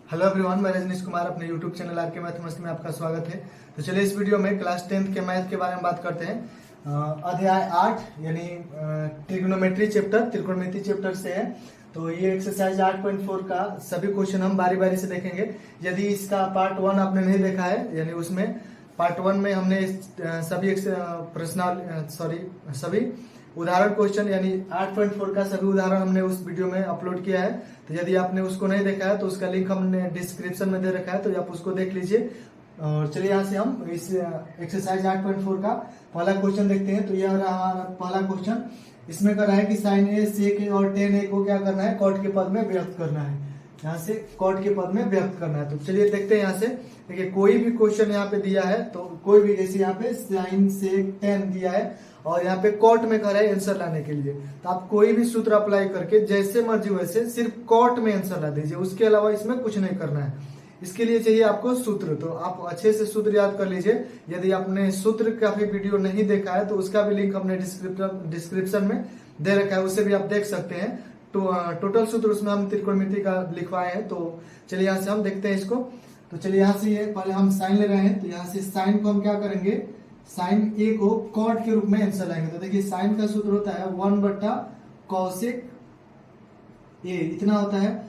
Hello everyone, मैं रजनीश कुमार अपने YouTube channel are के मैथमेटिक्स में आपका स्वागत है। तो चलिए इस वीडियो में क्लास 10th के मैथ के बारे में बात करते हैं। अध्याय 8 यानी ट्रिग्नोमेट्री चैप्टर, त्रिकोणमिति चैप्टर से है। तो ये एक्सरसाइज 8.4 का सभी क्वेश्चन हम बारी बारी से देखेंगे। यदि इसका पार्ट 1 आपने नहीं देखा है, यानी उसमें पार्ट 1 में हमने सभी उदाहरण क्वेश्चन यानी 8.4 का सभी उदाहरण हमने उस वीडियो में अपलोड किया है। तो यदि आपने उसको नहीं देखा है तो उसका लिंक हमने डिस्क्रिप्शन में दे रखा है, तो आप उसको देख लीजिए। और चलिए यहाँ से हम इस एक्सरसाइज 8.4 का पहला क्वेश्चन देखते हैं। तो यह रहा हमारा पहला क्वेश्चन। इसमें कर रहा है कि साइन ए सेक ए और टेन ए को क्या करना है, कॉट के पद में व्यक्त करना है। यहाँ से कॉट के पद में व्यक्त करना है। तो चलिए देखते हैं यहाँ से। देखिए कोई भी क्वेश्चन यहाँ पे दिया है, तो कोई भी जैसे यहाँ पे साइन सेक टेन दिया है और यहाँ पे कॉट में कर है आंसर लाने के लिए, तो आप कोई भी सूत्र अप्लाई करके जैसे मर्जी वैसे सिर्फ कॉट में आंसर ला दीजिए, उसके अलावा इसमें कुछ नहीं करना है। इसके लिए चाहिए आपको सूत्र, तो आप अच्छे से सूत्र याद कर लीजिए। यदि आपने सूत्र का भी वीडियो नहीं देखा है तो उसका भी लिंक हमने डिस्क्रिप्शन में दे रखा है, उससे भी आप देख सकते हैं। तो टोटल सूत्र उसमें हम त्रिकोणमिति का लिखवाए हैं। तो चलिए यहाँ से हम देखते हैं इसको। तो चलिए यहाँ से ये पहले हम साइन ले रहे हैं। तो यहाँ से साइन को हम क्या करेंगे, साइन ए को कॉट के रूप में आंसर लाएंगे। तो देखिए साइन का सूत्र होता है 1/cosec ए, इतना होता है।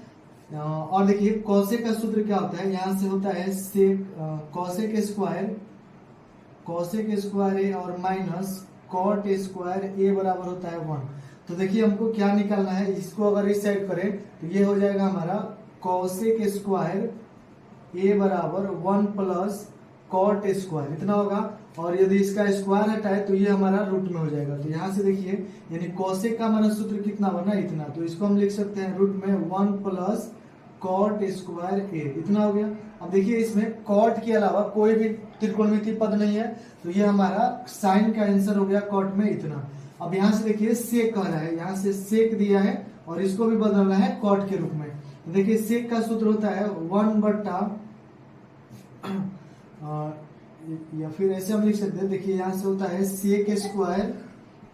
और देखिए कॉसेक का सूत्र क्या होता है, यहाँ से होता है सेक कॉसेक स्क्वायर ए और माइनस कॉट स्क्वायर ए बराबर होता है 1। तो देखिए हमको क्या निकालना है, इसको अगर इस साइड करें तो ये हो जाएगा हमारा कॉसेक स्क्वायर ए बराबर 1 प्लस कॉट स्क्वायर, इतना होगा। और यदि इसका स्क्वायर हटाए तो ये हमारा रूट में हो जाएगा। तो यहाँ से देखिए यानी कॉसेक का हमारा सूत्र कितना बना, इतना। तो इसको हम लिख सकते हैं रूट में 1 प्लस कॉट स्क्वायर ए, इतना हो गया। अब देखिए इसमें कॉट के अलावा कोई भी त्रिकोणमिति पद नहीं है, तो ये हमारा साइन का आंसर हो गया कॉट में इतना। अब यहाँ से देखिए सेक कह रहा है, यहाँ से सेक दिया है और इसको भी बदलना है कॉट के रूप में। तो देखिए सेक का सूत्र होता है 1 या फिर ऐसे हम लिख सकते हैं। देखिए यहाँ से होता है सेक स्क्वायर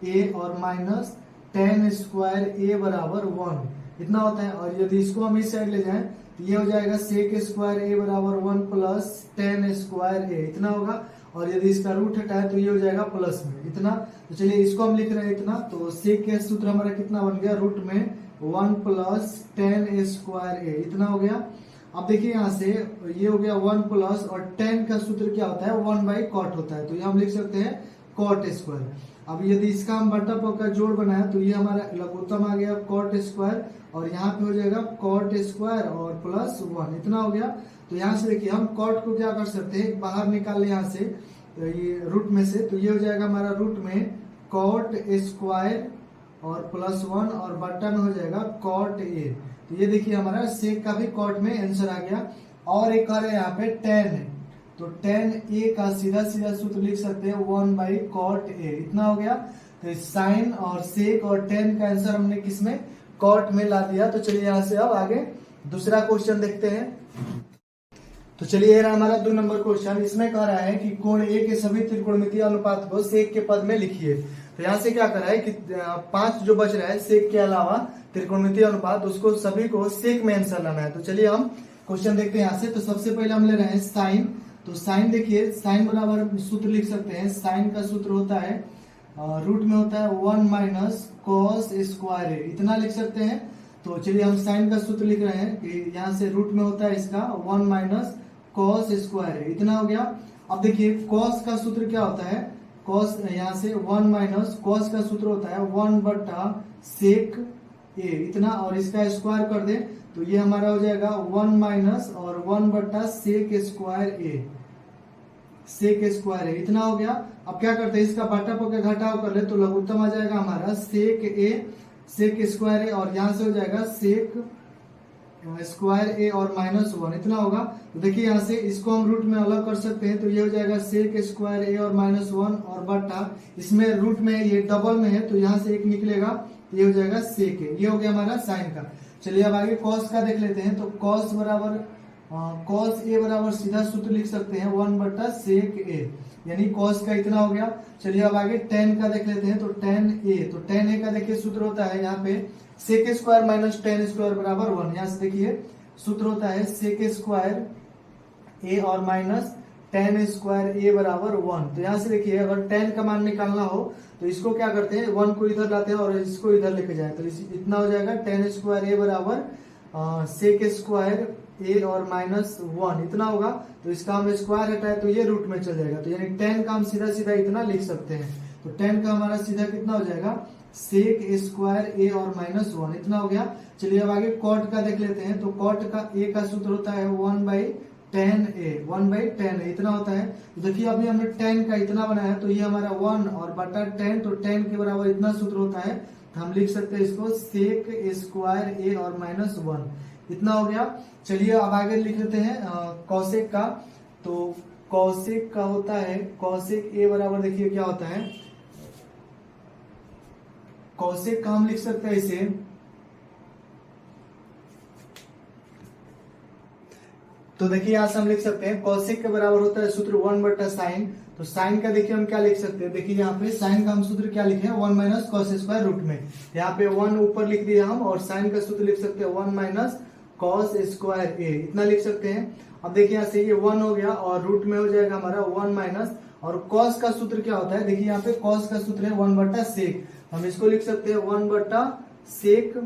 ए और माइनस टेन स्क्वायर ए बराबर 1, इतना होता है। और यदि इसको हम इस साइड ले जाएं तो ये हो जाएगा सेक स्क्वायर ए बराबर 1 प्लस टेन स्क्वायर ए, इतना होगा। और यदि इसका रूट हटाए तो ये हो जाएगा प्लस में, इतना। तो चलिए इसको हम लिख रहे हैं इतना। तो सेक का सूत्र हमारा कितना बन गया, रूट में 1 प्लस टेन स्क्वायर ए, इतना हो गया। अब देखिए यहाँ से ये हो गया 1 प्लस, और 10 का सूत्र क्या होता है, 1/cot होता है। तो ये हम लिख सकते हैं कॉट स्क्वायर। अब यदि इसका हम बटा का जोड़ बनाए तो ये हमारा लघुत्तम आ गया कॉट स्क्वायर, और यहाँ पे हो जाएगा कॉट स्क्वायर और प्लस 1, इतना हो गया। तो यहाँ से देखिए हम कॉट को क्या कर सकते हैं, बाहर निकाल ले यहाँ से ये रूट में से। तो ये हो जाएगा हमारा रूट में कॉट स्क्वायर और प्लस 1 और बटा में हो जाएगा कॉट ए। तो ये देखिए हमारा सेक का भी कॉट में आंसर आ गया। और एक और यहाँ पे टेन है, तो टेन ए का सीधा सीधा सूत्र लिख सकते हैं 1/cot ए, इतना हो गया। तो साइन और सेक और टेन का आंसर हमने किसमें, कॉट में ला दिया। तो चलिए यहाँ से अब आगे दूसरा क्वेश्चन देखते हैं। तो चलिए ये रहा हमारा 2 नंबर क्वेश्चन। इसमें कह रहा है कि कोण ए के सभी त्रिकोणमितीय अनुपात को सेक के पद में लिखिए। तो यहाँ से क्या कर रहा है कि 5 जो बच रहा है सेक के अलावा त्रिकोणमितीय अनुपात, उसको सभी को सेक में आंसर लाना है। तो चलिए हम क्वेश्चन देखते हैं यहाँ से। तो सबसे पहले हम ले रहे हैं साइन। तो साइन देखिए साइन बराबर सूत्र लिख सकते हैं, साइन का सूत्र होता है रूट में होता है 1 माइनस कॉस स्क्वायर ए, इतना लिख सकते हैं। तो चलिए हम साइन का सूत्र लिख रहे हैं कि यहाँ से रूट में होता है इसका 1 माइनस कॉस स्क्वायर ए, इतना हो गया। अब देखिए कॉस का सूत्र क्या होता है, कॉस यहाँ से 1 माइनस कॉस का सूत्र होता है 1/सेक ए, इतना। और इसका स्क्वायर कर दे तो ये हमारा हो जाएगा 1 माइनस और 1/सेक स्क्वायर ए, सेक स्क्वायर ए, इतना हो गया। अब क्या करते हैं, इसका बटा पके घटाव कर ले तो लघुत्तम आ जाएगा हमारा सेक ए सेक स्क्वायर ए, और यहाँ से हो जाएगा सेक स्क्वायर ए और माइनस 1, इतना होगा। तो देखिए यहाँ से इसको हम रूट में अलग कर सकते हैं। तो ये हो जाएगा सेक स्क्वायर ए और माइनस 1 और बटा, इसमें रूट में ये डबल में है तो यहाँ से एक निकलेगा, तो ये हो जाएगा सेक ए। ये हो गया हमारा साइन का। चलिए अब आगे कॉस का देख लेते हैं। तो कॉस ए बराबर सीधा सूत्र लिख सकते हैं 1/सेक ए, यानी कॉस का इतना हो गया। चलिए अब आगे टेन का देख लेते हैं। तो टेन ए का देखिए सूत्र होता है यहाँ पे sec square minus tan square बराबर 1। यहाँ से देखिए सूत्र होता है सेक स्क्वायर ए और माइनस टेन स्क्वायर ए बराबर 1। तो यहाँ से देखिए अगर 10 का मान निकालना हो तो इसको क्या करते हैं, 1 को इधर लाते हैं और इसको इधर लेके जाए, तो इतना हो जाएगा 10 स्क्वायर ए बराबर सेक स्क्वायर ए और माइनस 1 इतना होगा। तो इसका हम स्क्वायर हटाए तो ये रूट में चल जाएगा, तो यानी 10 का हम सीधा सीधा इतना लिख सकते हैं। तो 10 का हमारा सीधा कितना हो जाएगा, सेक स्क्वायर ए और माइनस 1 इतना हो गया। चलिए अब आगे कॉट का देख लेते हैं। तो कॉट का ए का सूत्र होता है 1/10a, 1/10 इतना होता है। तो देखिए अभी हमने 10 का इतना बनाया है, तो ये हमारा 1 और बटा 10, तो 10 के बराबर इतना सूत्र होता है। तो हम लिख सकते हैं इसको सेक स्क्वायर ए और माइनस 1 इतना हो गया। चलिए अब आगे लिख लेते हैं कौशिक का। तो कौशिक का होता है कौशिक ए बराबर, देखिए क्या होता है, कौशिक का हम लिख सकते हैं इसे, तो देखिए यहां से हम लिख सकते हैं कौशिक के बराबर होता है सूत्र 1/sin। तो साइन का देखिए हम क्या लिख सकते हैं, देखिए यहाँ पे साइन का हम सूत्र क्या लिखे हैं, 1 माइनस कॉस स्क्वायर रूट में, यहाँ पे 1 ऊपर लिख दिया हम, और साइन का सूत्र लिख सकते हैं 1 माइनस कॉस स्क्वायर ए इतना लिख सकते हैं। अब देखिए यहाँ से ये 1 हो गया और रूट में हो जाएगा हमारा 1 माइनस, और कॉस का सूत्र क्या होता है, देखिए यहाँ पे कॉस का सूत्र है 1/sec, हम इसको लिख सकते हैं 1/sec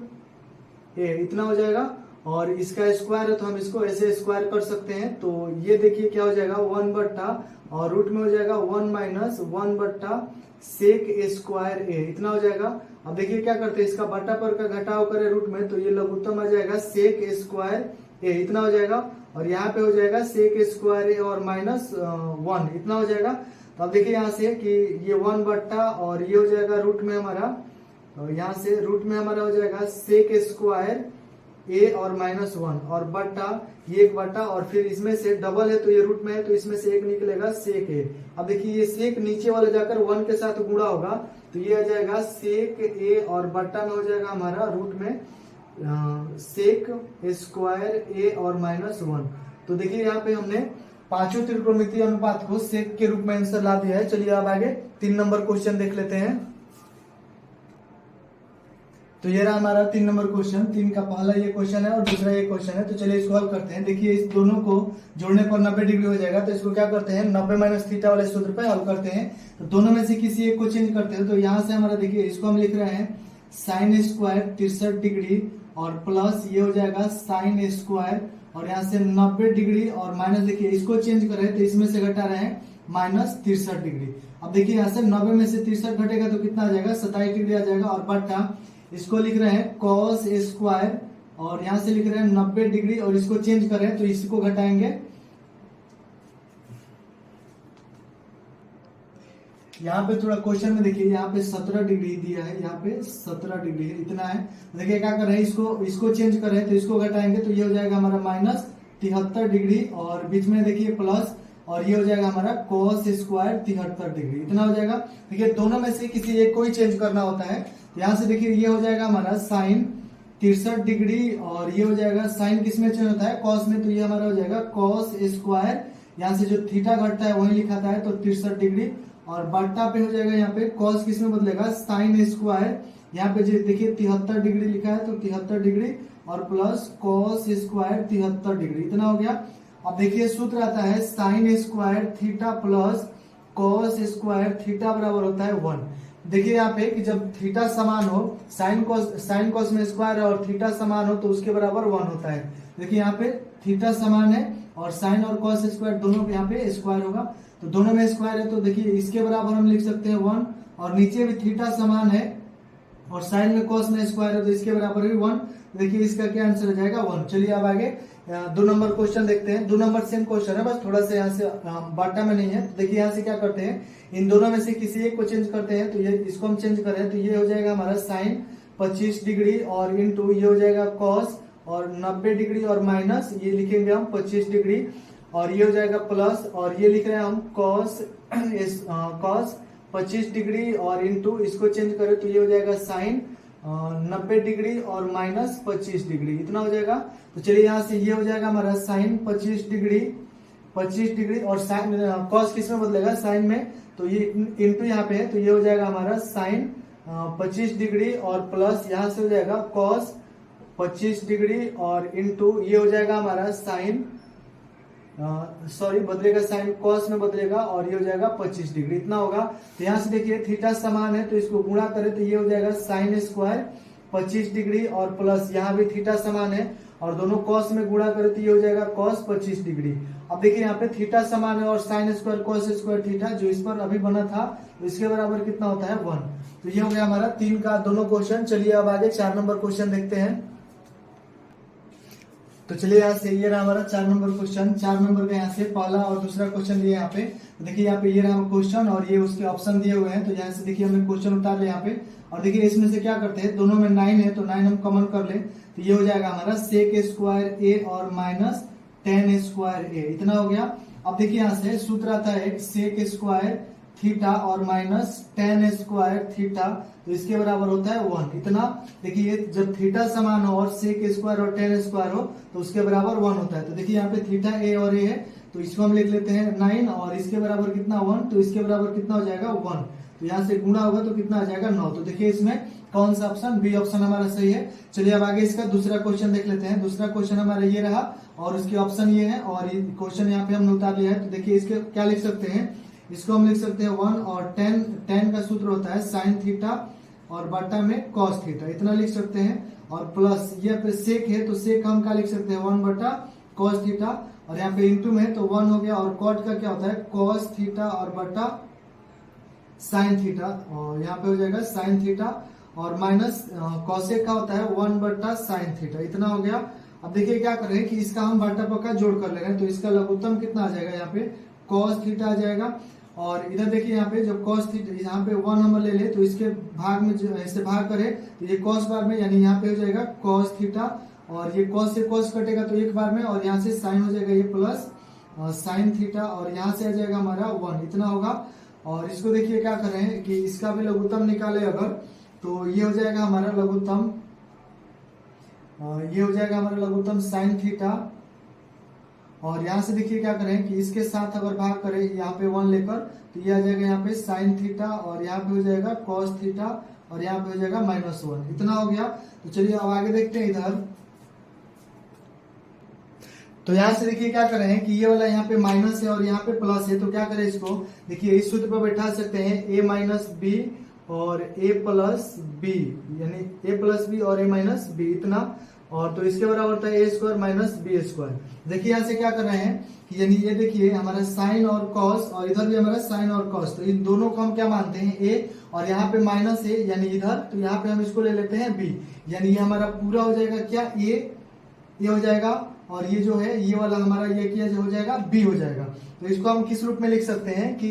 ए इतना हो जाएगा। और इसका स्क्वायर है तो हम इसको ऐसे स्क्वायर कर सकते हैं। तो ये देखिए क्या हो जाएगा 1 और रूट में हो जाएगा 1 माइनस 1/sec स्क्वायर ए इतना हो जाएगा। अब देखिए क्या करते हैं, इसका बटा पर का घटाव करें रूट में, तो ये लघुत्तम आ जाएगा सेक स्क्वायर ए इतना हो जाएगा, और यहाँ पे हो जाएगा सेक स्क्वायर ए और माइनस 1 इतना हो जाएगा। तो अब देखिए यहाँ से कि ये 1 और ये हो जाएगा रूट में हमारा, यहाँ से रूट में हमारा हो जाएगा सेक स्क्वायर ए और माइनस 1 और बट्टा ये 1 बट्टा, और फिर इसमें से डबल है तो ये रूट में है तो इसमें से 1 निकलेगा सेक ए। अब देखिए ये सेक नीचे वाला जाकर 1 के साथ गुणा होगा, तो ये आ जाएगा सेक ए और बट्टा में हो जाएगा हमारा रूट में सेक स्क्वायर ए और माइनस 1। तो देखिए यहाँ पे हमने पांचों त्रिकोणमितीय अनुपात को सेक के रूप में आंसर ला दिया है। चलिए अब आगे 3 नंबर क्वेश्चन देख लेते हैं। तो ये रहा हमारा 3 नंबर क्वेश्चन, 3 का पहला ये क्वेश्चन है और दूसरा ये क्वेश्चन है। तो चलिए इसको हल करते हैं। देखिए इस दोनों को जोड़ने पर 90 डिग्री हो जाएगा, तो इसको क्या करते हैं 90 माइनस थीटा वाले सूत्र पे हल करते हैं। तो दोनों में से किसी एक को चेंज करते हैं। तो यहाँ से हमारा देखिए इसको हम लिख रहे हैं साइन स्क्वायर 63 डिग्री और प्लस ये हो जाएगा साइन स्क्वायर, और यहाँ से 90 डिग्री और माइनस, देखिए इसको चेंज करें तो इसमें से घटा रहे हैं माइनस 63 डिग्री। अब देखिए यहाँ से 90 में से 63 घटेगा तो कितना आ जाएगा 27 डिग्री आ जाएगा, और बट्टा इसको लिख रहे हैं कॉस स्क्वायर, और यहाँ से लिख रहे हैं 90 डिग्री और इसको चेंज करें तो इसको घटाएंगे, यहाँ पे थोड़ा क्वेश्चन में देखिए यहाँ पे 17 डिग्री दिया है, यहाँ पे 17 डिग्री इतना है। देखिए क्या कर रहे हैं, इसको चेंज कर रहे हैं तो इसको घटाएंगे तो ये हो जाएगा हमारा माइनस 73 डिग्री, और बीच में देखिए प्लस, और ये हो जाएगा हमारा cos स्क्वायर 73 डिग्री इतना हो जाएगा। देखिए दोनों में से किसी एक को ही चेंज करना होता है। यहाँ से देखिए ये हो जाएगा हमारा साइन 63 डिग्री, और ये हो जाएगा साइन किस में चेंज होता है कॉस में, तो ये हमारा हो जाएगा cos स्क्वायर, यहाँ से जो थीटा घटता है वही लिखा था है तो 63 डिग्री, और बट्टा पे हो जाएगा यहाँ पे कॉस किस में बदलेगा साइन स्क्वायर, यहाँ पे देखिए 73 डिग्री लिखा है तो 73 डिग्री और प्लस cos स्क्वायर 73 डिग्री इतना हो गया। अब देखिए सूत्र आता है sine square theta plus cos square theta बराबर होता है 1। देखिए यहाँ पे कि जब थीटा समान हो, साइन कॉस में स्क्वायर है और थीटा समान हो तो उसके बराबर 1 होता है। देखिए यहाँ पे थीटा समान है और साइन और कॉस स्क्वायर दोनों यहाँ पे स्क्वायर होगा, तो दोनों में स्क्वायर है तो देखिए इसके बराबर हम लिख सकते हैं 1, और नीचे भी थीटा समान है और साइन में कॉस में स्क्वायर है तो इसके बराबर भी 1। देखिए इसका क्या आंसर हो जाएगा 1। चलिए अब आगे 2 नंबर क्वेश्चन देखते हैं। 2 नंबर सेम क्वेश्चन है, बस थोड़ा सा यहाँ से बाटा में नहीं है। तो देखिए यहाँ से क्या करते हैं, इन दोनों में से किसी एक को चेंज करते हैं, तो ये इसको हम चेंज करें तो ये हो जाएगा हमारा साइन 25 डिग्री और इनटू ये हो जाएगा कॉस, और 90 डिग्री और माइनस ये लिखेंगे हम 25 डिग्री, और ये हो जाएगा प्लस, और ये लिख रहे हैं हम कॉस 25 डिग्री और इनटू इसको चेंज करें तो ये हो जाएगा साइन 90 डिग्री और माइनस 25 डिग्री इतना हो जाएगा। तो चलिए यहाँ से ये हो जाएगा हमारा साइन 25 डिग्री और साइन कॉस किस में बदलेगा साइन में, तो ये इनटू यहाँ पे है तो ये हो जाएगा हमारा साइन 25 डिग्री और प्लस यहाँ से हो जाएगा कॉस 25 डिग्री और इंटू ये हो जाएगा हमारा साइन, बदलेगा साइन कॉस में बदलेगा और ये हो जाएगा 25 डिग्री, इतना होगा। तो यहाँ से देखिए थीटा समान है तो इसको गुणा करें तो ये हो जाएगा साइन स्क्वायर 25 डिग्री और प्लस यहाँ भी थीटा समान है और दोनों कॉस में गुणा करें तो ये हो जाएगा कॉस 25 डिग्री। अब देखिए यहाँ पे थीटा समान है और sine square cos square theta जो इस पर अभी बना था तो इसके बराबर कितना होता है 1। तो ये हो गया हमारा 3 का दोनों क्वेश्चन। चलिए अब आगे 4 नंबर क्वेश्चन देखते हैं। तो चलिए यहाँ से ये रहा हमारा 4 नंबर क्वेश्चन। 4 नंबर का यहाँ से पहला और दूसरा क्वेश्चन लिए यहाँ पे। तो देखिए यहाँ पे ये रहा क्वेश्चन और ये उसके ऑप्शन दिए हुए हैं। तो यहाँ से देखिए हमने क्वेश्चन उतार लिया यहाँ पे और देखिए इसमें से क्या करते हैं, दोनों में 9 है तो 9 हम कॉमन कर ले तो ये हो जाएगा हमारा सेक स्क्वायर ए और माइनस टेन स्क्वायर ए, इतना हो गया। अब देखिए यहाँ से सूत्र आता है सेक स्क्वायर थीटा और माइनस टेन स्क्वायर थीटा तो इसके बराबर होता है 1, इतना। देखिए जब थीटा समान हो और सेक स्क्वायर और टेन स्क्वायर हो तो उसके बराबर 1 होता है। तो देखिए यहाँ पे थीटा ए और ए है तो इसको हम लिख लेते हैं 9 और इसके बराबर कितना 1, तो इसके बराबर कितना हो जाएगा 1। तो यहाँ से गुणा होगा तो कितना आ जाएगा 9। तो देखिए इसमें कौन सा ऑप्शन, बी ऑप्शन हमारा सही है। चलिए अब आगे इसका दूसरा क्वेश्चन देख लेते हैं। दूसरा क्वेश्चन हमारा ये रहा और उसके ऑप्शन ये है और ये क्वेश्चन यहाँ पे हमने उतार लिया है। तो देखिए इसके क्या लिख सकते हैं, इसको हम लिख सकते हैं 1 और 10 का सूत्र होता है साइन थीटा और बटा में कॉस थीटा, इतना लिख सकते हैं। और प्लस ये पे सेक है तो सेक हम क्या लिख सकते हैं 1 बटा कॉस थीटा और यहाँ पे इंटू में तो 1 हो गया और कॉट का क्या होता है कॉस थीटा और बटा साइन थीटा और यहाँ पे हो जाएगा साइन थीटा और माइनस कॉसेक का होता है 1 बटा साइन थीटा, इतना हो गया। अब देखिए क्या कर रहे हैं कि इसका हम बटा पक्का जोड़ कर ले रहे हैं तो इसका लघुत्तम कितना आ जाएगा, यहाँ पे कॉस थीटा आ जाएगा। और इधर देखिए यहाँ पे जब कॉस थीटा यहाँ पे 1 नंबर ले ले तो इसके भाग में ऐसे भाग करे तो ये कॉस बार में यानी यहाँ पे हो जाएगा कॉस थीटा और ये कॉस से कॉस कटेगा तो एक बार में और यहाँ से साइन हो जाएगा ये प्लस साइन थीटा और यहाँ से आ जाएगा हमारा 1, इतना होगा। और इसको देखिए क्या कर रहे हैं कि इसका भी लघुत्तम निकाले अगर तो ये हो जाएगा हमारा लघुत्तम, ये हो जाएगा हमारा लघुत्तम साइन थीटा और यहाँ से देखिए क्या करें कि इसके साथ अगर भाग करें यहाँ पे 1 लेकर तो ये आ जाएगा यहाँ पे साइन थीटा और यहाँ पे हो जाएगा कॉस थीटा और यहाँ पे हो जाएगा -1, इतना हो गया। तो चलिए अब आगे देखते हैं इधर। तो यहाँ से देखिए क्या कर रहे हैं कि ये वाला यहाँ पे माइनस है और यहाँ पे प्लस है तो क्या करें इसको, देखिए इस सूत्र पर बैठा सकते हैं a माइनस बी और a प्लस बी यानी a प्लस बी और a माइनस बी, इतना। और तो इसके बराबर होता है a square minus B square. देखिए यहाँ से क्या कर रहे हैं कि यानी ये देखिए हमारा साइन और कॉस और इधर भी हमारा साइन और कॉस तो इन दोनों को हम क्या मानते हैं a और यहाँ पे माइनस है यानी इधर तो यहाँ पे हम इसको ले लेते हैं b यानी ये हमारा पूरा हो जाएगा क्या ये हो जाएगा और ये जो है ये वाला हमारा ये क्या हो जाएगा b हो जाएगा। तो इसको हम किस रूप में लिख सकते हैं कि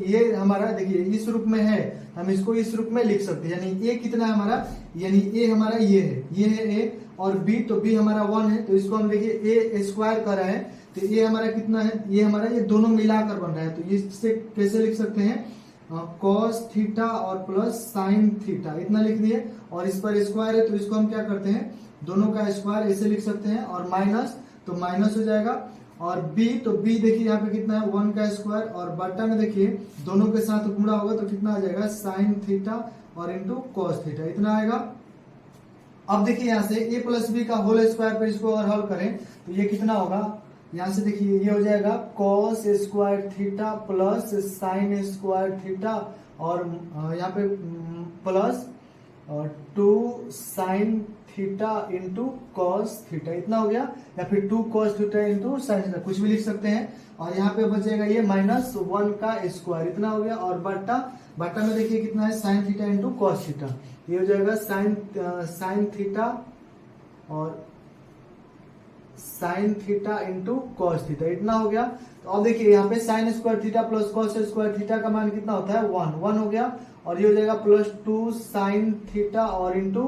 ये हमारा देखिए इस रूप में है हम इसको इस रूप में लिख सकते हैं यानी a कितना है हमारा, यानी a हमारा ये है a और b तो b हमारा 1 है तो इसको हम देखिए a स्क्वायर कर रहे हैं तो ये हमारा कितना है, ये हमारा ये दोनों मिलाकर बन रहा है तो इससे कैसे लिख सकते हैं कॉस थीटा और प्लस साइन थीटा, इतना लिख दिए। और इस पर स्क्वायर है तो इसको हम क्या करते हैं दोनों का स्क्वायर ऐसे लिख सकते हैं और माइनस तो माइनस हो जाएगा और b तो b देखिए यहाँ पे कितना है 1 का स्क्वायर और बटा में देखिए दोनों के साथ गुणा होगा तो कितना आ जाएगा साइन थीटा और इंटू कॉस थीटा, इतना आएगा। अब देखिए यहाँ से a प्लस बी का होल स्क्वायर पर इसको अगर हल करें तो ये कितना होगा, यहाँ से देखिए ये हो जाएगा cos square theta plus sine square theta और यहाँ पे plus 2 sine theta into cos theta, इतना हो गया। या फिर 2 cos theta into sine theta कुछ भी लिख सकते हैं और यहाँ पे बचेगा ये -1 का स्क्वायर, इतना हो गया। और बटा में देखिए कितना है sine theta into cos theta, ये हो जाएगा साइन थीटा और sine theta into cos theta, इतना हो गया। तो अब देखिए यहाँ पे sine square theta plus cos square theta का मान कितना होता है 1 हो गया और ये हो जाएगा +2 साइन थीटा और इंटू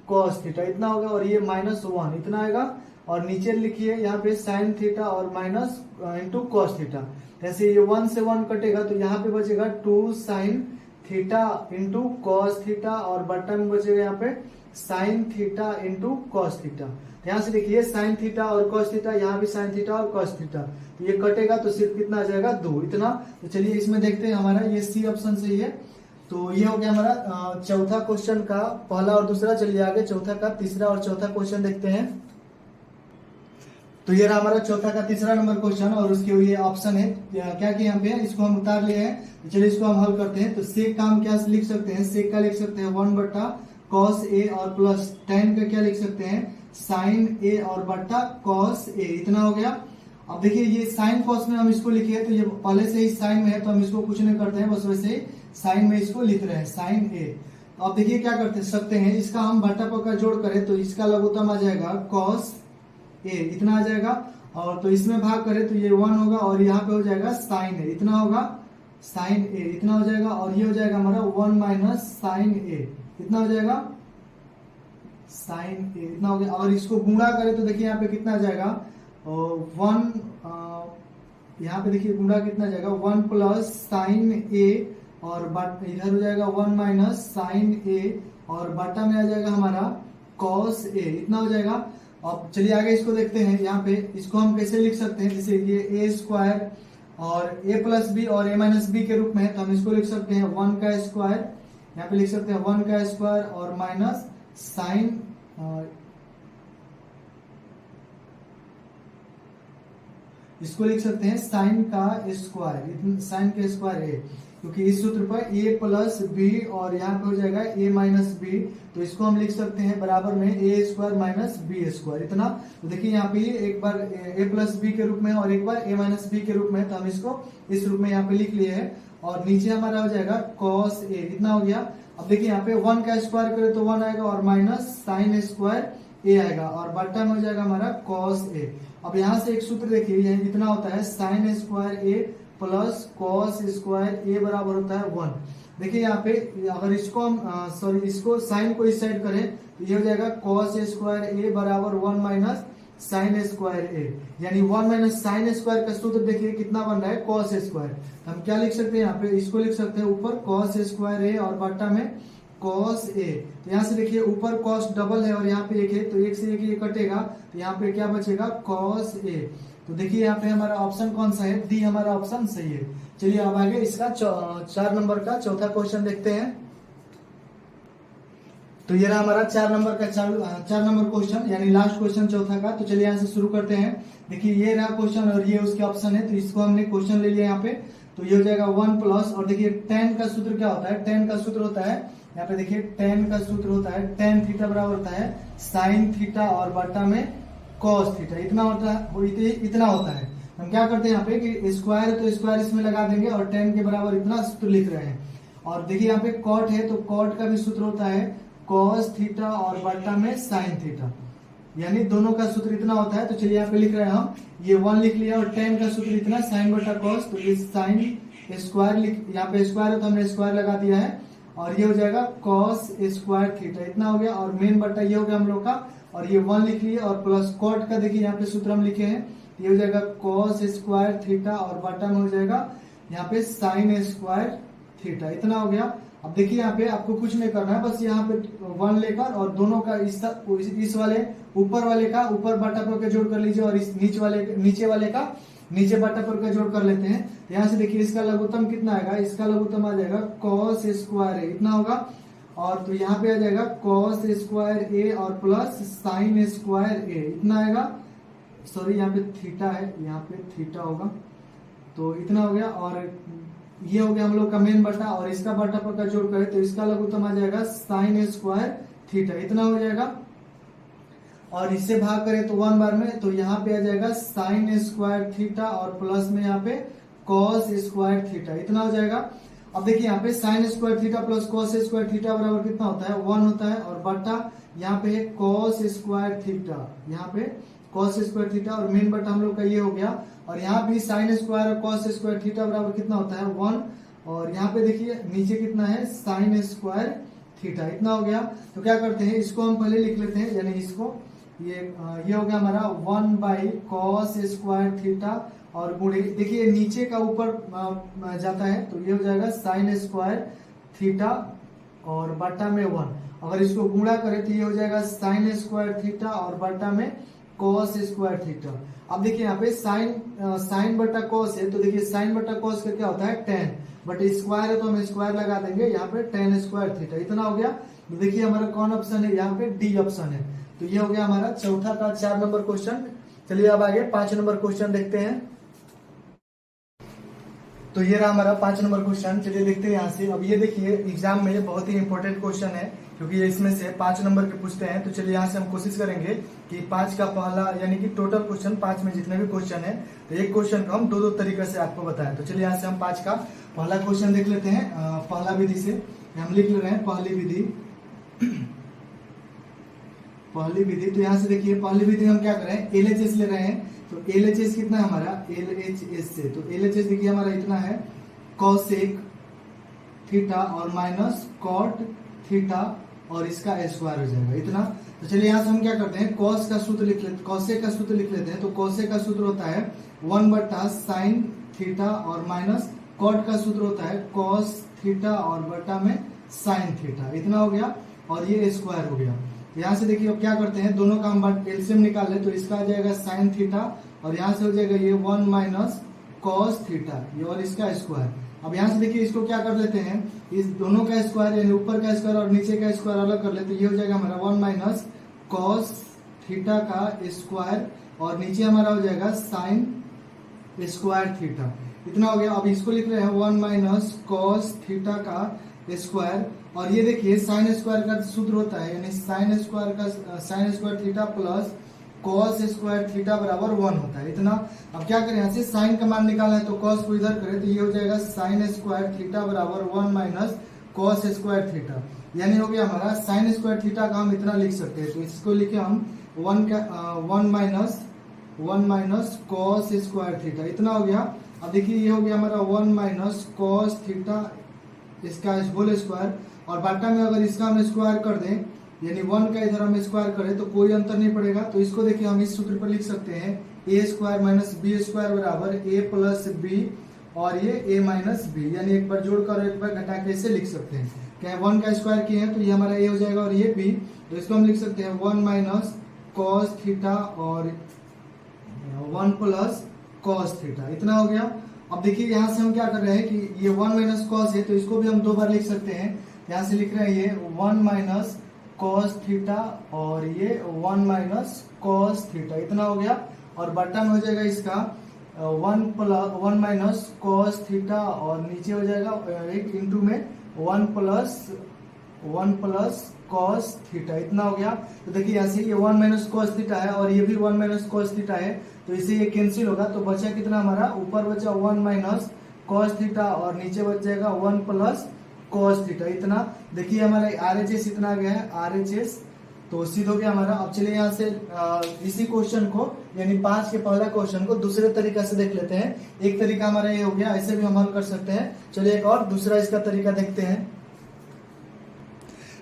कॉस थीटा, इतना होगा। और ये -1 इतना आएगा और नीचे लिखिए यहाँ पे साइन थीटा और माइनस इंटू कॉस थीटा, जैसे ये 1 से 1 कटेगा तो यहाँ पे बचेगा 2 sine theta into cos theta और बटा में बचेगा यहाँ पे sine theta into cos theta. यहाँ से देखिए साइन थीटा और कॉस थीटा, यहाँ भी साइन थीटा और कॉस थीटा, तो ये कटेगा तो सिर्फ कितना आ जाएगा 2, इतना। तो चलिए इसमें देखते हैं हमारा ये सी ऑप्शन सही है। तो ये हो गया हमारा चौथा क्वेश्चन का पहला और दूसरा। चलिए आगे चौथा का तीसरा और चौथा क्वेश्चन देखते हैं। तो ये रहा हमारा चौथा का तीसरा नंबर क्वेश्चन और उसके ये ऑप्शन है क्या कि यहाँ पे इसको हम उतार लिए हैं। तो चलिए इसको हम हल करते हैं। तो सेक का हम क्या लिख सकते हैं, सेक का लिख सकते हैं 1 बट्टा कॉस ए और प्लस tan का क्या लिख सकते हैं, साइन ए और बट्टा कॉस ए। इतना हो गया। अब देखिए ये साइन कॉस में हम इसको लिखे तो ये पहले से ही साइन में है तो हम इसको कुछ नहीं करते हैं, बस वैसे ही साइन में इसको लिख रहे हैं साइन ए। तो अब देखिए क्या करते सकते हैं, इसका हम बट्टा पक्का जोड़ करें तो इसका लघुत्तम आ जाएगा कॉस ए, इतना आ जाएगा। और तो इसमें भाग करें तो ये 1 होगा और यहाँ पे हो जाएगा साइन ए, इतना होगा साइन ए, इतना हो जाएगा। और ये हो जाएगा हमारा 1 माइनस साइन ए, इतना हो जाएगा साइन ए, इतना हो गया। और इसको गुणा करें तो देखिए यहाँ पे कितना आ जाएगा 1, यहाँ पे देखिए गुणा कितना आ जाएगा 1 प्लस साइन ए और इधर हो जाएगा 1 माइनस साइन ए और बटा में आ जाएगा हमारा कॉस ए, इतना हो जाएगा। अब चलिए आगे इसको देखते हैं। यहाँ पे इसको हम कैसे लिख सकते हैं, जैसे ये ए स्क्वायर और ए प्लस बी और ए माइनस बी के रूप में है तो हम इसको लिख सकते हैं 1 का स्क्वायर, यहाँ पे लिख सकते हैं 1 का स्क्वायर और माइनस साइन इसको लिख सकते हैं साइन का स्क्वायर, साइन के स्क्वायर ए, क्योंकि इस सूत्र पर ए प्लस बी और यहाँ पे हो जाएगा ए माइनस बी, तो इसको हम लिख सकते हैं बराबर में A square minus B square, इतना। तो देखिए यहाँ पे एक बार ए प्लस बी के रूप में और एक बार ए माइनस बी के रूप में, तो हम इसको इस रूप में यहाँ पे लिख लिए हैं। और नीचे हमारा हो जाएगा कॉस ए, इतना हो गया। अब देखिए यहाँ पे 1 का स्क्वायर करें तो 1 आएगा और माइनस साइन स्क्वायर ए आएगा और बट्टा में हो जाएगा हमारा कॉस ए। अब यहाँ से एक सूत्र देखिए, यह इतना होता है साइन स्क्वायर ए प्लस कॉस स्क्वायर ए बराबर होता है 1। देखिए यहाँ पे अगर इसको हम इसको साइन को इस साइड करें तो ये हो जाएगा कॉस स्क्वायर ए बराबर 1 माइनस साइन स्क्वायर ए, यानी 1 माइनस साइन स्क्वायर का सूत्र देखिए कितना बन रहा है कॉस स्क्वायर। तो हम क्या लिख सकते हैं यहाँ पे, इसको लिख सकते हैं ऊपर कॉस स्क्वायर ए और बट्टा में कॉस ए। तो यहाँ से देखिए ऊपर कॉस डबल है और यहाँ पे एक है तो एक से एक ये कटेगा तो यहाँ पे क्या बचेगा कॉस ए। तो देखिए यहाँ पे हमारा ऑप्शन कौन सा है, डी हमारा ऑप्शन सही है। चलिए अब आगे इसका 4 नंबर का चौथा क्वेश्चन देखते हैं। तो ये रहा हमारा 4 नंबर का 4 नंबर क्वेश्चन, यानी लास्ट क्वेश्चन चौथा का। तो चलिए यहाँ से शुरू करते हैं। देखिए ये रहा क्वेश्चन और ये उसके ऑप्शन है, तो इसको हमने क्वेश्चन ले लिया यहाँ पे। तो ये हो जाएगा 1 प्लस, और देखिए tan का सूत्र क्या होता है, tan का सूत्र होता है यहाँ पे देखिए tan का सूत्र होता है tan थीटा बराबर होता है साइन थीटा और बट्टा में कॉस थीटा, इतना होता है, इतना होता है। हम क्या करते हैं यहाँ पे कि स्क्वायर है तो स्क्वायर इसमें लगा देंगे और tan के बराबर इतना सूत्र लिख रहे हैं। और देखिए यहाँ पे कॉट है तो कॉट का भी सूत्र होता है कॉस थीटा और बट्टा में साइन थीटा, यानी दोनों का सूत्र इतना होता है। तो चलिए यहाँ पे लिख रहे हैं हम, ये 1 लिख लिया और tan का सूत्र इतना साइन बट्टा कॉस, तो ये साइन स्क्वायर यहाँ पे स्क्वायर है तो हमने स्क्वायर लगा दिया है और ये हो जाएगा कॉस स्क्वायर थीटा, इतना हो गया। और मेन बट्टा ये हो गया हम लोग का, और ये 1 लिख लिए और प्लस कॉट का देखिए यहाँ पे सूत्र हम लिखे हैं, ये हो जाएगा कॉस स्क्वायर थीटा और बट्टा में हो जाएगा यहाँ पे साइन स्क्वायर थीटा, इतना हो गया। अब देखिए यहाँ पे आपको कुछ नहीं करना है, बस यहाँ पे 1 लेकर और दोनों का इस वाले ऊपर वाले का ऊपर बट्टा पर का जोड़ कर लीजिए और इस नीचे वाले का नीचे बट्टा पर का जोड़ कर लेते हैं। यहाँ से देखिए इसका लघुत्तम कितना आएगा, इसका लघुत्तम आ जाएगा कॉस स्क्वायर ए, इतना होगा। और तो यहाँ पे आ जाएगा कॉस स्क्वायर ए और प्लस साइन स्क्वायर ए, इतना आएगा। सॉरी यहाँ पे थीटा है, यहाँ पे थीटा होगा, तो इतना हो गया। और ये हो गया हम लोग का मेन बट्टा और इसका बट्टा पर का जोड़ करें तो इसका लघुत्तम आ जाएगा साइन स्क्वायर थीटा, इतना हो जाएगा। और इससे भाग करें तो 1 बार में, तो यहाँ पे आ जाएगा साइन स्क्वायर थीटा और प्लस में यहाँ पे कॉस स्क्वायर थीटा, इतना हो जाएगा। अब देखिए यहाँ पे sine square theta plus cos square theta बराबर कितना होता है 1 होता है, और बट्टा यहाँ पे है कॉस स्क्वायर थीटा, यहाँ पे कॉस स्क्वायर थीटा और मेन बट्टा हम लोग का ये हो गया। और यहाँ भी साइन स्क्वायर और कॉस स्क्वायर थीटा बराबर कितना होता है 1, और यहाँ पे देखिए नीचे कितना है साइन स्क्वायर थीटा, इतना हो गया। तो क्या करते हैं, इसको हम पहले लिख लेते हैं, यानी इसको ये हो गया हमारा 1 बाई कॉस स्क्वायर थीटा और गुणे, देखिए नीचे का ऊपर जाता है तो ये हो जाएगा साइन स्क्वायर थीटा और बट्टा में 1। अगर इसको गुणा करें तो ये हो जाएगा साइन स्क्वायर थीटा और बट्टा में कॉस स्क्वायर थीटा। अब देखिए यहाँ पे साइन बटा कॉस है, तो देखिए साइन बटा कॉस का क्या होता है टेन, बट स्क्वायर है तो हम स्क्वायर लगा देंगे, यहाँ पे टेन स्क्वायर थीटा। इतना हो गया। तो देखिए हमारा कौन ऑप्शन है, यहाँ पे डी ऑप्शन है। तो ये हो गया हमारा चौथा का 4 नंबर क्वेश्चन। चलिए अब आगे 5 नंबर क्वेश्चन देखते हैं। तो ये रहा हमारा 5 नंबर क्वेश्चन। चलिए देखते हैं यहाँ से। अब ये देखिए एग्जाम में बहुत ही इंपॉर्टेंट क्वेश्चन है, क्योंकि ये इसमें से 5 नंबर के पूछते हैं। तो चलिए यहाँ से हम कोशिश करेंगे कि 5 का पहला, यानी कि टोटल क्वेश्चन 5 में जितने भी क्वेश्चन है, तो एक क्वेश्चन को हम 2-2 तरीके से आपको बताएं। तो चलिए यहाँ से हम 5 का पहला क्वेश्चन देख लेते हैं। पहला विधि से हम लिख ले रहे हैं पहली विधि। पहली विधि, तो यहाँ से देखिए पहली विधि हम क्या करें, एलएचएस ले रहे हैं। तो एलएचएस कितना है हमारा, एलएचएस से, तो एलएचएस देखिए हमारा इतना है कॉसेक थीटा और माइनस कॉट थीटा और इसका स्क्वायर हो जाएगा इतना। तो चलिए यहाँ से हम क्या करते हैं, कॉस का सूत्र लिख लेते, कॉसेक का सूत्र लिख लेते हैं। तो कॉसेक का सूत्र होता है 1 साइन थीटा और माइनस कॉट का सूत्र होता है कॉस थीटा और बटा में साइन थीटा। इतना हो गया और ये स्क्वायर हो गया। यहाँ से देखिए अब क्या करते हैं, दोनों का हम एलसीएम निकाल ले, तो इसका आ जाएगा साइन थीटा और यहाँ से हो जाएगा ये 1 माइनस कॉस थीटा, ये और इसका स्क्वायर। अब यहाँ से देखिए इसको क्या कर लेते हैं, इस दोनों का स्क्वायर यानी ऊपर का स्क्वायर और नीचे का स्क्वायर अलग कर लेते हैं। ये हो जाएगा हमारा 1 माइनस कॉस थीटा का स्क्वायर और नीचे हमारा हो जाएगा साइन स्क्वायर थीटा। इतना हो गया। अब इसको लिख रहे हैं 1 माइनस कॉस थीटा का स्क्वायर, और ये देखिए साइन स्क्वायर का सूत्र होता है, यानी sine square theta plus cos square theta बराबर 1 होता है इतना। अब क्या करें, यहाँ से साइन का मान निकालना है, तो कॉस को इधर करें, तो ये हो जाएगा साइन स्क्वायर थीटा बराबर 1 माइनस कॉस स्क्वायर थीटा, यानी हो गया हमारा साइन स्क्वायर थीटा का हम इतना लिख सकते हैं। तो इसको लिखे हम 1 माइनस कॉस स्क्वायर थीटा, इतना हो गया। अब देखिए ये हो गया हमारा 1 माइनस कॉस थीटा इसका होल स्क्वायर, और बाटा में अगर इसका हम स्क्वायर कर दें, यानी 1 का इधर हम स्क्वायर करें, तो कोई अंतर नहीं पड़ेगा। तो इसको देखिए हम इस सूत्र पर लिख सकते हैं ए स्क्वायर माइनस बी स्क्वायर बराबर ए प्लस बी और ये ए माइनस बी, यानी एक बार जोड़कर एक बार घटा के इसे लिख सकते हैं। क्या 1 का स्क्वायर किए हैं तो ये हमारा ए हो जाएगा और ये बी, तो इसको हम लिख सकते हैं 1 माइनस कॉस थीटा और 1 प्लस कॉस थीटा, इतना हो गया। अब देखिए यहाँ से हम क्या कर रहे हैं कि ये 1 माइनस कॉस है, तो इसको भी हम 2 बार लिख सकते हैं। यहाँ से लिख रहे हैं ये 1 माइनस कॉस थीटा और ये 1 माइनस कॉस थीटा, इतना हो गया। और बटा में हो जाएगा इसका 1 माइनस कॉस थीटा और नीचे हो जाएगा एक इंटू में 1 प्लस कॉस थीटा, इतना हो गया। तो देखिए यहाँ से ये 1 माइनस कॉस थीटा है और ये भी 1 माइनस कॉस थीटा है, तो इसे ये कैंसिल होगा। तो बचा कितना हमारा, ऊपर बचा 1 माइनस कॉस थीटा और नीचे बच जाएगा 1 प्लस कॉस थीटा, इतना। देखिए हमारा RHS इतना आ गया है, RHS तो सिद्ध हो गया हमारा। अब चलिए यहाँ से इसी क्वेश्चन को, यानी 5 के पहला क्वेश्चन को दूसरे तरीका से देख लेते हैं। एक तरीका हमारा ये हो गया, ऐसे भी हम हल कर सकते हैं। चलिए एक और दूसरा इसका तरीका देखते हैं।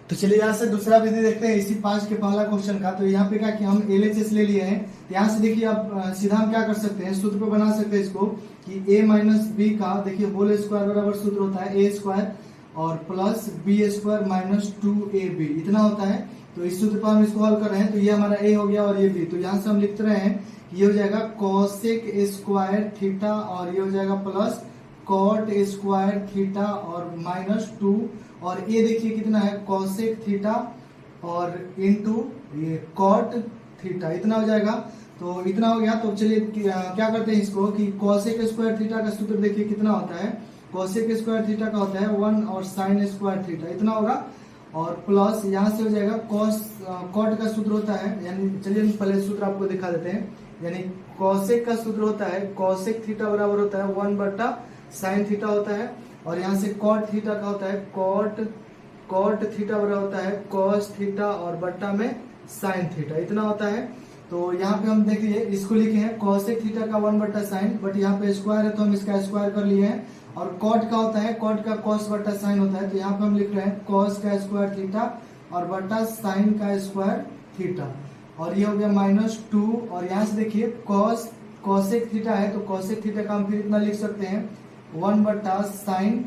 तो चलिए यहाँ से दूसरा विधि देखते हैं इसी 5 के पहला क्वेश्चन का। तो यहाँ पे क्या कि हम LHS ले लिए हैं, यहाँ से देखिए आप सीधा हम क्या कर सकते हैं, सूत्र पे बना सकते हैं इसको कि a माइनस बी का देखिए होल स्क्वायर बराबर सूत्र होता है a स्क्वायर और plus B square minus 2ab, इतना होता है। तो इस सूत्र पर हम इसको हल कर रहे हैं, तो ये हमारा a हो गया और ये b। तो यहाँ से हम लिखते रहे हैं कि ये हो जाएगा कॉसेक स्क्वायर थीटा और ये हो जाएगा प्लस कॉट स्क्वायर थीटा और माइनस 2, और ये देखिए कितना है कॉसेक थीटा और इनटू ये कॉट थीटा, इतना हो जाएगा। तो इतना हो गया। तो चलिए क्या करते हैं इसको कि कॉसेक स्क्वायर थीटा का सूत्र देखिए कितना होता है, कॉसेक स्क्वायर थीटा का होता है 1 और साइन स्क्वायर थीटा, इतना होगा। और प्लस यहाँ से हो जाएगा कॉट का सूत्र होता है, यानी चलिए पहले सूत्र आपको दिखा देते हैं। यानी कॉसेक का सूत्र होता है कॉसेक थीटा बराबर होता है 1 बटा साइन थीटा होता है, और यहाँ से कॉट थीटा का होता है कॉट थीटा बराबर होता है कॉस थीटा और बट्टा में साइन थीटा, इतना होता है। तो यहाँ पे हम देखिए इसको लिखे हैं कॉसेक थीटा का 1 बटा साइन, बट यहाँ पे स्क्वायर है तो हम इसका स्क्वायर कर लिए हैं। और कॉट का होता है, कॉट का कॉस बटा साइन होता है, तो यहाँ पे हम लिख रहे हैं कॉस का स्क्वायर थीटा और बटा साइन का स्क्वायर थीटा, और ये हो गया माइनस 2। और यहाँ से देखिए कॉसेक थीटा है, तो कॉसेक थीटा का हम फिर इतना लिख सकते हैं 1 बटा साइन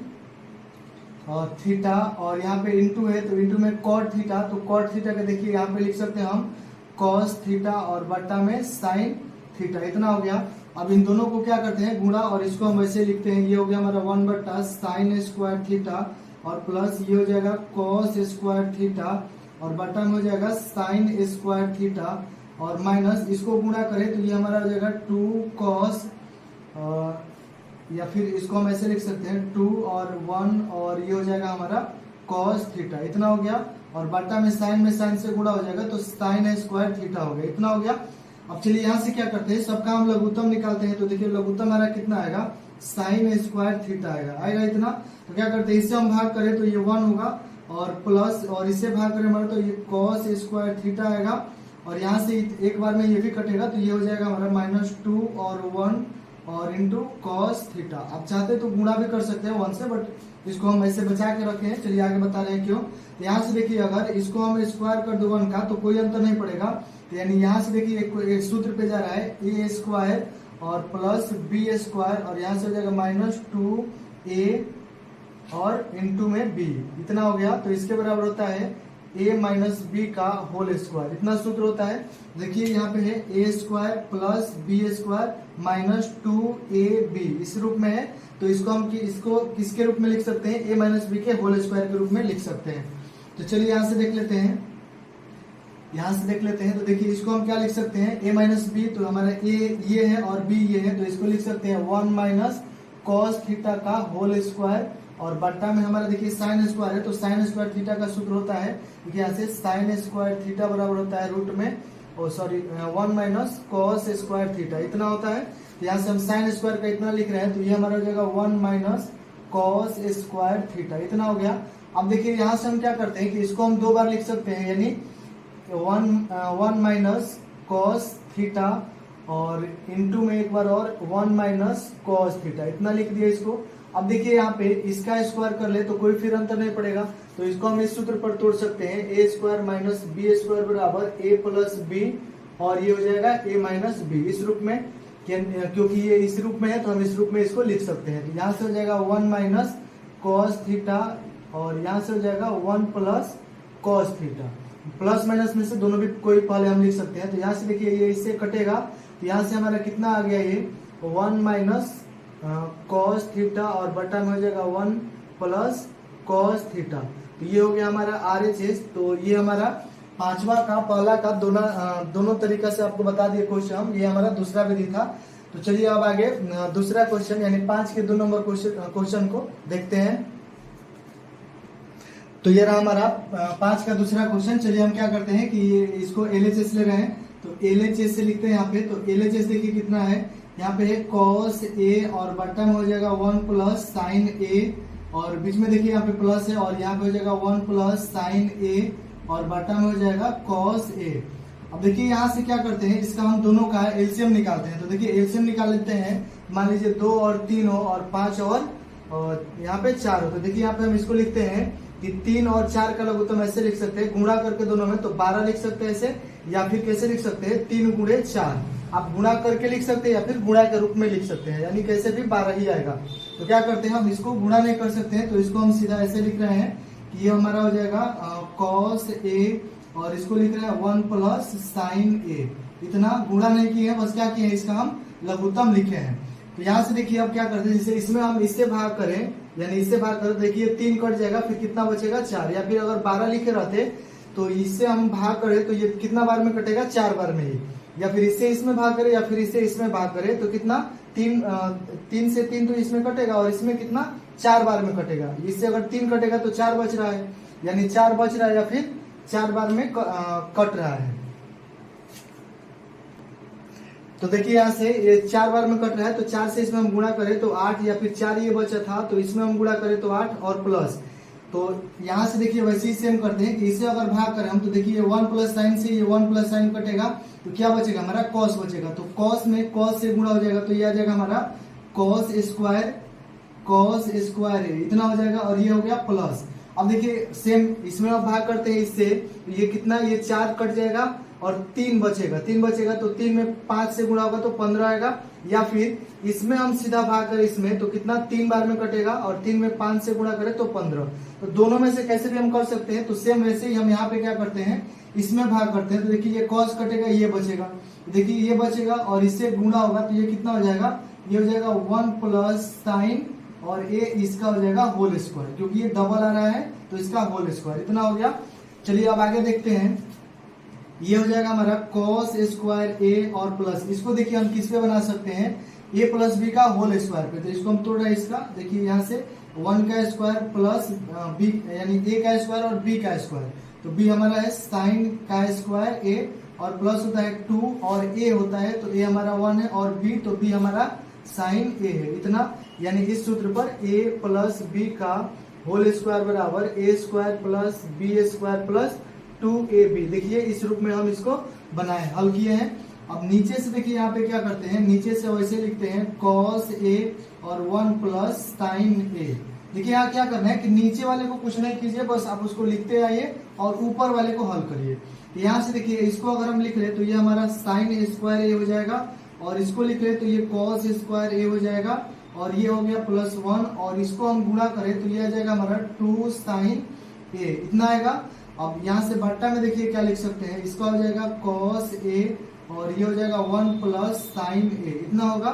और थीटा, और यहाँ पे इंटू है तो इंटू में कॉट थीटा, तो कॉट थीटा का देखिए यहाँ पे लिख सकते हैं हम कॉस थीटा और बट्टा में साइन थीटा, इतना हो गया। अब इन दोनों को क्या करते हैं गुणा, और इसको हम वैसे लिखते हैं, ये हो गया हमारा 1 बट्टा साइन स्क्वायर थीटा और प्लस ये हो जाएगा कॉस स्क्वायर थीटा और बट्टा में हो जाएगा साइन स्क्वायर थीटा और माइनस इसको गुणा करें तो ये हमारा हो जाएगा 2 कॉस, या फिर इसको हम ऐसे लिख सकते हैं 2 और 1 और ये हो जाएगा हमारा कॉस थीटा, इतना हो गया। और बट्टा में साइन से गुणा हो जाएगा तो साइन स्क्वायर थीटा हो गया, इतना हो गया। अब चलिए यहाँ से क्या करते हैं, सबका हम लघुत्तम निकालते हैं। तो देखिए लघुत्तम हमारा कितना आएगा, साइन स्क्वायर थीटा आएगा इतना। तो क्या करते हैं, इससे हम भाग करें तो ये 1 होगा और प्लस, और इससे भाग करें हमारा तो ये कॉस स्क्वायर थीटा आएगा और यहाँ से एक बार में ये भी कटेगा तो ये हो जाएगा हमारा -2 और 1 और इंटू कॉस थीटा। आप चाहते तो गुणा भी कर सकते हैं 1 से, बट इसको हम ऐसे बचा के रखे हैं। चलिए आगे बता रहे हैं क्यों। तो यहाँ से देखिए अगर इसको हम स्क्वायर कर दो 1 का तो कोई अंतर नहीं पड़ेगा। तो यानी यहाँ से देखिए एक सूत्र पे जा रहा है ए स्क्वायर और प्लस बी स्क्वायर और यहाँ से हो जाएगा -2a और इंटू में b, इतना हो गया। तो इसके बराबर होता है a माइनस बी का होल स्क्वायर, इतना सूत्र होता है। देखिए यहाँ पे है a square plus B square -2ab, इस रूप में है। तो इसको हम इसको किसके रूप में लिख सकते हैं, a माइनस बी के होल स्क्वायर के रूप में लिख सकते हैं। तो चलिए यहाँ से देख लेते हैं, तो देखिए इसको हम क्या लिख सकते हैं, a माइनस बी, तो हमारा a ये है और b ये है, तो इसको लिख सकते हैं 1 माइनस कॉस थीटा का होल स्क्वायर और बट्टा में हमारा देखिए साइन स्क्वायर है, तो साइन स्क्वायर थीटा का सूत्र होता है, देखिए यहाँ से साइन स्क्वायर थीटा बराबर होता है रूट में 1 माइनस कॉस स्क्वायर थीटा, इतना होता है। तो यहाँ से हम साइन स्क्वायर का इतना लिख रहे हैं तो ये हमारा हो जाएगा 1 माइनस कॉस स्क्वायर थीटा, इतना हो गया। अब देखिए यहाँ से हम क्या करते हैं कि इसको हम 2 बार लिख सकते हैं, यानी 1 माइनस कॉस थीटा और इंटू में एक बार और 1 माइनस कॉस थीटा, इतना लिख दिया इसको। अब देखिए यहाँ पे इसका स्क्वायर कर ले तो कोई फिर अंतर नहीं पड़ेगा, तो इसको हम इस सूत्र पर तोड़ सकते हैं, a square minus B square बराबर a प्लस बी और ये हो जाएगा a माइनस बी, इस रूप में, क्योंकि ये इस रूप में है तो हम इस रूप में इसको लिख सकते हैं। तो यहाँ से हो जाएगा 1 माइनस कॉस थीटा और यहाँ से हो जाएगा 1 plus cos theta, plus minus में से दोनों भी कोई पहले हम लिख सकते हैं। तो यहाँ से देखिए ये इससे कटेगा तो यहाँ से हमारा कितना आ गया, ये 1 माइनस कॉस थीटा और बटा में हो जाएगा 1 प्लस कॉस थीटा, तो ये हो गया हमारा RHS। तो ये हमारा पांचवा का पहला का दोनों तरीका से आपको बता दिए क्वेश्चन हम, ये हमारा दूसरा विधि था। तो चलिए अब आगे दूसरा क्वेश्चन यानी 5 के 2 नंबर क्वेश्चन को देखते हैं। तो ये रहा हमारा 5 का दूसरा क्वेश्चन। चलिए हम क्या करते हैं कि ये इसको LHS ले रहे हैं, तो LHS से लिखते हैं यहाँ पे। तो LHS देखिए कितना है, यहाँ पे है कॉस A और बट्टा में हो जाएगा 1 प्लस साइन A और बीच में देखिए यहाँ पे प्लस है और यहाँ पे हो जाएगा 1 प्लस साइन A और बट्टा में हो जाएगा कॉस A। अब देखिए यहाँ से क्या करते हैं, इसका हम दोनों का एलसीएम निकालते हैं। तो देखिए एलसीएम निकाल लेते हैं, मान लीजिए 2 और 3 हो और 5 और यहाँ पे 4 हो। तो देखिए यहाँ पे हम इसको लिखते हैं कि 3 और 4 का लघुत्तम ऐसे लिख सकते हैं, गुणा करके दोनों में तो 12 लिख सकते हैं ऐसे, या फिर कैसे लिख सकते हैं 3 गुणे 4, आप गुणा करके लिख सकते हैं या फिर गुणा के रूप में लिख सकते हैं, यानी कैसे भी 12 ही आएगा। तो क्या करते हैं हम इसको गुणा नहीं कर सकते हैं, तो इसको हम सीधा ऐसे लिख रहे हैं कि ये हमारा हो जाएगा कॉस A और इसको लिख रहे हैं 1 प्लस साइन A। इतना गुणा नहीं किए हैं, बस क्या किए हैं, इसका हम लघुत्तम लिखे हैं। तो यहाँ से देखिए अब क्या करते हैं, जैसे इसमें हम इससे भाग करें, यानी इससे भाग करें, देखिए 3 कट जाएगा, फिर कितना बचेगा 4, या फिर अगर 12 लिखे रहते तो इससे हम भाग करें तो ये कितना बार में कटेगा, 4 बार में ही, या फिर इससे इसमें भाग करें या फिर इससे इसमें भाग करें तो कितना 3 से 3 तो इसमें कटेगा और इसमें कितना 4 बार में कटेगा। इससे अगर 3 कटेगा तो 4 बच रहा है, यानी 4 बच रहा है या फिर 4 बार में कट रहा है। तो देखिए यहाँ से ये 4 बार में कट रहा है, तो 4 से इसमें हम गुणा करें तो 8, या फिर 4 ये बचा था तो इसमें हम गुणा करें तो 8 और प्लस। तो यहाँ से देखिए वैसे ही सेम करते हैं कि इसे अगर भाग करें हम तो देखिए 1 प्लस साइन से ये 1 प्लस साइन कटेगा तो क्या बचेगा, हमारा कॉस बचेगा। तो कॉस में कॉस से गुणा हो जाएगा तो ये आ जाएगा हमारा कॉस स्क्वायर है, इतना हो जाएगा और ये हो गया प्लस। अब देखिए सेम इसमें अब भाग करते हैं इससे, तो ये कितना, ये 4 कट जाएगा और 3 बचेगा, तो 3 में 5 से गुणा होगा तो 15 आएगा, या फिर इसमें हम सीधा भाग करें इसमें तो कितना 3 बार में कटेगा और 3 में 5 से गुणा करें तो 15। तो दोनों में से कैसे भी हम कर सकते हैं। तो सेम वैसे ही हम यहाँ पे क्या करते हैं, इसमें भाग करते हैं। तो देखिए ये कॉस कटेगा, ये बचेगा, देखिए ये बचेगा और इससे गुणा होगा तो ये कितना हो जाएगा, ये हो जाएगा 1 प्लस साइन और ए इसका हो जाएगा होल स्क्वायर, क्योंकि ये डबल आ रहा है तो इसका होल स्क्वायर, इतना हो गया। चलिए अब आगे देखते हैं, ये हो जाएगा हमारा कॉस स्क्वायर ए और प्लस, इसको देखिए हम किस पे बना सकते हैं, ए प्लस बी का होल स्क्वायर पे। तो इसको हम तोड़ रहे हैं, इसका देखिए यहाँ से 1 का स्क्वायर प्लस बी यानी ए का स्क्वायर और बी का स्क्वायर, तो बी हमारा है साइन का स्क्वायर ए और प्लस होता है 2 और ए होता है, तो ए हमारा 1 है और बी, तो बी हमारा साइन ए है, इतना। यानी इस सूत्र पर ए प्लस बी का होल स्क्वायर बराबर A square plus B square plus 2ab। देखिए इस रूप में हम इसको बनाए, हल किए हैं। अब नीचे से देखिए यहाँ पे क्या करते हैं, नीचे से वैसे लिखते हैं cos a और 1 प्लस साइन a। देखिए यहाँ क्या करना है कि नीचे वाले को कुछ नहीं कीजिए, बस आप उसको लिखते आइए और ऊपर वाले को हल करिए। यहाँ से देखिए इसको अगर हम लिख ले तो ये हमारा साइन स्क्वायर ए हो जाएगा, और इसको लिख ले तो ये कॉस स्क्वायर ए हो जाएगा, और ये हो गया प्लस 1, और इसको हम गुणा करें तो ये आ जाएगा हमारा 2 साइन ए, इतना आएगा। अब यहाँ से बट्टा में देखिए क्या लिख सकते हैं, इसका हो जाएगा कॉस ए और ये हो जाएगा 1 प्लस साइन ए, इतना होगा।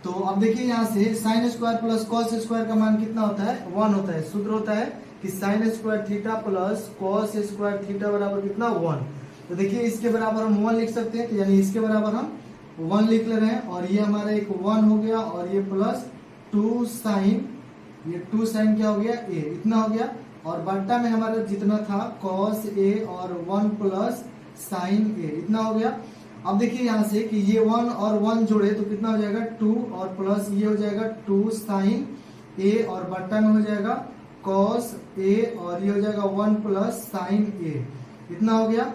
तो अब देखिए यहाँ से sine square plus cos square का मान कितना होता है, 1 होता है। सूत्र होता है कि sine square theta plus cos square theta बराबर कितना, 1। तो देखिए इसके बराबर हम 1 लिख सकते हैं, तो यानी इसके बराबर हम 1 लिख ले रहे हैं, और ये हमारा एक 1 हो गया और ये प्लस 2 साइन, ये 2 साइन क्या हो गया ए, इतना हो गया। और बट्टा में हमारा जितना था कॉस ए और 1 प्लस साइन ए, इतना हो गया। अब देखिए यहाँ से कि ये 1 और 1 जोड़े तो कितना हो जाएगा 2, और प्लस ये हो जाएगा 2 साइन ए, और बट्टा में हो जाएगा कॉस ए और ये हो जाएगा 1 प्लस साइन ए, इतना हो गया।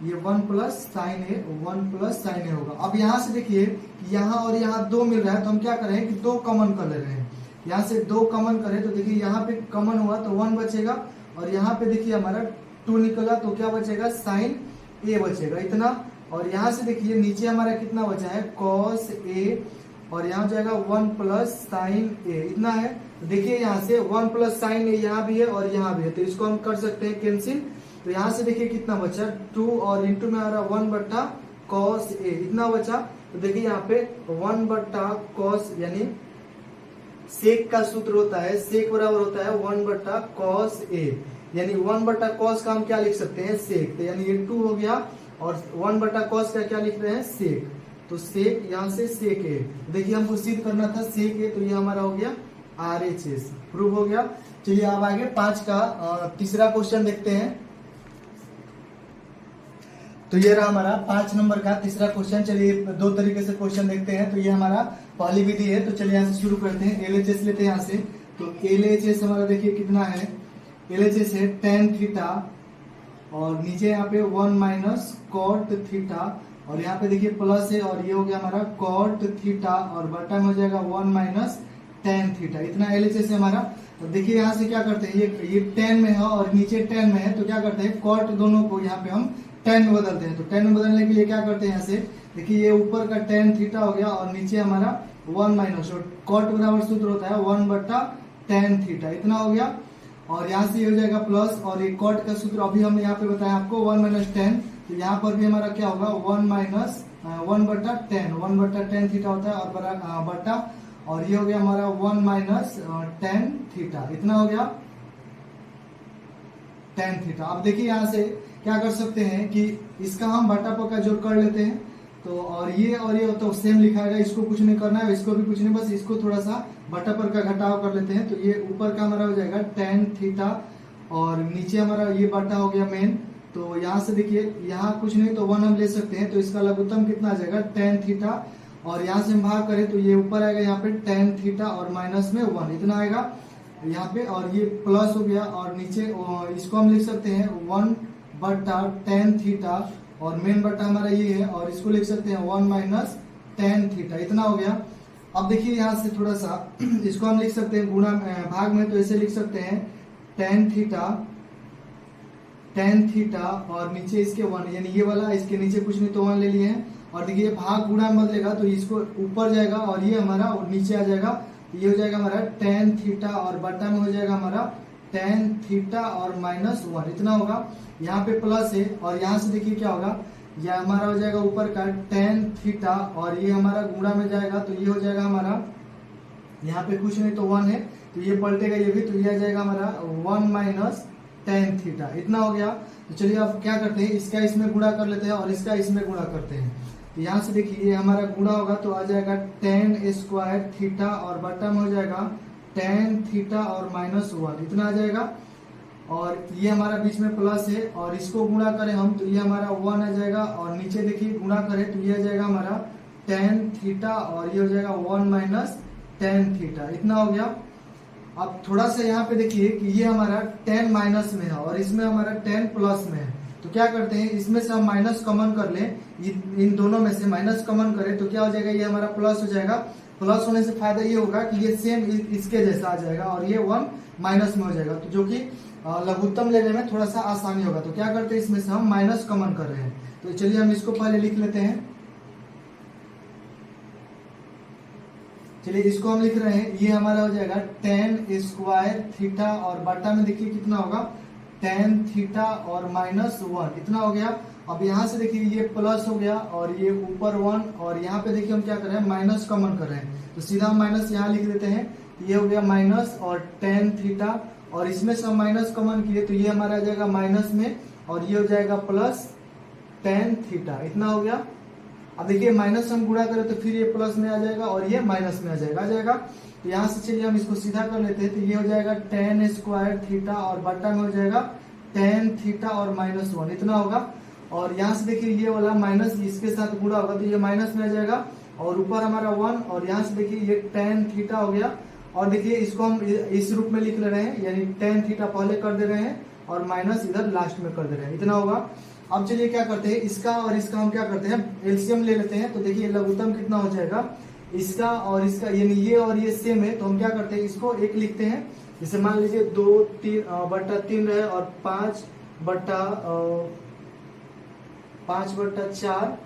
ये 1 प्लस साइन ए, 1 प्लस साइन ए होगा। अब यहाँ से देखिए कि यहाँ और यहाँ 2 मिल रहा है, तो हम क्या करें कि 2 कॉमन कर ले रहे हैं। यहाँ से 2 कॉमन करें तो देखिए यहाँ पे कॉमन हुआ तो 1 बचेगा, और यहाँ पे देखिए हमारा 2 निकला तो क्या बचेगा, साइन ए बचेगा, इतना। और यहाँ से देखिए नीचे हमारा कितना बचा है, कॉस ए, और यहाँ जाएगा 1 प्लस साइन ए, इतना है। तो देखिए यहाँ से 1 प्लस साइन ए यहाँ भी है और यहाँ भी है, तो इसको हम कर सकते हैं कैंसिल। तो यहाँ से देखिए कितना बचा, 2 और इंटू में आ रहा 1 बट्टा कॉस ए, इतना बचा। तो देखिए यहाँ पे 1 बट्टा कॉस, यानी सेक का सूत्र होता है, सेक बराबर होता है 1 बट्टा कॉस ए, यानी 1 बट्टा कॉस का हम क्या लिख सकते हैं, सेक। तो यानी ये 2 हो गया, और 1 बट्टा कॉस का क्या लिख रहे हैं, सेक। तो सेक, यहाँ से सेक ए, देखिए हमको सिद्ध करना था सेक ए, तो ये हमारा हो गया RHS, प्रूव हो गया। चलिए अब आगे 5 का तीसरा क्वेश्चन देखते हैं। तो ये रहा हमारा 5 नंबर का तीसरा क्वेश्चन। चलिए 2 तरीके से क्वेश्चन देखते हैं। तो ये हमारा पहली विधि है, तो चलिए यहाँ से शुरू करते हैं। LHS लेते हैं यहाँ से, तो LHS हमारा देखिए कितना है, LHS है tan थीटा, और नीचे यहाँ पे 1 माइनस कॉट थीटा, और यहाँ पे देखिए प्लस है, और ये हो गया हमारा कॉट थीटा, और बटा में हो जाएगा 1 माइनस tan थीटा, इतना LHS है हमारा। तो देखिए यहाँ से क्या करते हैं, ये tan में है और नीचे tan में है, तो क्या करते हैं कॉट दोनों को यहाँ पे हम tan में बदलते हैं। तो tan में बदलने के लिए क्या करते हैं, यहाँ से देखिए ये ऊपर का tan थीटा हो गया और नीचे हमारा 1 माइनस, और कॉट बराबर सूत्र होता है 1 बट्टा tan थीटा, इतना हो गया। और यहाँ से ये हो जाएगा प्लस, और ये कॉट का सूत्र अभी हमने यहाँ पे बताया आपको 1 माइनस tan, तो यहाँ पर भी हमारा क्या होगा 1 माइनस 1 बट्टा tan थीटा होता है, और बट्टा, और ये हो गया हमारा 1 माइनस tan थीटा, इतना हो गया tan थीटा। अब देखिए यहाँ से क्या कर सकते हैं कि इसका हम बटा पक्का जोड़ कर लेते हैं, तो और ये तो सेम लिखा है, इसको कुछ नहीं करना है, इसको भी कुछ नहीं, बस इसको थोड़ा सा बटा पर का घटाव कर लेते हैं। तो ये ऊपर का हमारा हो जाएगा tan थीटा, और नीचे हमारा ये बटा हो गया मेन। तो यहाँ से देखिए यहाँ कुछ नहीं तो 1 हम ले सकते हैं, तो इसका लघुत्तम कितना आ जाएगा tan थीटा, और यहाँ से हम भाग करें तो ये ऊपर आएगा यहाँ पे tan थीटा और माइनस में 1, इतना आएगा यहाँ पे, और ये प्लस हो गया, और नीचे इसको हम लिख सकते हैं 1 बट्टा tan थीटा, और मेन बट्टा हमारा ये है, और इसको लिख सकते हैं 1 माइनस tan थीटा, इतना हो गया। अब देखिए यहाँ से थोड़ा सा इसको हम लिख सकते हैं गुणा भाग में, तो ऐसे लिख सकते हैं tan थीटा और नीचे इसके 1, यानी ये वाला इसके नीचे कुछ नहीं तो 1 ले लिए हैं, और देखिए भाग गुणा में बदलेगा तो इसको ऊपर जाएगा और ये हमारा नीचे आ जाएगा, तो ये हो जाएगा हमारा tan थीटा, और बट्टा में हो जाएगा हमारा टेन थीटा और माइनस 1 इतना होगा। यहाँ पे प्लस है और यहाँ से देखिए क्या होगा, यह हमारा हो जाएगा ऊपर का टेन थीटा और ये हमारा गुणा में जाएगा तो ये हो जाएगा हमारा, यहाँ पे कुछ नहीं तो 1 है तो ये पलटेगा ये भी, तो ये आ जाएगा हमारा 1 माइनस टेन थीटा इतना हो गया। तो चलिए अब क्या करते हैं, इसका इसमें गुणा कर लेते हैं और इसका इसमें गुणा करते हैं। तो यहाँ से देखिए ये हमारा गुणा होगा तो आ जाएगा टेन स्क्वायर थीटा और बट्टा में हो जाएगा टेन थीटा और माइनस 1 इतना आ जाएगा। और ये हमारा बीच में प्लस है और इसको गुणा करें हम तो ये हमारा 1 आ जाएगा और नीचे देखिए गुणा करें तो ये आ जाएगा हमारा टेन थीटा और ये हो जाएगा 1 माइनस टेन थीटा इतना हो गया। अब थोड़ा सा यहाँ पे देखिए कि ये हमारा 10 माइनस में है और इसमें हमारा 10 प्लस में है, तो क्या करते हैं इसमें से हम माइनस कॉमन कर लें, इन दोनों में से माइनस कॉमन करें तो क्या हो जाएगा, ये हमारा प्लस हो जाएगा। प्लस होने से फायदा ये होगा कि ये सेम इसके जैसा आ जाएगा और ये 1 माइनस में हो जाएगा, तो जो कि लघुत्तम लेने में थोड़ा सा आसानी होगा। तो क्या करते हैं इसमें से हम माइनस कॉमन कर रहे हैं, तो चलिए हम इसको पहले लिख लेते हैं। चलिए इसको हम लिख रहे हैं, ये हमारा हो जाएगा टेन स्क्वायर थीटा और बटा में देखिए कितना होगा टेन थीटा और माइनस 1 इतना हो गया। अब यहाँ से देखिए ये प्लस हो गया और ये ऊपर 1 और यहाँ पे देखिए हम क्या कर रहे हैं माइनस कॉमन कर रहे हैं, तो सीधा हम माइनस यहाँ लिख देते हैं। ये हो गया माइनस और टेन थीटा और इसमें से हम माइनस कॉमन किए तो ये हमारा आ जाएगा माइनस में और ये हो जाएगा प्लस टेन थीटा इतना हो गया। अब देखिए माइनस हम गुणा करें तो फिर ये प्लस में आ जाएगा और ये माइनस में आ जाएगा। तो यहाँ से चलिए हम इसको सीधा कर लेते हैं, तो ये हो जाएगा टेन स्क्वायर थीटा और बट्टा में हो जाएगा टेन थीटा और माइनस 1 इतना होगा। और यहाँ से देखिए ये वाला माइनस इसके साथ गुणा होगा तो ये माइनस में आ जाएगा और ऊपर हमारा 1 और यहाँ से देखिए ये टेन थीटा हो गया। और देखिए इसको हम इस रूप में लिख ले रहे हैं, यानी टेन थीटा पहले कर दे रहे हैं और माइनस इधर लास्ट में कर दे रहे हैं इतना होगा। अब चलिए क्या करते हैं, इसका और इसका हम क्या करते हैं एलसीएम ले लेते हैं। तो देखिए लघुत्तम कितना हो जाएगा, इसका और इसका यानी ये और ये सेम है, तो हम क्या करते हैं इसको एक लिखते हैं। जैसे मान लीजिए 2/3 रहे और 5/4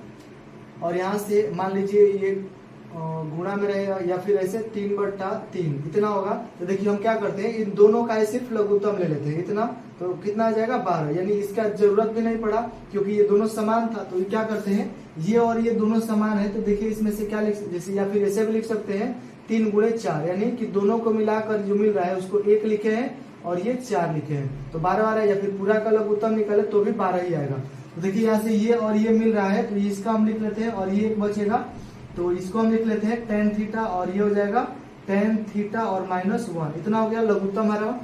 और यहाँ से मान लीजिए ये गुणा में रहेगा या फिर ऐसे 3/3 इतना होगा। तो देखिए हम क्या करते हैं इन दोनों का सिर्फ लघुत्तम ले लेते हैं इतना, तो कितना आ जाएगा 12, यानी इसका जरूरत भी नहीं पड़ा क्योंकि ये दोनों समान था। तो क्या करते हैं ये और ये दोनों समान है तो देखिए इसमें से क्या लिख जैसे या फिर ऐसे भी लिख सकते हैं 3 × 4 यानी कि दोनों को मिलाकर जो मिल रहा है उसको 1 लिखे हैं और ये 4 लिखे हैं तो 12 आ रहा है, या फिर पूरा का लघुत्तम निकाले तो भी 12 ही आएगा। तो देखिए यहाँ से ये और ये मिल रहा है तो इसका हम लिख लेते हैं और ये एक बचेगा तो इसको हम लिख लेते हैं टेन थीटा और ये हो जाएगा टेन थीटा और माइनस 1 इतना हो गया लघुत्तम हमारा।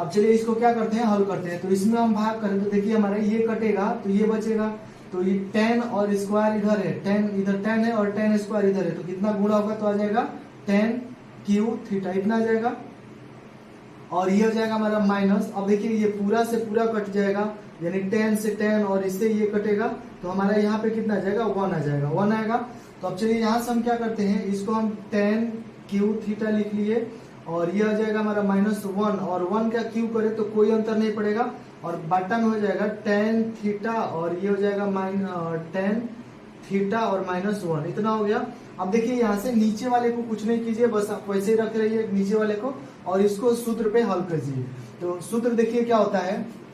अब चलिए इसको क्या करते हैं हल करते हैं, तो इसमें हम भाग करें तो देखिए हमारा ये कटेगा तो ये बचेगा, तो ये 10 और स्क्वायर इधर है 10 इधर 10 है और 10 स्क्वायर इधर है तो कितना गुणा होगा तो आ जाएगा 10 क्यू थीटा इतना आ जाएगा और ये हो जाएगा हमारा माइनस। अब देखिए ये पूरा से पूरा कट जाएगा यानी 10 से 10 और इससे ये कटेगा तो हमारा यहाँ पे कितना आ जाएगा 1 आ जाएगा 1 आएगा। तो अब चलिए यहाँ से हम क्या करते हैं इसको हम 10 क्यू थीटा लिख लिए और ये हो जाएगा हमारा -1 और 1 का क्यू करे तो कोई अंतर नहीं पड़ेगा और बट्टा में हो जाएगा 10 थीटा और ये हो जाएगा 10 थीटा और -1 इतना हो गया। अब देखिए यहाँ से नीचे वाले को कुछ नहीं कीजिए, बस आप वैसे ही रख रहिए नीचे वाले को और इसको सूत्र पे हल कीजिए। तो सूत्र देखिए क्या होता है,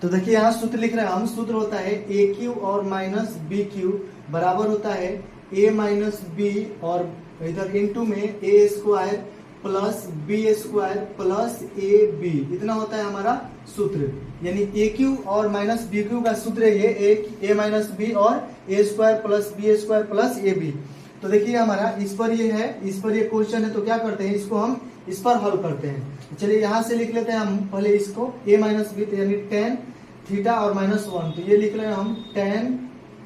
तो देखिए यहाँ सूत्र लिख रहे हैं हम, सूत्र होता है ए क्यू और माइनस बी क्यू बराबर होता है ए माइनस बी और इधर इनटू में A square plus B square plus A B इतना होता है हमारा सूत्र। यानी ए क्यू और माइनस बी क्यू का सूत्र है ये ए माइनस बी और A square plus B square plus A B. तो देखिए हमारा इस पर ये है, इस पर ये क्वेश्चन है तो क्या करते हैं इसको हम इस पर हल करते हैं। चलिए यहाँ से लिख लेते हैं हम पहले इसको ए माइनस बी यानी 10 थीटा और -1 तो ये लिख रहे हैं हम 10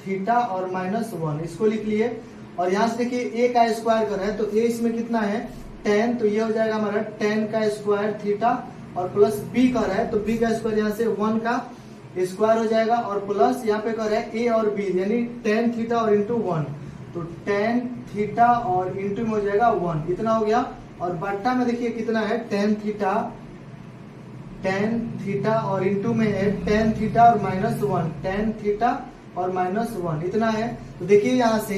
थीटा और -1 इसको लिख लिए। और यहाँ से देखिए ए का स्क्वायर कर रहे हैं तो ए इसमें कितना है 10 तो ये हो जाएगा हमारा 10 का स्क्वायर थीटा और प्लस बी कर रहा है तो बी का स्क्वायर यहाँ से 1 का स्क्वायर हो जाएगा और प्लस यहाँ पे कर रहा है ए और बी यानी 10 थीटा और इंटू 1 तो 10 थीटा और इंटू में हो जाएगा 1 इतना हो गया। और बट्टा में देखिए कितना है 10 थीटा और इंटू में है 10 थीटा और -1 10 थीटा और -1 इतना है। तो देखिए यहाँ से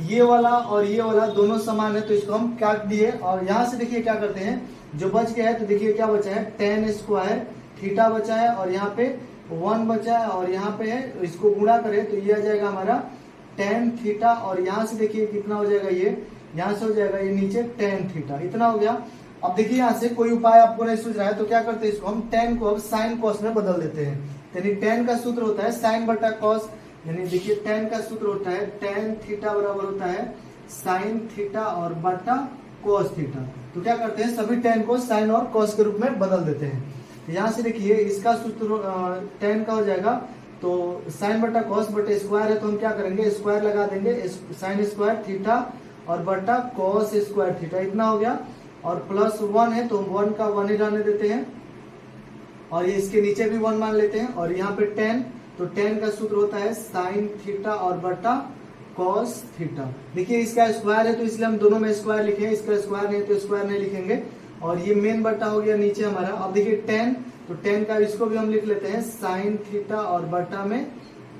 ये वाला और ये वाला दोनों समान है, तो इसको हम काट दिए। और यहाँ से देखिए क्या करते हैं, जो बच गया है तो देखिए क्या बचा है, tan स्क्वायर थीटा बचा है, और यहाँ पे 1 बचा है, और यहाँ पे है, तो इसको गुणा करें तो ये आ जाएगा हमारा tan थीटा। और यहाँ से देखिए कितना हो जाएगा, ये यहाँ से हो जाएगा ये नीचे tan थीटा, इतना हो गया। अब देखिए यहाँ से कोई उपाय आपको नहीं सूझ रहा है तो क्या करते हैं, इसको हम tan को अब sin cos में बदल देते हैं। यानी tan का सूत्र होता है sin बटा cos, यानी देखिए tan का सूत्र होता है tan थीटा बराबर होता है sin थीटा और बटा cos थीटा। तो क्या करते हैं, सभी tan को sin और cos के रूप में बदल देते हैं। यहाँ से देखिए इसका सूत्र tan का हो जाएगा, तो sin बटा cos बटे स्क्वायर है, तो हम क्या करेंगे, स्क्वायर लगा देंगे, sin स्क्वायर थीटा और बटा cos स्क्वायर थीटा, इतना हो गया। और +1 है तो 1 का 1 ही रहने देते हैं, और ये इसके नीचे भी 1 मान लेते हैं। और यहाँ पे tan, तो tan का सूत्र होता है sin थीटा और बटा cos थीटा। देखिए इसका स्क्वायर है तो इसलिए हम दोनों में स्क्वायर लिखे हैं, इसका स्क्वायर नहीं तो स्क्वायर नहीं लिखेंगे। और ये मेन बटा हो गया नीचे हमारा। अब देखिए tan, तो tan का इसको भी हम लिख लेते हैं sin थीटा और बटा में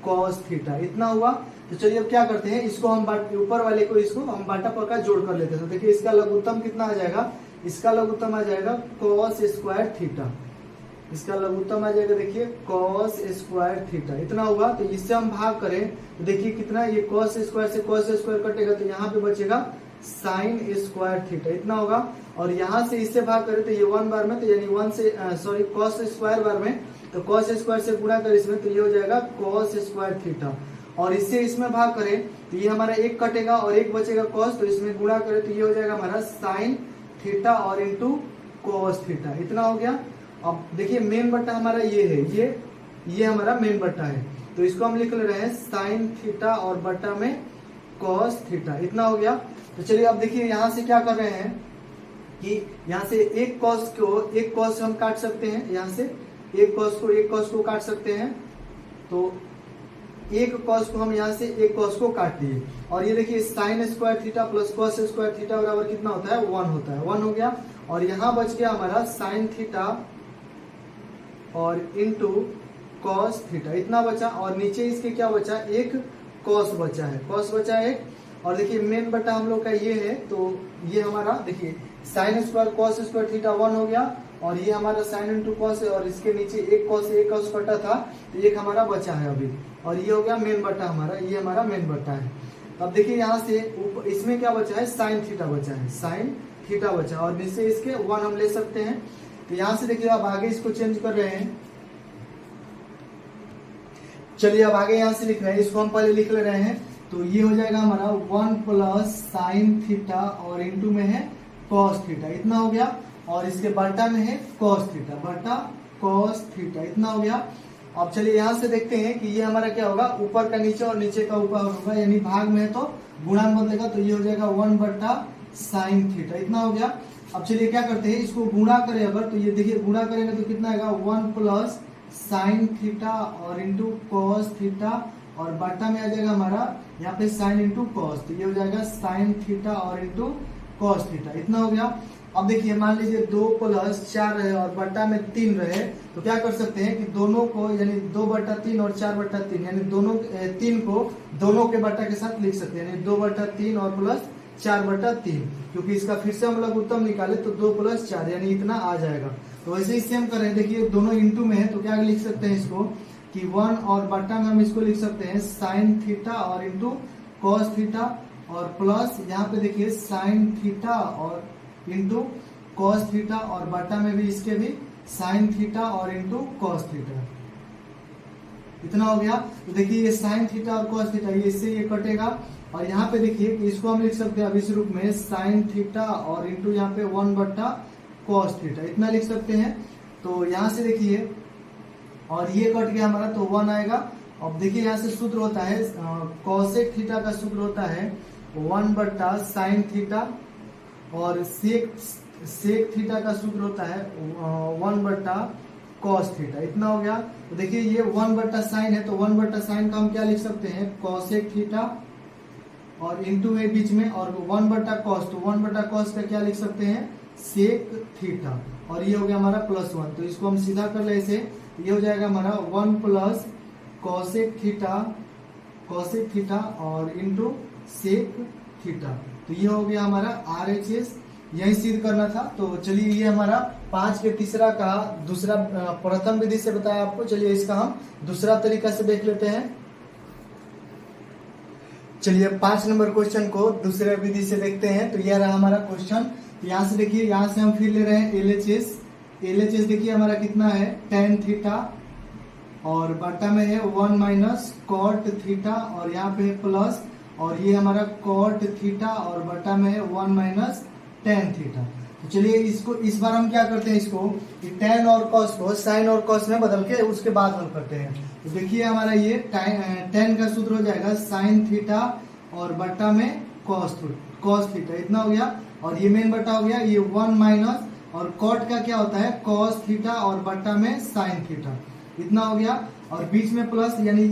cos थीटा, इतना हुआ। तो चलिए अब क्या करते हैं, इसको हम ऊपर वाले को इसको हम बाटा पर का जोड़ कर लेते हैं। तो देखिए इसका लघुत्तम कितना आ जाएगा, इसका लघुत्तम आ जाएगा cos स्क्वायर थीटा, इसका लघुत्तम आ जाएगा देखिए cos स्क्वायर थीटा, इतना हुआ। तो इससे हम भाग करें तो देखिए कितना, ये cos स्क्वायर से cos स्क्वायर कटेगा तो यहाँ पे बचेगा sin स्क्वायर थीटा, इतना होगा। और यहाँ से इससे भाग करें तो ये 1 बार में, तो यानी 1 से सॉरी cos स्क्वायर बार में, तो cos स्क्वायर से गुणा करें इसमें तो ये हो जाएगा cos स्क्वायर थीटा। और इससे इसमें भाग करें तो ये हमारा एक कटेगा और एक बचेगा cos, तो इसमें गुणा करें तो ये हो जाएगा हमारा sin थीटा और इंटू cos थीटा, इतना हो गया। अब देखिए मेन बट्टा हमारा ये है, ये हमारा मेन बट्टा है, तो इसको हम लिख ले रहे हैं sin थीटा और बट्टा में cos थीटा, इतना हो गया। तो चलिए अब देखिए यहाँ से क्या कर रहे हैं कि यहाँ से एक cos हम काट सकते हैं, यहाँ से एक cos को काट सकते हैं। तो एक cos को हम यहाँ से एक cos को काट दिए, और ये देखिए sin square theta plus cos square theta बराबर कितना होता है, 1 होता है, 1 हो गया। और यहाँ बच गया हमारा sin थीटा और इंटू cos थीटा, इतना बचा। और नीचे इसके क्या बचा, एक cos बचा है, cos बचा एक। और देखिए मेन बटा हम लोग का ये है, तो ये हमारा देखिए sin square cos square theta 1 हो गया, और ये हमारा sin इंटू cos है, और इसके नीचे एक cos कटा था तो एक हमारा बचा है अभी, और ये हो गया मेन बटा हमारा, ये हमारा मेन बटा है। अब देखिए यहाँ से इसमें क्या बचा है, sin थीटा बचा है, sin थीटा बचा, और नीचे इसके 1 हम ले सकते हैं। तो यहाँ से देखिए अब आगे इसको चेंज कर रहे हैं। चलिए अब आगे यहाँ से लिख रहे हैं, इसको हम पहले लिख ले रहे हैं। तो ये हो जाएगा हमारा 1 प्लस sin थीटा और इंटू में है cos थीटा, इतना हो गया। और इसके बटा में है cos थीटा, बटा cos थीटा, इतना हो गया। अब चलिए यहाँ से देखते हैं कि ये हमारा क्या होगा, ऊपर का नीचे और नीचे का ऊपर होगा, यानी भाग में है तो गुणा में बदलेगा, तो ये हो जाएगा 1 बटा sin थीटा, इतना हो गया। अब चलिए क्या करते हैं, इसको गुणा करें अगर, तो ये देखिए गुणा करेंगे तो कितना आएगा, 1 प्लस sin थीटा और इंटू cos थीटा, और बटा में आ जाएगा हमारा यहाँ पे sin इंटू cos, तो ये हो जाएगा sin थीटा और इंटू cos थीटा, इतना हो गया। अब देखिए मान लीजिए 2 प्लस 4 रहे और बटा में 3 रहे, तो क्या कर सकते हैं कि दोनों को, यानी 2 बटा 3 और 4 बटा 3, यानी दोनों 3 को दोनों के बटा के साथ लिख सकते हैं, यानी 2 बटा 3 और प्लस 4 बटा 3, क्योंकि इसका फिर से हम लोग उत्तम निकाले तो 2 प्लस 4 यानी इतना आ जाएगा। तो वैसे ही सेम करें, देखिए दोनों इंटू में है तो क्या लिख सकते हैं इसको कि 1, और बटा में हम इसको लिख सकते हैं sin थीटा और इंटू cos थीटा, और प्लस यहाँ पे देखिए sin थीटा और इंटू cos थीटा, और बटा में भी इसके भी sin थीटा और इंटू cos थीटा, इतना हो गया। तो देखिए ये sin थीटा और cos थीटा, ये इससे ये कटेगा, और यहाँ पे देखिए इसको हम लिख सकते हैं अब इस रूप में sin थीटा और इंटू यहाँ पे 1 बटा cos थीटा, इतना लिख सकते हैं। तो यहाँ से देखिए, और ये कट गया हमारा तो 1 आएगा। अब देखिए यहाँ से सूत्र होता है cosec थीटा का सूत्र होता है 1 बटा sin थीटा, और sec थीटा का सूत्र होता है 1 बटा cos थीटा, इतना हो गया। तो देखिए ये 1 बटा sin है, तो 1 बटा sin का हम क्या लिख सकते हैं, cosec थीटा और इंटू है बीच में, और 1 बटा cos, तो 1 बटा cos का क्या लिख सकते हैं, sec थीटा, और ये हो गया हमारा +1। तो इसको हम सीधा कर ले, इसे ये हो जाएगा हमारा 1 plus cosec theta cosec theta और इंटू सेक थीटा। तो ये हो गया हमारा RHS, यही सिद्ध करना था। तो चलिए ये हमारा 5 के तीसरा का दूसरा प्रथम विधि से बताया आपको। चलिए इसका हम दूसरा तरीका से देख लेते हैं। चलिए 5 नंबर क्वेश्चन को दूसरे विधि से देखते हैं। तो यह रहा हमारा क्वेश्चन। यहाँ से देखिए, यहाँ से हम फिर ले रहे हैं LHS देखिए हमारा कितना है tan थीटा और बटा में है 1 माइनस कॉट थीटा और यहाँ पे है प्लस, और ये हमारा कॉट थीटा और बटा में है 1 माइनस tan थीटा। तो चलिए इसको इस बार हम क्या करते हैं, इसको tan और कॉस को साइन और कॉस में बदल के उसके बाद हल करते हैं। तो देखिए हमारा ये tan का सूत्र हो जाएगा साइन थीटा और बटा में कॉस थीटा, इतना हो गया। और ये मेन बटा हो गया ये 1 माइनस, और कॉट का क्या होता है कॉस थीटा और बटा में साइन थीटा, इतना हो गया। और बीच में प्लस, यानी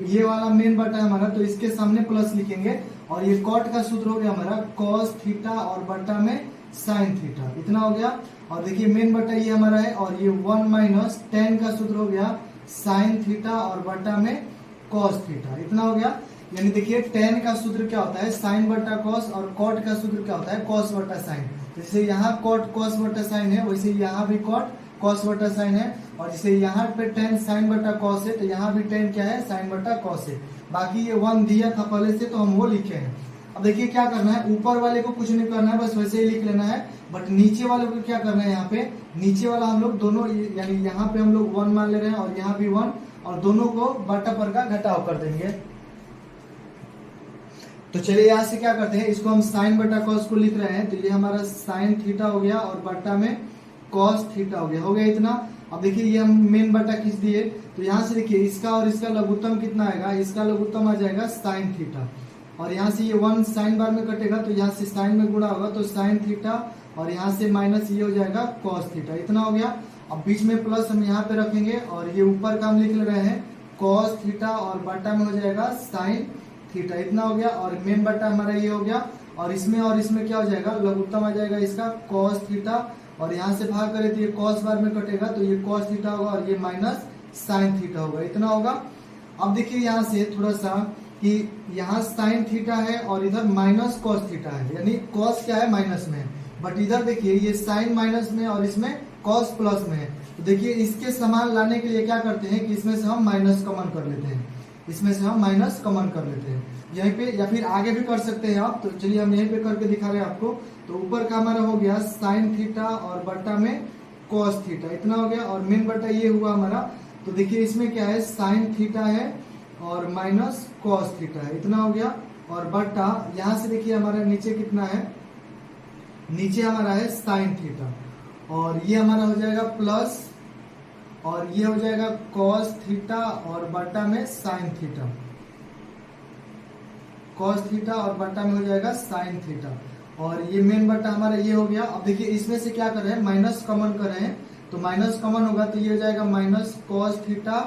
ये वाला मेन बटा है हमारा, तो इसके सामने प्लस लिखेंगे। और ये कॉट का सूत्र हो गया हमारा कॉस थीटा और बटा में साइन थीटा, इतना हो गया। और देखिए मेन बटा ये हमारा है, और ये 1 माइनस tan का सूत्र हो गया साइन थीटा और बटा में कॉस थीटा, इतना हो गया। यानी देखिए tan का सूत्र क्या होता है साइन बटा कॉस, और कॉट का सूत्र क्या होता है कॉस बटा साइन। जैसे यहाँ कॉट कॉस बटा साइन है, वैसे यहाँ भी कॉट कॉस बटा साइन है। और जैसे यहाँ पे tan साइन बटा कॉस है, तो यहाँ भी tan क्या है साइन बटा कॉस है। बाकी ये 1 दिया था पहले से, तो हम वो लिखे हैं। अब देखिए क्या करना है, ऊपर वाले को कुछ नहीं करना है, बस वैसे ही लिख लेना है। बट नीचे वाले को क्या करना है, यहाँ पे नीचे वाला हम लोग दोनों, यानी यहाँ पे हम लोग 1 मान ले रहे हैं और यहाँ भी 1, और दोनों को बटा पर का घटाव कर देंगे। तो चलिए यहाँ से क्या करते हैं, इसको हम साइन बटा कॉस को लिख रहे हैं। तो ये हमारा साइन थीटा हो गया और बटा में कॉस थीटा हो गया इतना। अब देखिए ये हम मेन बटा खींच दिए। तो यहाँ से देखिए इसका और इसका लघुत्तम कितना आएगा, इसका लघुत्तम आ जाएगा साइन थीटा, और यहाँ से ये 1 साइन बार में कटेगा, तो यहाँ से साइन में गुणा होगा तो साइन थीटा, और यहाँ से माइनस ये हो जाएगा कॉस थीटा, इतना हो गया। अब बीच में प्लस हम यहाँ पे रखेंगे, और ये ऊपर का हम लिख ले रहे हैं कॉस थीटा और बटा में हो जाएगा साइन थीटा, इतना हो गया। और मेन बटा हमारा ये हो गया, और इसमें क्या हो जाएगा लघुत्तम आ जाएगा इसका कॉस थीटा, और यहाँ से भाग करें तो ये कॉस बार में कटेगा, तो ये कॉस थीटा होगा और ये माइनस साइन थीटा होगा, इतना होगा। अब देखिए यहाँ से थोड़ा सा कि यहाँ साइन थीटा है और इधर माइनस कॉस थीटा है, यानी कॉस क्या है माइनस में है, बट इधर देखिए ये साइन माइनस में और इसमें कॉस प्लस में है। तो देखिए इसके समान लाने के लिए क्या करते हैं कि इसमें से हम माइनस कॉमन कर लेते हैं, यहीं पे, या फिर आगे भी कर सकते हैं आप। तो चलिए हम यहीं पे करके दिखा रहे हैं आपको। तो ऊपर का हमारा हो गया साइन थीटा और बटा में कॉस थीटा, इतना हो गया। और मेन बटा ये हुआ हमारा। तो देखिए इसमें क्या है साइन थीटा है और माइनस कॉस थीटा है, इतना हो गया। और बटा यहाँ से देखिए हमारा नीचे कितना है, नीचे हमारा है साइन थीटा, और ये हमारा हो जाएगा प्लस, और ये हो जाएगा कॉस थीटा और बटा में साइन थीटा, कॉस थीटा और बटा में हो जाएगा साइन थीटा। और ये मेन बटा हमारा ये हो गया। अब देखिए इसमें से क्या कर रहे हैं माइनस कॉमन कर रहे हैं, तो माइनस कॉमन होगा तो ये हो जाएगा माइनस कॉस थीटा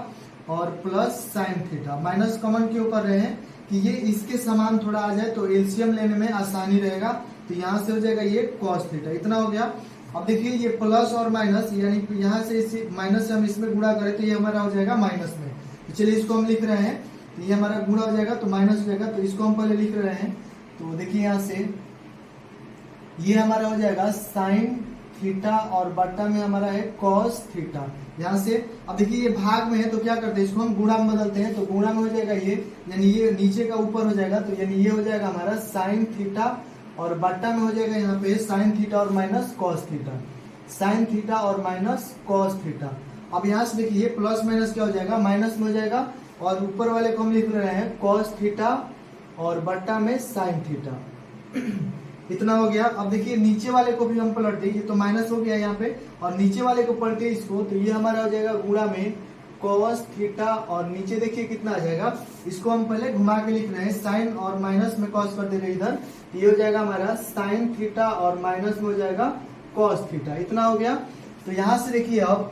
और plus sine theta. Minus common क्यों कर रहे हैं कि ये इसके समान थोड़ा आ जाए तो एलसीएम लेने में आसानी रहेगा। तो यहाँ से हो जाएगा ये कॉस थीटा, इतना हो गया। अब देखिए ये प्लस और माइनस, यानी यहाँ से इसी माइनस से हम इसमें गुणा करें तो ये हमारा हो जाएगा माइनस में। तो चलिए इसको हम लिख रहे हैं, तो ये हमारा गुणा हो जाएगा तो माइनस हो जाएगा, तो इसको हम पहले लिख रहे हैं। तो देखिए यहाँ से ये हमारा हो जाएगा साइन थीटा और बटा में हमारा है कॉस थीटा। यहाँ से अब देखिए ये भाग में है तो क्या करते हैं इसको हम गुणा में बदलते हैं, तो गुणा में हो जाएगा ये, यानी ये नीचे का ऊपर हो जाएगा, तो यानी ये हो जाएगा हमारा साइन थीटा और बटा में हो जाएगा यहाँ पे साइन थीटा और minus cos theta, sine theta और माइनस कॉस थीटा। अब यहाँ से देखिए प्लस माइनस क्या हो जाएगा माइनस में हो जाएगा, और ऊपर वाले को हम लिख रहे हैं कॉस थीटा और बटा में साइन थीटा, इतना हो गया। अब देखिए नीचे वाले को भी हम पलट देंगे, तो माइनस हो गया यहाँ पे, और नीचे वाले को पलटे इसको, तो ये हमारा हो जाएगा गुणा में कॉस थीटा, और नीचे देखिए कितना आ जाएगा, इसको हम पहले घुमा के लिख रहे हैं, साइन और माइनस में कॉस कर दे रहे इधर, ये हो जाएगा हमारा साइन थीटा और माइनस में हो जाएगा कॉस थीटा, इतना हो गया। तो यहाँ से देखिए अब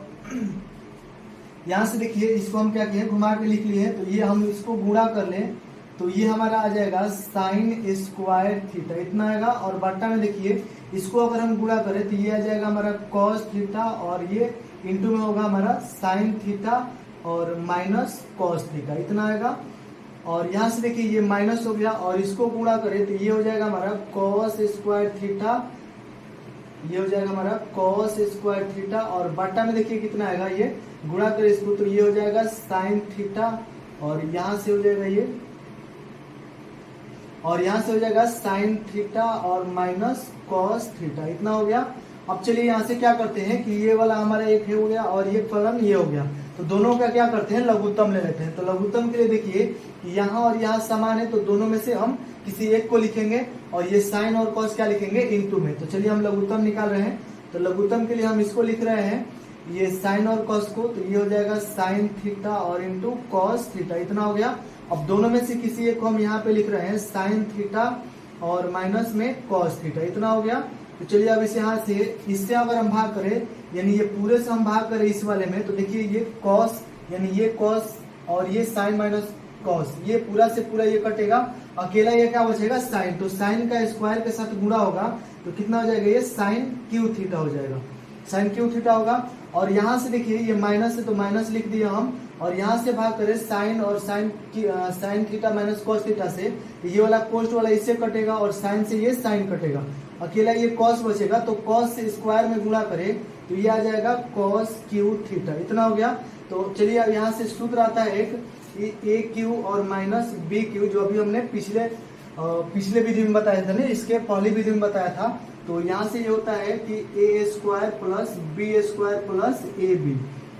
यहाँ से देखिए इसको हम क्या किए घुमा के लिख लिए, तो ये हम इसको गुणा कर लें तो ये हमारा आ जाएगा साइन स्क्वायर थीटा, इतना आएगा। और बट्टा में देखिए इसको अगर हम गुणा करें तो ये आ जाएगा हमारा कॉस थीटा, और ये इंटू में होगा हमारा साइन थीटा और माइनस कॉस थीटा, इतना आएगा। और यहाँ से देखिए ये माइनस हो गया और इसको गुणा करें तो ये हो जाएगा हमारा कॉस स्क्वायर थीटा, ये हो जाएगा हमारा कॉस स्क्वायर थीटा और बटा में देखिए कितना आएगा, ये गुणा करें इसको तो ये हो जाएगा साइन थीटा और यहाँ से हो जाएगा ये, और यहाँ से हो जाएगा साइन थीटा और माइनस कॉस थीटा, इतना हो गया। अब चलिए यहाँ से क्या करते हैं कि ये वाला हमारा एक हो गया और ये फलन ये हो गया, तो दोनों का क्या करते हैं लघुत्तम ले लेते हैं। तो लघुत्तम के लिए देखिए कि यहाँ और यहाँ समान है तो दोनों में से हम किसी एक को लिखेंगे और ये साइन और कॉस क्या लिखेंगे इनटू में। तो चलिए हम लघुत्तम निकाल रहे हैं, तो लघुत्तम के लिए हम इसको लिख रहे हैं ये साइन और कॉस को, तो ये हो जाएगा साइन थीटा और इंटू कॉस थीटा, इतना हो गया। अब दोनों में से किसी एक को हम यहाँ पे लिख रहे हैं साइन थीटा और माइनस में कॉस थीटा, इतना हो गया। तो चलिए अब इसे यहाँ से इससे अगर हम भाग करें यानी ये पूरे से हम भाग करें इस वाले में, तो देखिए ये कॉस यानी ये कॉस और ये साइन माइनस कॉस, ये पूरा से पूरा ये कटेगा, अकेला ये क्या बचेगा साइन, तो साइन का स्क्वायर के साथ गुणा होगा तो कितना हो जाएगा ये साइन क्यू थीटा हो जाएगा, साइन क्यू थीटा होगा। और यहाँ से देखिए ये माइनस है तो माइनस लिख दिया हम, और यहाँ से भाग करें साइन और sine theta minus cos theta से, तो ये वाला कोस्ट वाला इससे कटेगा और साइन से ये साइन कटेगा, अकेला ये कॉस बचेगा, तो कॉस से स्क्वायर में गुणा करें तो ये आ जाएगा कॉस क्यू थीटा, इतना हो गया। तो चलिए अब यहाँ से सूत्र आता है एक ए क्यू और माइनस बी क्यू, जो अभी हमने पिछले विधि में बताया था ना, इसके पहली विधि में बताया था। तो यहाँ से ये होता है कि A square plus B square plus A B,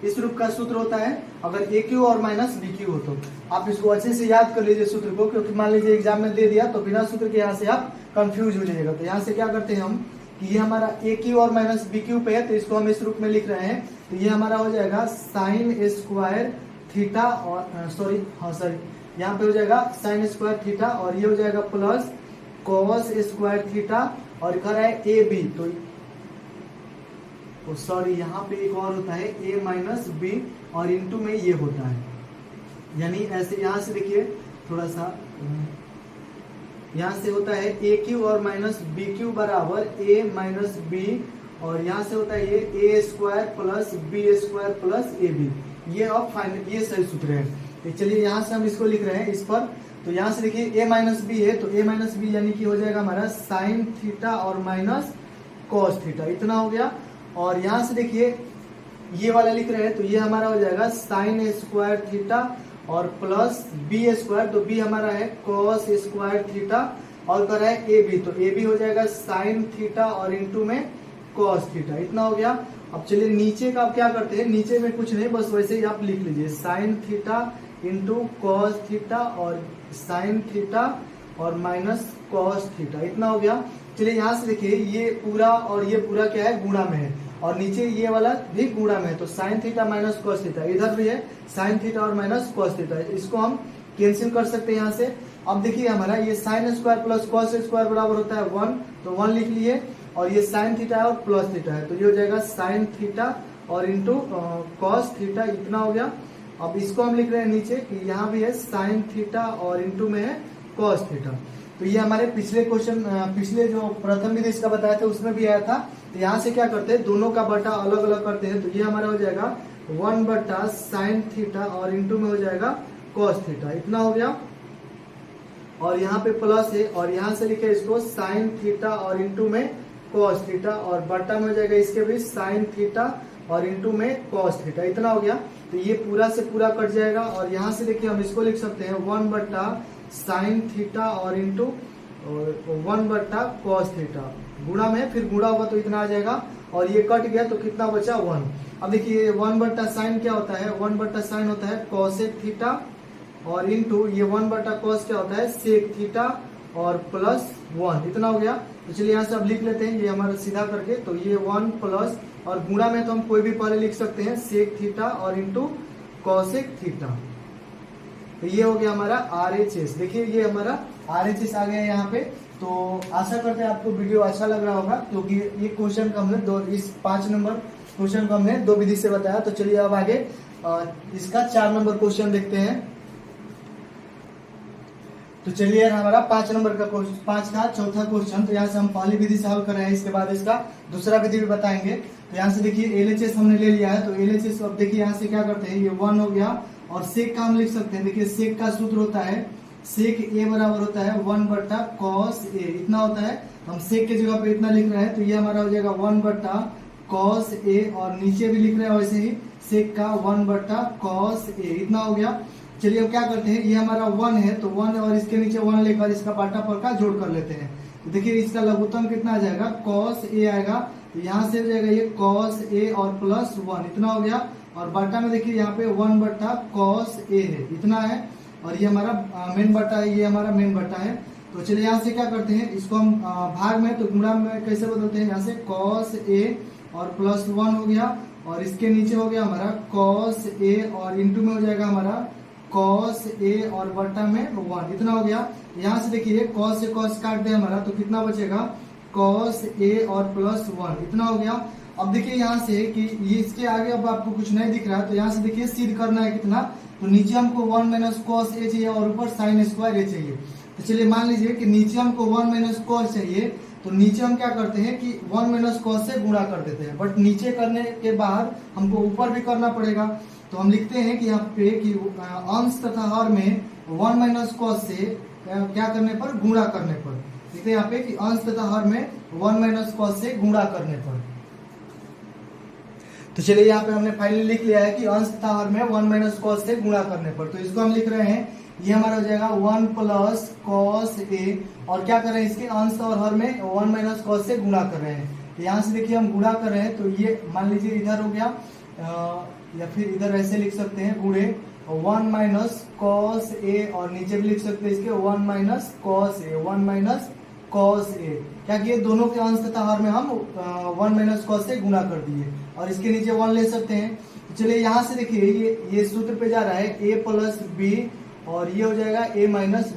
इस रूप का सूत्र होता है अगर ए क्यू और माइनस बी क्यू हो। तो आप इसको अच्छे से याद कर लीजिए सूत्र को, क्योंकि मान लीजिए एग्जाम में दे दिया तो बिना सूत्र के यहाँ से आप कंफ्यूज हो जाइएगा। तो यहाँ से क्या करते हैं हम कि ये हमारा ए क्यू और माइनस बी क्यू पे है तो इसको हम इस रूप में लिख रहे हैं, तो ये हमारा हो जाएगा साइन स्क्वायर थीटा और सॉरी यहाँ पे हो जाएगा साइन स्क्वायर थीटा और ये हो जाएगा प्लस कॉस स्क्वायर थीटा और लिखा है ए बी, तो सॉरी यहाँ पे एक और होता है ए माइनस बी और इनटू में ये होता है, यानी ऐसे यहाँ से देखिए थोड़ा सा यहाँ से होता है ए क्यू और माइनस बी क्यू बराबर ए माइनस बी और यहाँ से होता है ये A square plus B square plus A B, ये अब फाइनल ये सही सूत्र है। तो चलिए यहाँ से हम इसको लिख रहे हैं इस पर, तो यहाँ से देखिए ए माइनस बी है तो ए माइनस बी यानी कि हो जाएगा हमारा साइन थीटा और माइनस कॉस थीटा, इतना हो गया। और यहाँ से देखिए ये वाला लिख रहे हैं तो ये हमारा हो जाएगा साइन स्क्वायर थीटा और प्लस बी स्क्वायर, तो बी हमारा है कॉस स्क्वायर थीटा और कर रहा है ए बी, तो ए बी हो जाएगा साइन थीटा और इंटू में कॉस थीटा, इतना हो गया। अब चलिए नीचे का आप क्या करते हैं, नीचे में कुछ नहीं बस वैसे ही आप लिख लीजिए sine theta into cos theta और साइन थीटा और माइनस कॉस थीटा, इतना हो गया। चलिए यहाँ से देखिए ये पूरा और ये पूरा क्या है गुणा में है और नीचे ये वाला भी गुणा में है, तो sine theta minus cos theta, इधर भी है साइन थीटा और माइनस कॉस थीटा, इसको हम कैंसिल कर सकते हैं यहाँ से। अब देखिए हमारा ये sine square plus cos square बराबर होता है 1, तो 1 लिख लिए और ये साइन थीटा है और प्लस थीटा है तो ये हो जाएगा साइन थीटा और इंटू कॉस थीटा, इतना हो गया। अब इसको हम लिख रहे हैं नीचे कि यहाँ भी है साइन थीटा और इंटू में है कॉस थीटा, तो ये हमारे पिछले क्वेश्चन पिछले जो प्रथम विधि इसका बताया था उसमें भी आया था। तो यहाँ से क्या करते हैं दोनों का बटा अलग अलग करते हैं, तो ये हमारा हो जाएगा 1 बटा साइन थीटा और इंटू में हो जाएगा कॉस थीटा, इतना हो गया। और यहाँ पे प्लस है और यहाँ से लिखे इसको साइन थीटा और इंटू में कॉस थीटा और बटा में हो जाएगा इसके भी साइन थीटा और इंटू में कॉस थीटा, इतना हो गया। तो ये पूरा से पूरा कट जाएगा और यहाँ से देखिए हम इसको लिख सकते हैं 1 बटा साइन थीटा और इंटू 1 बटा कॉस थीटा, गुणा में फिर गुणा होगा तो इतना आ जाएगा और ये कट गया तो कितना बचा 1। अब देखिए 1 बटा साइन क्या होता है, 1 बटा साइन होता है कॉसेक थीटा और इंटू ये 1 बटा कॉस क्या होता है सेक थीटा और प्लस 1, इतना हो गया। तो चलिए यहाँ से अब लिख लेते हैं ये हमारा सीधा करके, तो ये 1 प्लस और गुणा में तो हम कोई भी पहले लिख सकते हैं सेक थीटा और इंटू कॉसेक थीटा, तो ये हो गया हमारा RHS। देखिए ये हमारा RHS आ गया यहाँ पे। तो आशा करते हैं आपको वीडियो अच्छा लग रहा होगा, क्योंकि ये क्वेश्चन को हमने इस 5 नंबर क्वेश्चन को हमने 2 विधि से बताया। तो चलिए अब आगे इसका 4 नंबर क्वेश्चन देखते हैं। तो चलिए हमारा 5 नंबर का 5 का चौथा क्वेश्चन, तो यहाँ से हम पहली विधि सॉल्व कर रहे हैं, इसके बाद इसका दूसरा विधि भी बताएंगे। तो यहाँ से देखिए LHS हमने ले लिया है, तो LHS अब देखिए यहाँ से क्या करते हैं ये 1 हो गया और सेक का हम लिख सकते हैं, देखिए सेक का सूत्र होता है सेक ए बराबर होता है 1/cos ए, इतना होता है। हम सेक के जगह पे इतना लिख रहे हैं तो ये हमारा हो जाएगा 1/cos ए, और नीचे भी लिख रहे हैं वैसे ही सेक का 1/cos ए, इतना हो गया। चलिए अब क्या करते हैं, ये हमारा 1 है तो 1 और इसके नीचे 1 लेकर इसका पार्टापल का जोड़ कर लेते हैं। तो देखिए इसका लघुत्तम कितना आ जाएगा, cos ए आएगा, तो यहाँ से हो जाएगा ये cos ए और प्लस 1, इतना हो गया। और बाटा में देखिए यहाँ पे 1/cos ए है, इतना है, और ये हमारा मेन बटा है, ये हमारा मेन बटा है। तो चलिए यहाँ से क्या करते हैं, इसको हम भाग में तो गुणा में कैसे बदलते हैं, यहाँ से cos ए और प्लस 1 हो गया, और इसके नीचे हो गया हमारा cos ए और इंटू में हो जाएगा हमारा cos ए और बटा में 1, इतना हो गया। यहाँ से देखिए cos से cos काट दे हमारा तो कितना बचेगा, cos ए और प्लस 1, इतना हो गया। अब देखिए यहाँ से कि ये इसके आगे अब आपको कुछ नहीं दिख रहा है तो यहाँ से देखिए सिद्ध करना है कितना, तो नीचे हमको 1 - cos ए चाहिए और ऊपर sin स्क्वायर ए चाहिए। तो चलिए मान लीजिए कि नीचे हमको 1 - cos चाहिए, तो नीचे हम क्या करते हैं कि 1 - cos से गुणा कर देते हैं, बट नीचे करने के बाद हमको ऊपर भी करना पड़ेगा। तो हम लिखते हैं कि यहाँ पे कि अंश तथा हर में 1 - cos से क्या करने पर, गुणा करने पर, लिखते हैं यहाँ पे कि अंश तथा हर में 1 - cos से गुणा करने पर। तो चलिए यहाँ पे हमने फाइनली लिख लिया है कि अंश तथा हर में 1 - cos से गुणा करने पर, तो इसको हम लिख रहे हैं, ये हमारा हो जाएगा 1 + cos ए, और क्या कर रहे हैं इसके अंश और हर में 1 - cos से गुणा कर रहे हैं। तो यहाँ से देखिए हम गुणा कर रहे हैं तो ये मान लीजिए इधर हो गया, या फिर इधर ऐसे लिख सकते हैं गुणे 1 - cos ए, और नीचे भी लिख सकते हैं इसके 1 - cos ए, 1 - cos ए, क्या किए दोनों के अंश तथा हर में हम 1 - cos से गुणा कर दिए, और इसके नीचे 1 ले सकते हैं। चलिए यहाँ से देखिए ये सूत्र पे जा रहा है a + b, और ये हो जाएगा a -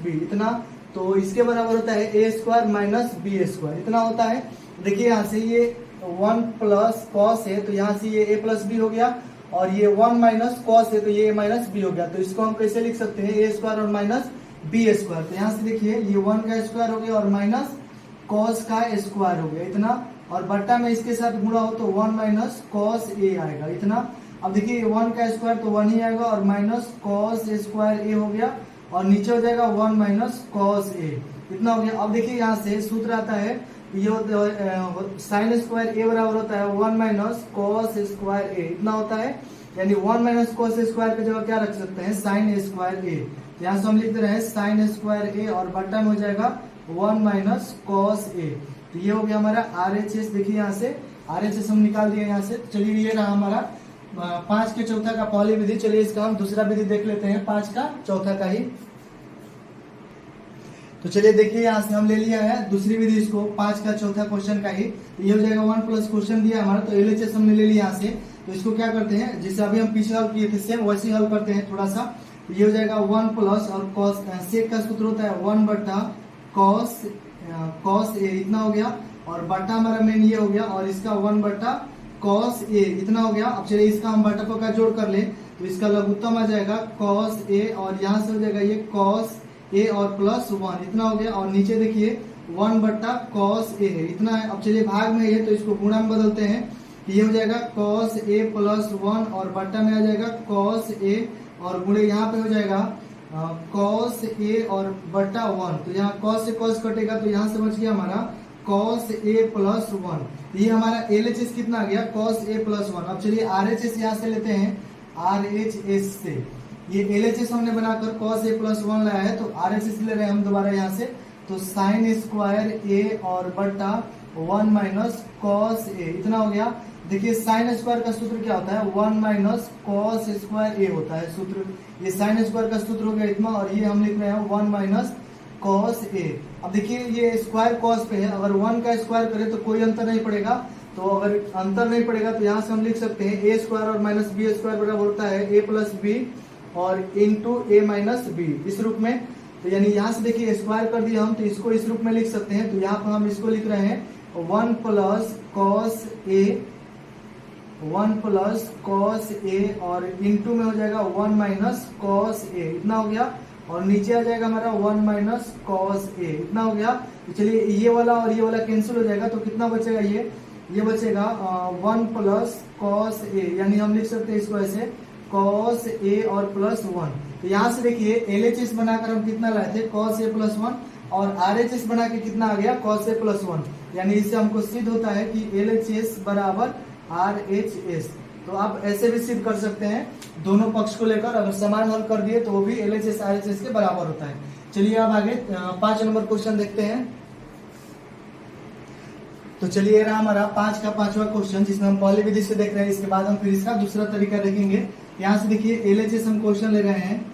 b, इतना, तो इसके बराबर होता है a² - b², इतना होता है। देखिए यहाँ से ये 1 + cos है तो यहाँ से ये a + b हो गया, और ये 1 - cos है तो ये a - b हो गया। तो इसको हम कैसे लिख सकते हैं, a² और -b²। तो यहाँ से देखिए ये 1 का स्क्वायर हो गया और माइनस cos का स्क्वायर हो गया, इतना, और बट्टा में इसके साथ गुणा हो तो 1 - cos ए आएगा, इतना। अब देखिए 1 का स्क्वायर तो 1 ही आएगा, और -cos स्क्वायर ए हो गया, और नीचे हो जाएगा 1 - cos ए, इतना हो गया। अब देखिए यहाँ से सूत्र आता है, ये sin स्क्वायर ए बराबर होता है 1 - cos स्क्वायर ए, इतना होता है, यानी 1 - cos स्क्वायर की जगह क्या रख सकते हैं, sin स्क्वायर ए। यहाँ से हम लिख दे रहे हैं sin स्क्वायर ए, और बट्टा में हो जाएगा 1 - cos ए। तो ये हो गया हमारा RHS। देखिए यहाँ से RHS हम निकाल दिए यहाँ से। चलिए ये रहा हमारा 5 के चौथा का पहली विधि। चलिए इसका हम दूसरा विधि देख लेते हैं, 5 का चौथा का ही। तो चलिए देखिए यहाँ से हम ले लिया है दूसरी विधि, इसको 5 का चौथा क्वेश्चन का ही। तो ये हो जाएगा 1+ क्वेश्चन दिया हमारा, तो LHS हमने ले लिया यहाँ से। तो इसको क्या करते हैं, जैसे अभी हम पीछे हल किए थे सेम वैसे ही हल करते हैं थोड़ा सा। तो ये हो जाएगा 1+ और cos, सेक का सूत्र होता है 1/cos ए, इतना हो गया, और बटा हमारा मेन ये हो गया, और इसका 1/cos ए, इतना हो गया। अब चलिए इसका हम बटा का जोड़ कर ले, तो इसका लघुत्तम आ जाएगा cos ए, और यहाँ से हो जाएगा ये cos ए और प्लस 1, इतना हो गया, और नीचे देखिए 1/cos ए है, इतना है। अब चलिए भाग में है तो इसको गुणा में बदलते हैं, ये हो जाएगा cos ए + 1, और बट्टा में आ जाएगा cos ए, और गुणे यहाँ पे हो जाएगा cos ए और बटा 1। तो यहाँ cos से cos कटेगा तो यहाँ से बच गया हमारा cos ए + 1। ये हमारा LHS कितना आ गया, cos ए + 1। अब चलिए RHS यहाँ से लेते हैं, RHS से ये LHS हमने बनाकर cos ए + 1 लाया है, तो RHS ले रहे हैं हम दोबारा यहाँ से। तो sin स्क्वायर ए और बटा 1 - cos ए, इतना हो गया। देखिए sin स्क्वायर का सूत्र क्या होता है, 1 - cos स्क्वायर ए होता है सूत्र। ये sin स्क्वायर का सूत्र हो गया इतना, और ये हम लिख रहे हैं 1 - cos ए। अब देखिए ये स्क्वायर cos पे है, अगर 1 का स्क्वायर करें तो कोई अंतर नहीं पड़ेगा, तो अगर अंतर नहीं पड़ेगा तो यहाँ से हम लिख सकते हैं a² और -b² बराबर होता है a + b और इंटू a - b, इस रूप में। तो यानी यहाँ से देखिए स्क्वायर कर दिया हम, तो इसको इस रूप में लिख सकते हैं। तो यहाँ पर हम इसको लिख रहे हैं 1 + cos ए, 1 + cos ए, और इंटू में हो जाएगा 1 - cos ए, इतना हो गया, और नीचे आ जाएगा हमारा 1 - cos ए, इतना हो गया। तो चलिए ये वाला और ये वाला कैंसिल हो जाएगा, तो कितना बचेगा, ये बचेगा 1 + cos ए, यानी हम लिख सकते हैं इसको ऐसे कॉस ए और प्लस 1। तो यहाँ से देखिए LHS बनाकर हम कितना लाए थे, कॉस ए प्लस 1, और RHS बना के कितना आ गया, कॉस ए प्लस 1। यानी इससे हमको सिद्ध होता है कि LHS बराबर RHS। तो आप ऐसे भी सिद्ध कर सकते हैं, दोनों पक्ष को लेकर अगर समान हल कर दिए तो वो भी LHS RHS के बराबर होता है। चलिए अब आगे 5 नंबर क्वेश्चन देखते हैं। तो चलिए ये रहा हमारा 5 का 5वां क्वेश्चन, जिसमें हम पहले विधि से देख रहे हैं, इसके बाद हम फिर इसका दूसरा तरीका देखेंगे। यहाँ से देखिए LHS हम क्वेश्चन ले रहे हैं।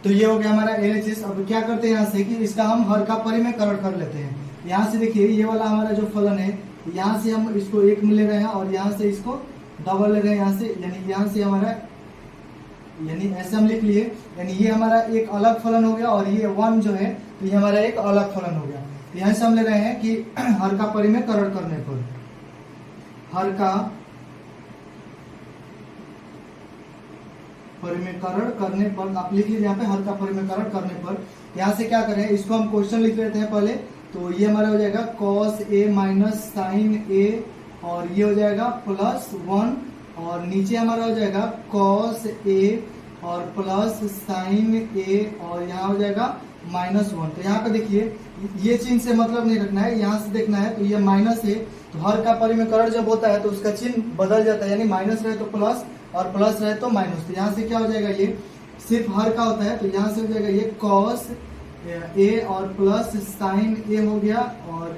तो ये हो गया हमारा LHS। अब क्या करते हैं यहाँ से कि इसका हम हर का परिमेयकरण कर लेते हैं। यहाँ से देखिए ये वाला हमारा जो फलन है, यहाँ से हम इसको 1 में ले रहे हैं और यहाँ से इसको डबल ले रहे हैं यहाँ से, यानी यहाँ से हमारा, यानी ऐसे हम लिख लिए, यानी ये हमारा एक अलग फलन हो गया और ये 1 जो है तो ये हमारा एक अलग फलन हो गया। तो यहाँ से हम ले रहे हैं कि हर का परिमेयकरण करने पर, हर का परिमेयकरण करने पर, आप लिख लीजिए यहाँ पे हर का परिमेयकरण करने पर। यहाँ से क्या करें, इसको हम क्वेश्चन लिख लेते हैं पहले। तो ये हमारा हो जाएगा cos a minus sine a, और ये हो जाएगा प्लस 1, और नीचे हमारा हो जाएगा cos a और प्लस साइन a, और यहाँ हो जाएगा माइनस 1। तो यहाँ पे देखिए ये चिन्ह से मतलब नहीं रखना है, यहाँ से देखना है। तो ये माइनस है, तो हर का परिमेयकरण जब होता है तो उसका चिन्ह बदल जाता है, यानी माइनस रहे तो प्लस और प्लस रहे तो माइनस। तो यहाँ से क्या हो जाएगा, ये सिर्फ हर का होता है, तो यहाँ से हो जाएगा ये cos a और प्लस साइन a हो गया, और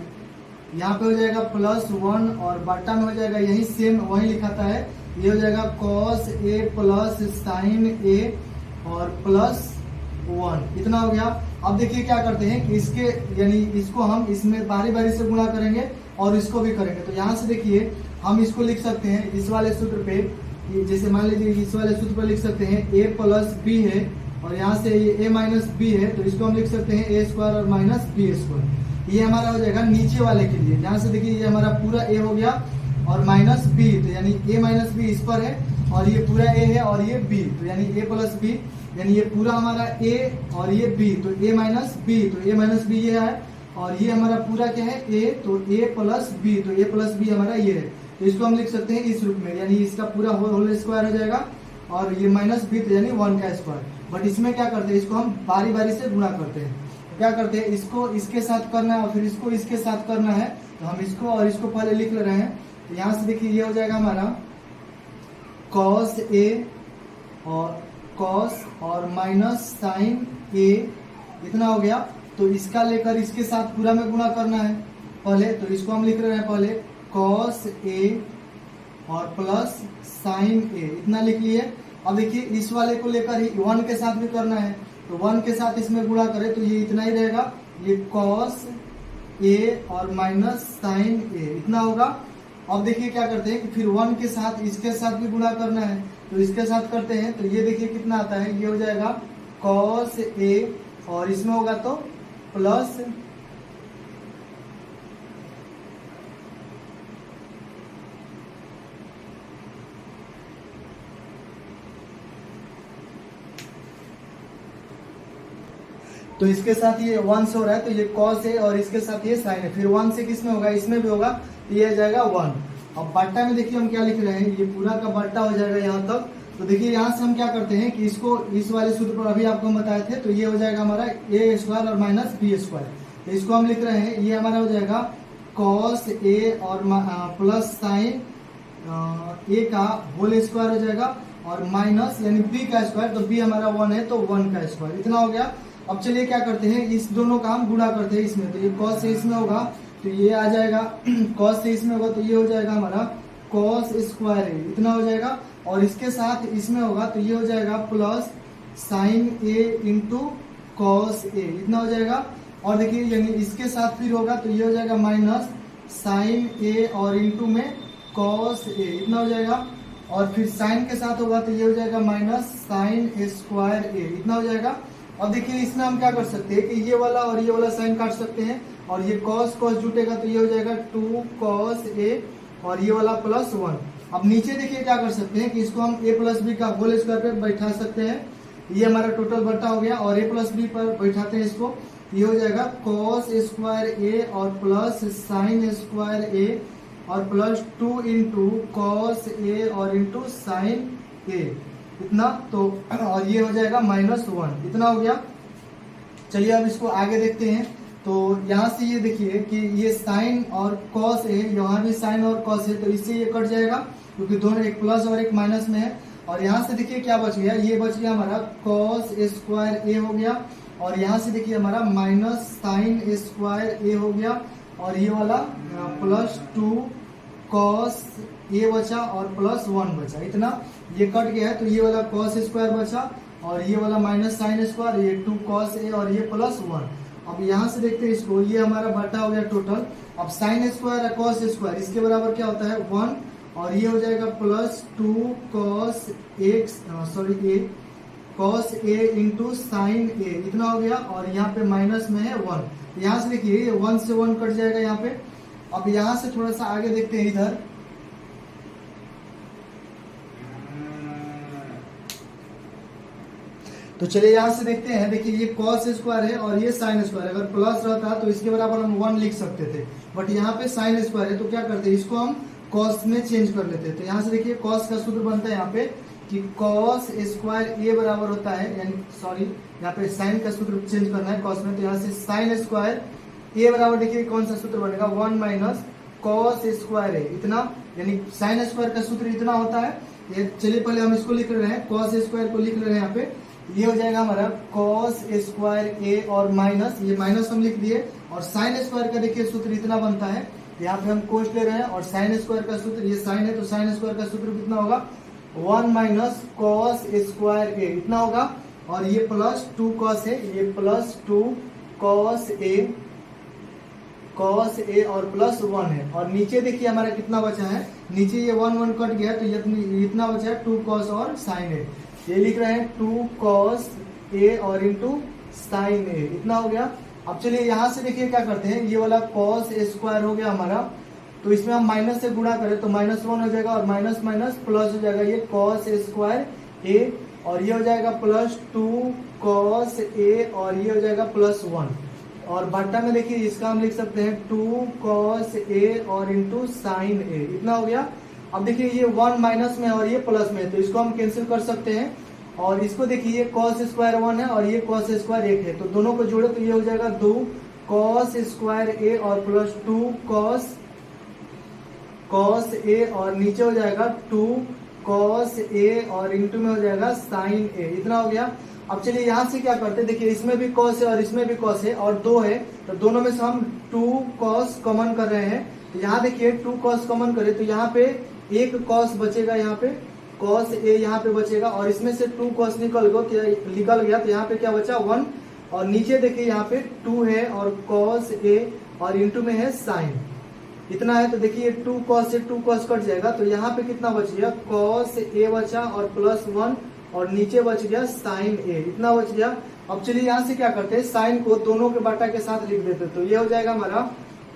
यहाँ पे हो जाएगा प्लस 1, और बट्टा में हो जाएगा यही सेम वही लिखाता है, ये हो जाएगा cos a plus sign a और प्लस 1। इतना हो गया। अब देखिए क्या करते हैं कि इसके, यानी इसको हम इसमें बारी बारी से गुणा करेंगे और इसको भी करेंगे। तो यहाँ से देखिए हम इसको लिख सकते हैं इस वाले सूत्र पे, जैसे मान लीजिए इस वाले सूत्र पर लिख सकते हैं a प्लस बी है, और यहाँ से ये a माइनस बी है, तो इसको हम लिख सकते हैं a स्क्वायर और माइनस बी स्क्वायर। ये हमारा हो जाएगा नीचे वाले के लिए। यहाँ से देखिए ये हमारा पूरा a हो गया और माइनस बी, तो यानी a माइनस बी इस पर है, और ये पूरा a है और ये b, तो यानी a प्लस बी, यानी ये पूरा हमारा a और ये b, तो a माइनस बी, तो a माइनस बी ये है, और ये हमारा पूरा क्या है a, तो a प्लस बी, तो a प्लस बी हमारा ये है। तो इसको हम लिख सकते हैं इस रूप में, यानी इसका पूरा होल स्क्वायर हो जाएगा, और ये माइनस बी, तो यानी 1 का स्क्वायर। बट इसमें क्या करते हैं, इसको हम बारी बारी से गुणा करते हैं। तो क्या करते हैं, इसको इसके साथ करना है और फिर इसको इसके साथ करना है। तो हम इसको और इसको पहले लिख ले रहे हैं। तो यहाँ से देखिए ये हो जाएगा हमारा cos a और cos और माइनस साइन a, इतना हो गया। तो इसका लेकर इसके साथ पूरा में गुणा करना है पहले, तो इसको हम लिख रहे हैं पहले cos a और प्लस साइन a, इतना लिख लिए। अब देखिए इस वाले को लेकर ही 1 के साथ भी करना है, तो 1 के साथ इसमें गुणा करें तो ये इतना ही रहेगा, ये cos a और माइनस साइन a, इतना होगा। अब देखिए क्या करते हैं कि फिर 1 के साथ इसके साथ भी गुणा करना है, तो इसके साथ करते हैं, तो ये देखिए कितना आता है, ये हो जाएगा cos a, और इसमें होगा तो प्लस तो इसके साथ ये 1 से हो रहा है, तो ये cos है और इसके साथ ये sin है, फिर 1 से किसमें होगा, इसमें भी होगा, तो ये आ जाएगा 1। अब बट्टा में देखिए हम क्या लिख रहे हैं, ये पूरा का बट्टा हो जाएगा यहाँ तक। तो देखिए यहाँ से हम क्या करते हैं कि इसको इस वाले सूत्र पर अभी आपको हम बताए थे, तो ये हो जाएगा हमारा a स्क्वायर और माइनस बी स्क्वायर। तो इसको हम लिख रहे हैं, ये हमारा हो जाएगा cos a और प्लस साइन a का होल स्क्वायर हो जाएगा, और माइनस यानी b का स्क्वायर, तो b हमारा 1 है तो 1 का स्क्वायर, इतना हो गया। अब चलिए क्या करते हैं, इस दोनों का हम गुणा करते हैं इसमें, तो ये cos से इसमें होगा तो ये आ जाएगा cos से इसमें होगा तो ये हो जाएगा हमारा cos स्क्वायर है, इतना हो जाएगा, और इसके साथ इसमें होगा तो ये हो जाएगा plus sign a into cos a, इतना हो जाएगा। और देखिए यानी इसके साथ फिर होगा तो ये हो जाएगा माइनस साइन a और इंटू में कॉस a, इतना हो जाएगा, और फिर साइन के साथ होगा तो ये हो जाएगा माइनस साइन स्क्वायर a, इतना हो जाएगा। अब देखिए इसमें हम क्या कर सकते हैं कि ये वाला और ये वाला साइन काट सकते हैं, और ये cos cos जुटेगा तो ये हो जाएगा 2 cos a, और ये वाला प्लस 1। अब नीचे देखिए क्या कर सकते हैं कि इसको हम a प्लस बी का होल स्क्वायर पे बैठा सकते हैं, ये हमारा टोटल बट्टा हो गया, और a प्लस बी पर बैठाते हैं इसको, ये हो जाएगा cos स्क्वायर a और प्लस साइन स्क्वायर a, और प्लस 2 इंटू कॉस ए और इंटू साइन ए, इतना। तो और ये हो जाएगा -1, इतना हो गया। चलिए अब इसको आगे देखते हैं। तो यहाँ से ये देखिए कि ये साइन और कॉस है, यहाँ भी साइन और कॉस है, तो इससे ये कट जाएगा क्योंकि दोनों एक प्लस और एक माइनस में है। और यहाँ से देखिए क्या बच गया, ये बच गया हमारा कॉस स्क्वायर ए हो गया, और यहाँ से देखिए हमारा माइनस साइन स्क्वायर ए हो गया, और ये वाला +2 कॉस ए बचा और +1 बचा, इतना ये कट गया है। तो ये वाला कॉस स्क्वायर बचा और ये वाला माइनस साइन स्क्वायर, ये 2 कॉस ए और ये +1। अब यहाँ से देखते हैं इसको, ये हमारा बटा हो गया टोटल। अब साइन स्क्वायर और कॉस स्क्वायर इसके बराबर क्या होता है 1, और ये हो जाएगा +2 cos A cos A into sine ए, इतना हो गया। और यहाँ पे माइनस में है 1, यहाँ से देखिए ये 1 से 1 कट जाएगा यहाँ पे। अब यहाँ से थोड़ा सा आगे देखते हैं इधर, तो चलिए यहाँ से देखते हैं। देखिए ये कॉस स्क्वायर है और ये साइन स्क्वायर, अगर प्लस रहता तो इसके बराबर हम 1 लिख सकते थे, बट यहाँ पे साइन स्क्वायर है तो क्या करते हैं, इसको हम कॉस में चेंज कर लेते हैं। तो यहाँ से देखिए कॉस का सूत्र बनता है यहाँ पे कि कॉस स्क्वायर ए बराबर होता है, यानी सॉरी यहाँ पे साइन का सूत्र चेंज करना है कॉस में, तो यहाँ से साइन स्क्वायर ए बराबर देखिए कौन सा सूत्र बनेगा 1 माइनस कॉस स्क्वायर ए, इतना, यानी साइन स्क्वायर का सूत्र इतना होता है। ये चलिए पहले हम इसको लिख रहे हैं, कॉस स्क्वायर को लिख रहे हैं यहाँ पे, ये हो जाएगा हमारा कॉस स्क्वायर ए और माइनस, ये माइनस हम लिख दिए, और साइन स्क्वायर का देखिए सूत्र इतना बनता है, यहाँ पे हम कोस ले रहे हैं, और साइन स्क्वायर का सूत्र, ये साइन है तो साइन स्क्वायर का सूत्र कितना होगा 1 माइनस कॉस स्क्वायर ए, इतना होगा। और ये +2 कॉस है, ये +2 कॉस ए और +1 है। और नीचे देखिए हमारा कितना बचा है, नीचे ये 1 कट गया तो ये इतना बचा है 2 कॉस और साइन ए, ये लिख रहे हैं 2 कॉस ए और इंटू साइन ए, इतना हो गया। अब चलिए यहाँ से देखिए क्या करते हैं, ये वाला कॉस स्क्वायर हो गया हमारा, तो इसमें हम माइनस से गुणा करें तो -1 हो जाएगा, और माइनस माइनस प्लस हो जाएगा, ये कॉस स्क्वायर ए, और ये हो जाएगा +2 कॉस ए, और ये हो जाएगा +1, और बट्टा में देखिए इसका हम लिख सकते हैं 2 कॉस ए और इंटू साइन ए, इतना हो गया। अब देखिए ये 1 माइनस में और ये प्लस में है, तो इसको हम कैंसिल कर सकते हैं, और इसको देखिए ये कॉस स्क्वायर 1 है और ये कॉस स्क्वायर 1 है, तो दोनों को जोड़े तो ये हो जाएगा 2 कॉस स्क्वायर ए और +2 कॉस ए, और नीचे हो जाएगा 2 कॉस ए और इंटू में हो जाएगा साइन ए, इतना हो गया। अब चलिए यहाँ से क्या करते हैं, देखिए इसमें भी कॉस है और इसमें भी कॉस है और 2 है, तो दोनों में से हम 2 कॉस कॉमन कर रहे हैं, तो यहाँ देखिए 2 कॉस कॉमन करें तो यहाँ पे एक कॉस बचेगा, यहाँ पे कॉस ए यहाँ पे बचेगा, और इसमें से 2 कॉस निकल गया तो यहाँ पे क्या बचा 1, और नीचे देखिए यहाँ पे 2 है और कॉस ए और इंटू में है साइन, इतना है। तो देखिए 2 कॉस से 2 कॉस कट जाएगा, तो यहाँ पे कितना बच गया कॉस ए बचा और +1, और नीचे बच गया साइन ए, इतना बच गया। अब चलिए यहाँ से क्या करते हैं, साइन को दोनों के बट्टा के साथ लिख देते, तो ये हो जाएगा हमारा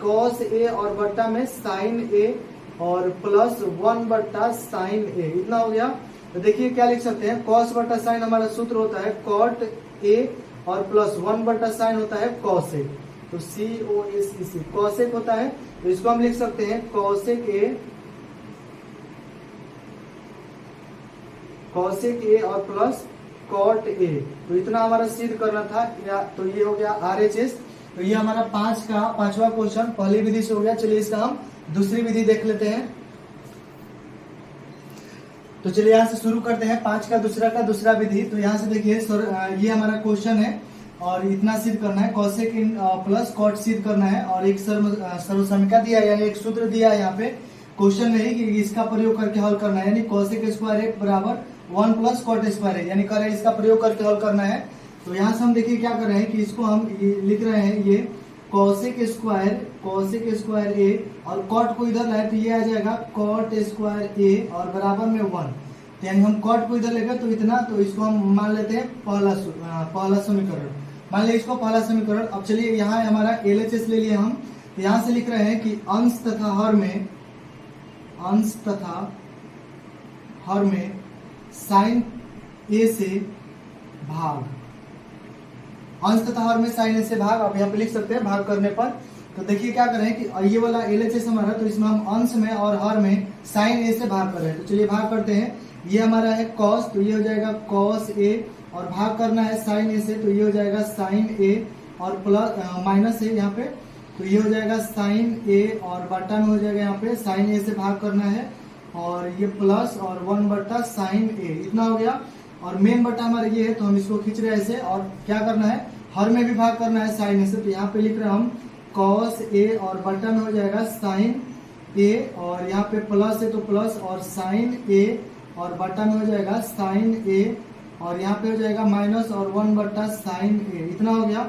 कॉस ए और बट्टा में साइन ए और +1 बट्टा साइन ए, इतना हो गया। तो देखिए क्या लिख सकते हैं, कॉस बट्टा साइन हमारा सूत्र होता है कॉट ए और +1 बट्टा साइन होता है कॉस ए, तो COSEC कॉसेक होता है, तो इसको हम लिख सकते हैं कॉसेक ए और प्लस कॉट ए, तो इतना हमारा सिद्ध करना था, या तो ये हो गया RHS। तो ये हमारा 5वां क्वेश्चन पहली विधि से हो गया। चलिए इसका हम दूसरी विधि देख लेते हैं। तो चलिए यहाँ से शुरू करते हैं 5 का दूसरा विधि। तो यहाँ से देखिए ये हमारा क्वेश्चन है और इतना सिद्ध करना है, कॉसेक इन प्लस कॉट सिद्ध करना है, और एक सर्वसमीका दिया है, यानी एक सूत्र दिया है यहाँ पे क्वेश्चन में ही कि इसका प्रयोग करके हल करना है, यानी कॉसेक स्क्वायर एक बराबर 1 प्लस कॉट स्क्वायर है, यानी करें इसका प्रयोग करके हल करना है। तो यहाँ से हम देखिए क्या कर रहे हैं कि इसको हम लिख रहे हैं, ये कॉसेक स्क्वायर ए, और कॉट को इधर लाए तो ये आ जाएगा कॉट स्क्वायर ए और बराबर में 1, यानी हम कॉट को इधर लेंगे तो इतना, तो इसको हम मान लेते हैं पहला समीकरण, मान लिया इसको पहला समीकरण। अब चलिए यहाँ हमारा LHS ले लिए हम, तो यहाँ से लिख रहे हैं कि अंश तथा हर में साइन ए से भाग, अंश तथा हर में साइन ए से भाग, आप यहाँ पे लिख सकते हैं भाग करने पर। तो देखिए क्या करें कि ये वाला LHS हमारा, तो इसमें हम अंश में और हर में साइन ए से भाग कर रहे हैं। तो चलिए भाग करते हैं। ये हमारा है कॉस, तो ये हो जाएगा कॉस ए, और भाग करना है साइन ए से, तो ये हो जाएगा साइन ए, और प्लस माइनस है यहाँ पे, तो ये हो जाएगा साइन ए, और बटा में हो जाएगा यहाँ पे साइन ए से भाग करना है, और ये प्लस और 1 बटा साइन ए, इतना हो गया। और मेन बटा हमारा ये है, तो हम इसको खींच रहे हैं ऐसे, और क्या करना है, हर में भी भाग करना है साइन ए से, तो यहाँ पे लिख रहे हैं हम कॉस ए, और बटा में हो जाएगा साइन ए, और यहाँ पे प्लस है तो प्लस और साइन ए, और बटा में हो जाएगा साइन ए, और यहाँ पे हो जाएगा माइनस और 1 बटा साइन ए, इतना हो गया।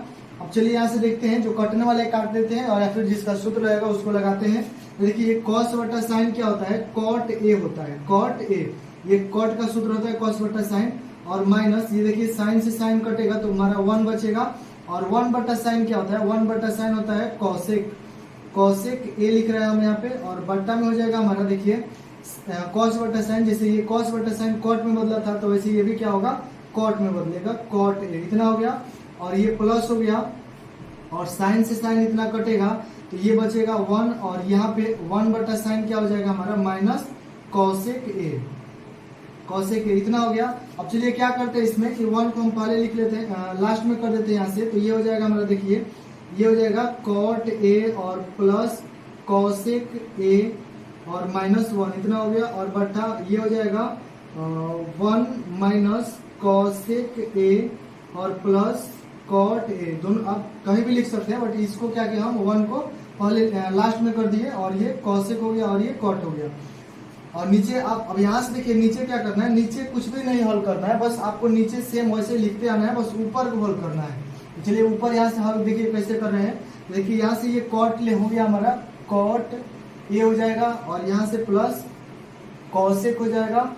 अब चलिए यहाँ से देखते हैं, जो कटने वाले काट देते हैं, और या फिर जिसका सूत्र रहेगा उसको लगाते हैं। तो देखिए ये कॉस बटा साइन क्या होता है, कॉट ए होता है, कॉट ए, ये कॉट का सूत्र होता है कॉस बटा साइन, और माइनस ये देखिए साइन से साइन कटेगा तो हमारा 1 बचेगा, और 1 बटा साइन क्या होता है, 1 बटा साइन होता है कॉसेक, कॉसेक ए लिख रहे हैं हम यहाँ पे, और बटा में हो जाएगा हमारा देखिए कॉस बटा साइन, जैसे ये कॉस बटा साइन कॉट में बदला था, तो वैसे ये भी क्या होगा, कॉट में बदलेगा, कॉट ए, इतना हो गया। और ये प्लस हो गया, और साइन से साइन इतना कटेगा तो ये बचेगा 1, और यहाँ पे 1 बटा साइन क्या हो जाएगा हमारा, माइनस कॉसेक ए, कॉसेक ए, इतना हो गया। अब चलिए क्या करते हैं इसमें कि 1 को हम पहले लिख लेते हैं, लास्ट में कर देते हैं यहाँ से, तो ये हो जाएगा हमारा देखिए, ये हो जाएगा कॉट ए और प्लस कॉसेक ए और माइनस 1, इतना हो गया, और बटा ये हो जाएगा 1 माइनस कॉसेक ए और प्लस कॉट ए, दोनों आप कहीं भी लिख सकते हैं, बट इसको क्या किया हम 1 को पहले लास्ट में कर दिए, और ये कॉसेक हो गया और ये कॉट हो गया। और नीचे आप अब यहाँ से देखिए नीचे क्या करना है, नीचे कुछ भी नहीं हल करना है, बस आपको नीचे सेम वैसे लिखते आना है, बस ऊपर को हल करना है। चलिए ऊपर यहाँ से हल देखिए कैसे कर रहे हैं, देखिए यहाँ से ये कॉट ले हो गया हमारा, कॉट ए हो जाएगा, और यहाँ से प्लस कॉसेक हो जाएगा,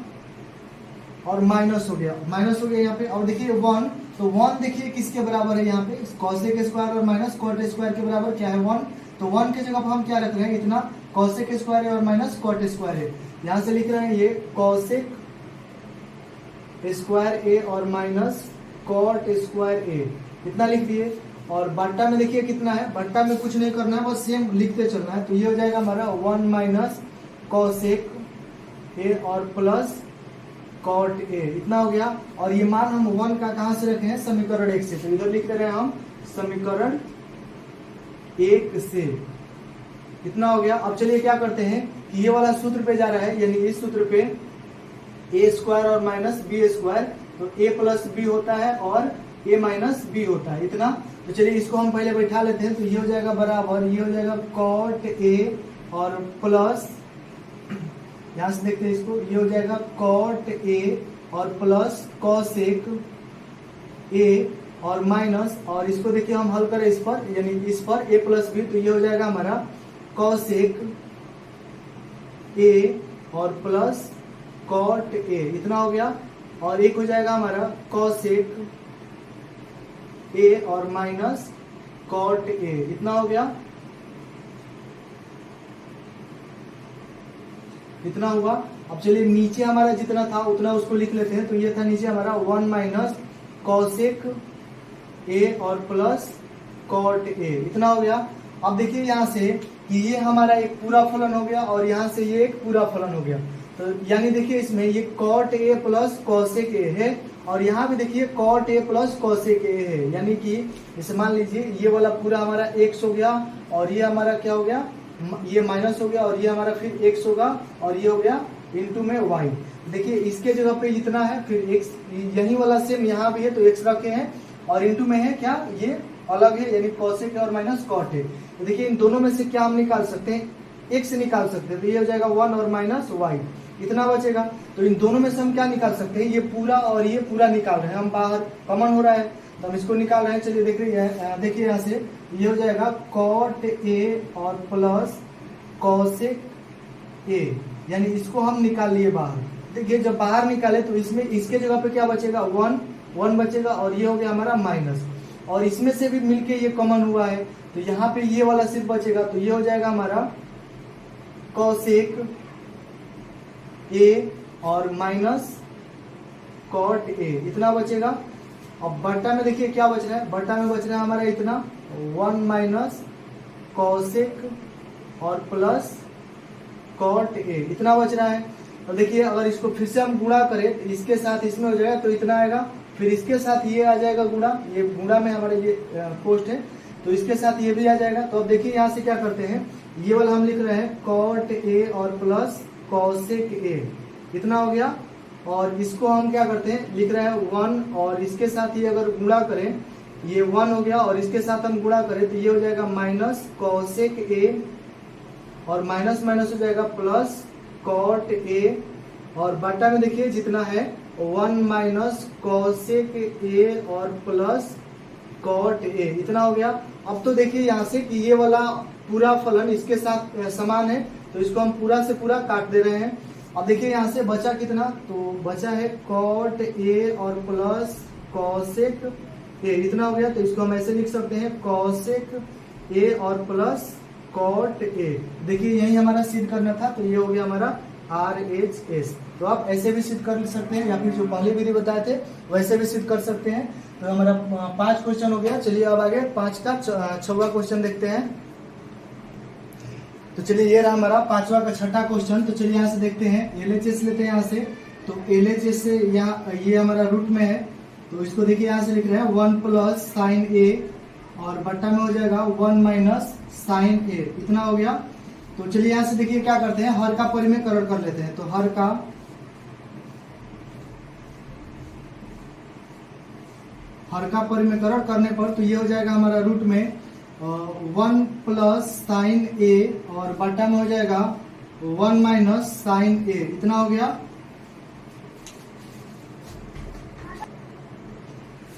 और माइनस हो गया, माइनस हो गया यहाँ पे। और देखिए 1, तो 1 देखिए किसके बराबर है, यहाँ पे कॉसेक स्क्वायर और माइनस कॉट स्क्वायर के बराबर क्या है 1, तो 1 के जगह पर हम क्या रख रहे हैं, इतना कॉसेक स्क्वायर है और माइनस कॉट स्क्वायर है, यहाँ से लिख रहे हैं ये कॉसेक स्क्वायर ए और माइनस कॉट स्क्वायर ए, इतना लिख दिए। और बट्टा में देखिए कितना है, बट्टा में कुछ नहीं करना है, बस सेम लिखते चलना है, तो ये हो जाएगा हमारा 1 माइनस कॉसेक ए और प्लस कॉट ए, इतना हो गया। और ये मान हम 1 का कहां से रखे हैं, समीकरण 1 से, तो इधर लिख रहे हैं हम समीकरण 1 से, इतना हो गया। अब चलिए क्या करते हैं कि ये वाला सूत्र पे जा रहा है, यानी इस सूत्र पे ए स्क्वायर और माइनस बी स्क्वायर, तो ए प्लस बी होता है और ए माइनस बी होता है, इतना। तो चलिए इसको हम पहले बैठा लेते हैं, तो ये हो जाएगा बराबर, ये हो जाएगा कॉट ए और प्लस, यहां से देखते हैं इसको, ये हो जाएगा कॉट ए और प्लस कॉसेक ए और माइनस, और इसको देखिए हम हल करें इस पर, यानी इस पर ए प्लस बी, तो ये हो जाएगा हमारा कॉसेक ए और प्लस कॉट ए, इतना हो गया। और एक हो जाएगा हमारा कॉसेक ए और माइनस कॉट ए, इतना हो गया, इतना हुआ। अब चलिए नीचे हमारा जितना था उतना उसको लिख लेते हैं, तो ये था नीचे हमारा 1 माइनस कॉसेक ए और प्लस कॉट ए, इतना हो गया। अब देखिए यहाँ से कि ये हमारा एक पूरा फलन हो गया और यहाँ से ये एक पूरा फलन हो गया, तो यानी देखिए इसमें ये cot A plus cosec A है, और यहाँ भी देखिए cot A plus cosec A है, यानी कि इसे मान लीजिए ये वाला पूरा हमारा x हो गया, और ये हमारा क्या हो गया, ये माइनस हो गया, और ये हमारा फिर x होगा, और ये हो गया इनटू में y। देखिए इसके जगह पे जितना है फिर x, यही वाला सेम यहाँ भी है तो x रखे हैं, और इनटू में है क्या, ये अलग है, यानी कॉसेक है और माइनस कॉट है। तो देखिए इन दोनों में से क्या हम निकाल सकते हैं, x निकाल सकते हैं, तो ये हो जाएगा 1 और माइनस y, इतना बचेगा। तो इन दोनों में से हम क्या निकाल सकते हैं, ये पूरा और ये पूरा निकाल रहे हैं हम, बाहर कॉमन हो रहा है तो हम इसको निकाल रहे हैं। चलिए देखिए यहाँ से ये हो जाएगा कॉट ए और प्लस कॉसेक ए, यानी इसको हम निकाल लिए बाहर। देखिए जब बाहर निकाले तो इसमें इसके जगह पे क्या बचेगा, 1 बचेगा, और ये हो गया हमारा माइनस, और इसमें से भी मिलके ये कॉमन हुआ है, तो यहाँ पे ये वाला सिर्फ बचेगा, तो ये हो जाएगा हमारा कॉसेक ए और माइनस कॉट ए, इतना बचेगा। अब बट्टा में देखिए क्या बच रहा है, बट्टा में बच रहा है हमारा इतना 1 माइनस कॉसेक और प्लस कॉट ए, इतना बच रहा है। और देखिए अगर इसको फिर से हम गुणा करें तो इसके साथ इसमें हो जाएगा तो इतना आएगा, फिर इसके साथ ये आ जाएगा गुणा, ये गुणा में हमारे ये पोस्ट है तो इसके साथ ये भी आ जाएगा। तो अब देखिए यहाँ से क्या करते हैं, ये वाला हम लिख रहे हैं कॉट ए और प्लस कॉसेक ए, इतना हो गया। और इसको हम क्या करते हैं, लिख रहे हैं 1 और इसके साथ ये अगर गुणा करें, ये 1 हो गया और इसके साथ हम गुणा करें तो ये हो जाएगा माइनस कॉसेक ए और माइनस माइनस हो जाएगा प्लस कॉट ए, और बटा में देखिए जितना है 1 माइनस कॉसेक ए और प्लस कॉट ए, इतना हो गया। अब तो देखिए यहाँ से कि ये वाला पूरा फलन इसके साथ समान है तो इसको हम पूरा से पूरा काट दे रहे हैं। अब देखिए यहाँ से बचा कितना, तो बचा है कॉट ए और प्लस कॉसेक ए, इतना हो गया। तो इसको हम ऐसे लिख सकते हैं कॉसेक ए और प्लस कॉट ए। देखिए यही हमारा सिद्ध करना था तो ये हो गया हमारा RHS। तो आप ऐसे भी सिद्ध कर सकते हैं या फिर जो पहले विधि बताए थे वैसे भी सिद्ध कर सकते हैं। तो हमारा 5 क्वेश्चन हो गया। चलिए अब आगे 5 का 6वां क्वेश्चन देखते हैं। तो चलिए ये रहा हमारा 5वां का 6ठा क्वेश्चन। तो चलिए यहाँ से देखते हैं, LHS लेते हैं यहाँ से। तो LHS से यहाँ ये हमारा रूट में है तो इसको देखिए यहाँ से लिख रहे हैं 1 प्लस साइन ए और बट्टा में हो जाएगा 1 माइनस साइन ए, इतना हो गया। तो चलिए यहाँ से देखिए क्या करते हैं, हर का परिमेयकरण कर लेते हैं। तो हर का परिमेयकरण करने पर तो ये हो जाएगा हमारा रूट में 1 प्लस साइन ए और बटा में हो जाएगा 1 माइनस साइन ए, इतना हो गया।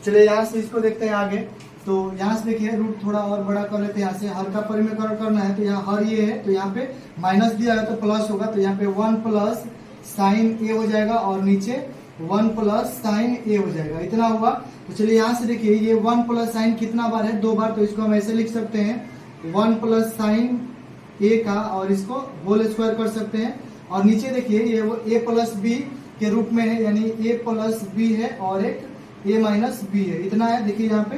चलिए यहाँ से इसको देखते हैं आगे। तो यहाँ से देखिए रूट थोड़ा और बड़ा कर लेते हैं। यहाँ से हर का परिमेयकरण करना है तो यहाँ हर ये है तो यहाँ पे माइनस दिया है तो प्लस होगा, तो यहाँ पे 1 प्लस साइन ए हो जाएगा और नीचे 1 प्लस साइन ए हो जाएगा, इतना हुआ। तो चलिए यहाँ से देखिए ये 1 प्लस साइन कितना बार है, 2 बार, तो इसको हम ऐसे लिख सकते हैं 1 प्लस साइन ए का और इसको होल स्क्वायर कर सकते हैं। और नीचे देखिए ये वो ए प्लस बी के रूप में है, यानी ए प्लस बी है और एक ए माइनस बी है, इतना है देखिए यहाँ पे।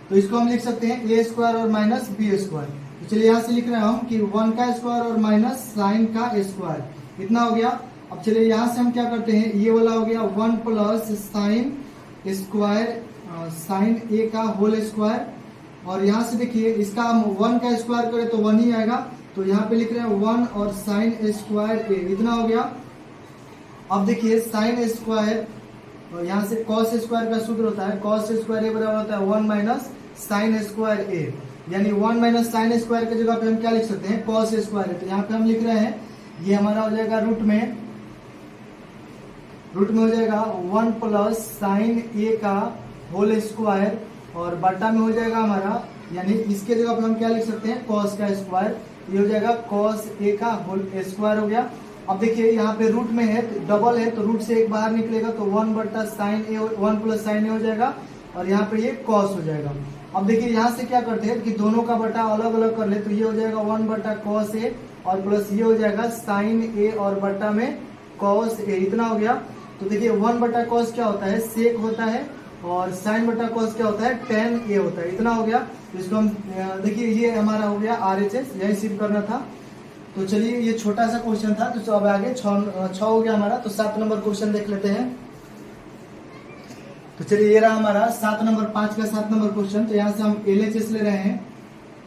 तो इसको हम लिख सकते हैं ए स्क्वायर और माइनस बी स्क्वायर। तो चलिए यहाँ से लिख रहे हैं हम कि 1 का स्क्वायर और माइनस साइन का स्क्वायर, इतना हो गया। अब चलिए यहाँ से हम क्या करते हैं, ये वाला हो गया 1 प्लस साइन स्क्वायर साइन ए का होल स्क्वायर। और यहाँ से देखिए इसका हम 1 का स्क्वायर करें तो 1 ही आएगा, तो यहाँ पे लिख रहे हैं 1 और साइन स्क्वायर ए, इतना हो गया। अब देखिए साइन स्क्वायर और यहाँ से कॉस स्क्वायर का सूत्र होता है, कॉस स्क्वायर ए बराबर होता है 1 माइनस साइन स्क्वायर ए, यानी 1 माइनस साइन स्क्वायर की जगह पे हम क्या लिख सकते हैं, कॉस स्क्वायर है। तो यहाँ पे हम लिख रहे हैं ये हमारा हो जाएगा रूट में हो जाएगा 1 प्लस साइन ए का होल स्क्वायर और बटा में हो जाएगा हमारा, यानी इसके जगह पे हम क्या लिख सकते हैं, कॉस का स्क्वायर, ये हो जाएगा कॉस ए का होल स्क्वायर हो गया। अब देखिए यहाँ पे रूट में है तो डबल है तो रूट से एक बाहर निकलेगा तो 1 बटा साइन ए 1 प्लस साइन ए हो जाएगा और यहाँ पे ये कॉस हो जाएगा। अब देखिए यहाँ से क्या करते हैं कि दोनों का बटा अलग अलग कर ले, तो ये हो जाएगा 1 बटा कॉस ए और प्लस ये हो जाएगा साइन ए और बटा में कॉस ए, इतना हो गया। तो देखिए 1 बटा कॉस क्या होता है, सेक होता है, और साइन बटा कॉस क्या होता है, टेन ए होता है, इतना हो गया। तो इसको हम देखिए ये हमारा हो गया RHS, यही सिद्ध करना था। तो चलिए ये छोटा सा क्वेश्चन था, तो अब आगे 6 हो गया हमारा। तो 7 नंबर क्वेश्चन देख लेते हैं। तो चलिए ये रहा हमारा 7 नंबर 5 का 7 नंबर क्वेश्चन। तो यहाँ से हम LHS ले रहे हैं,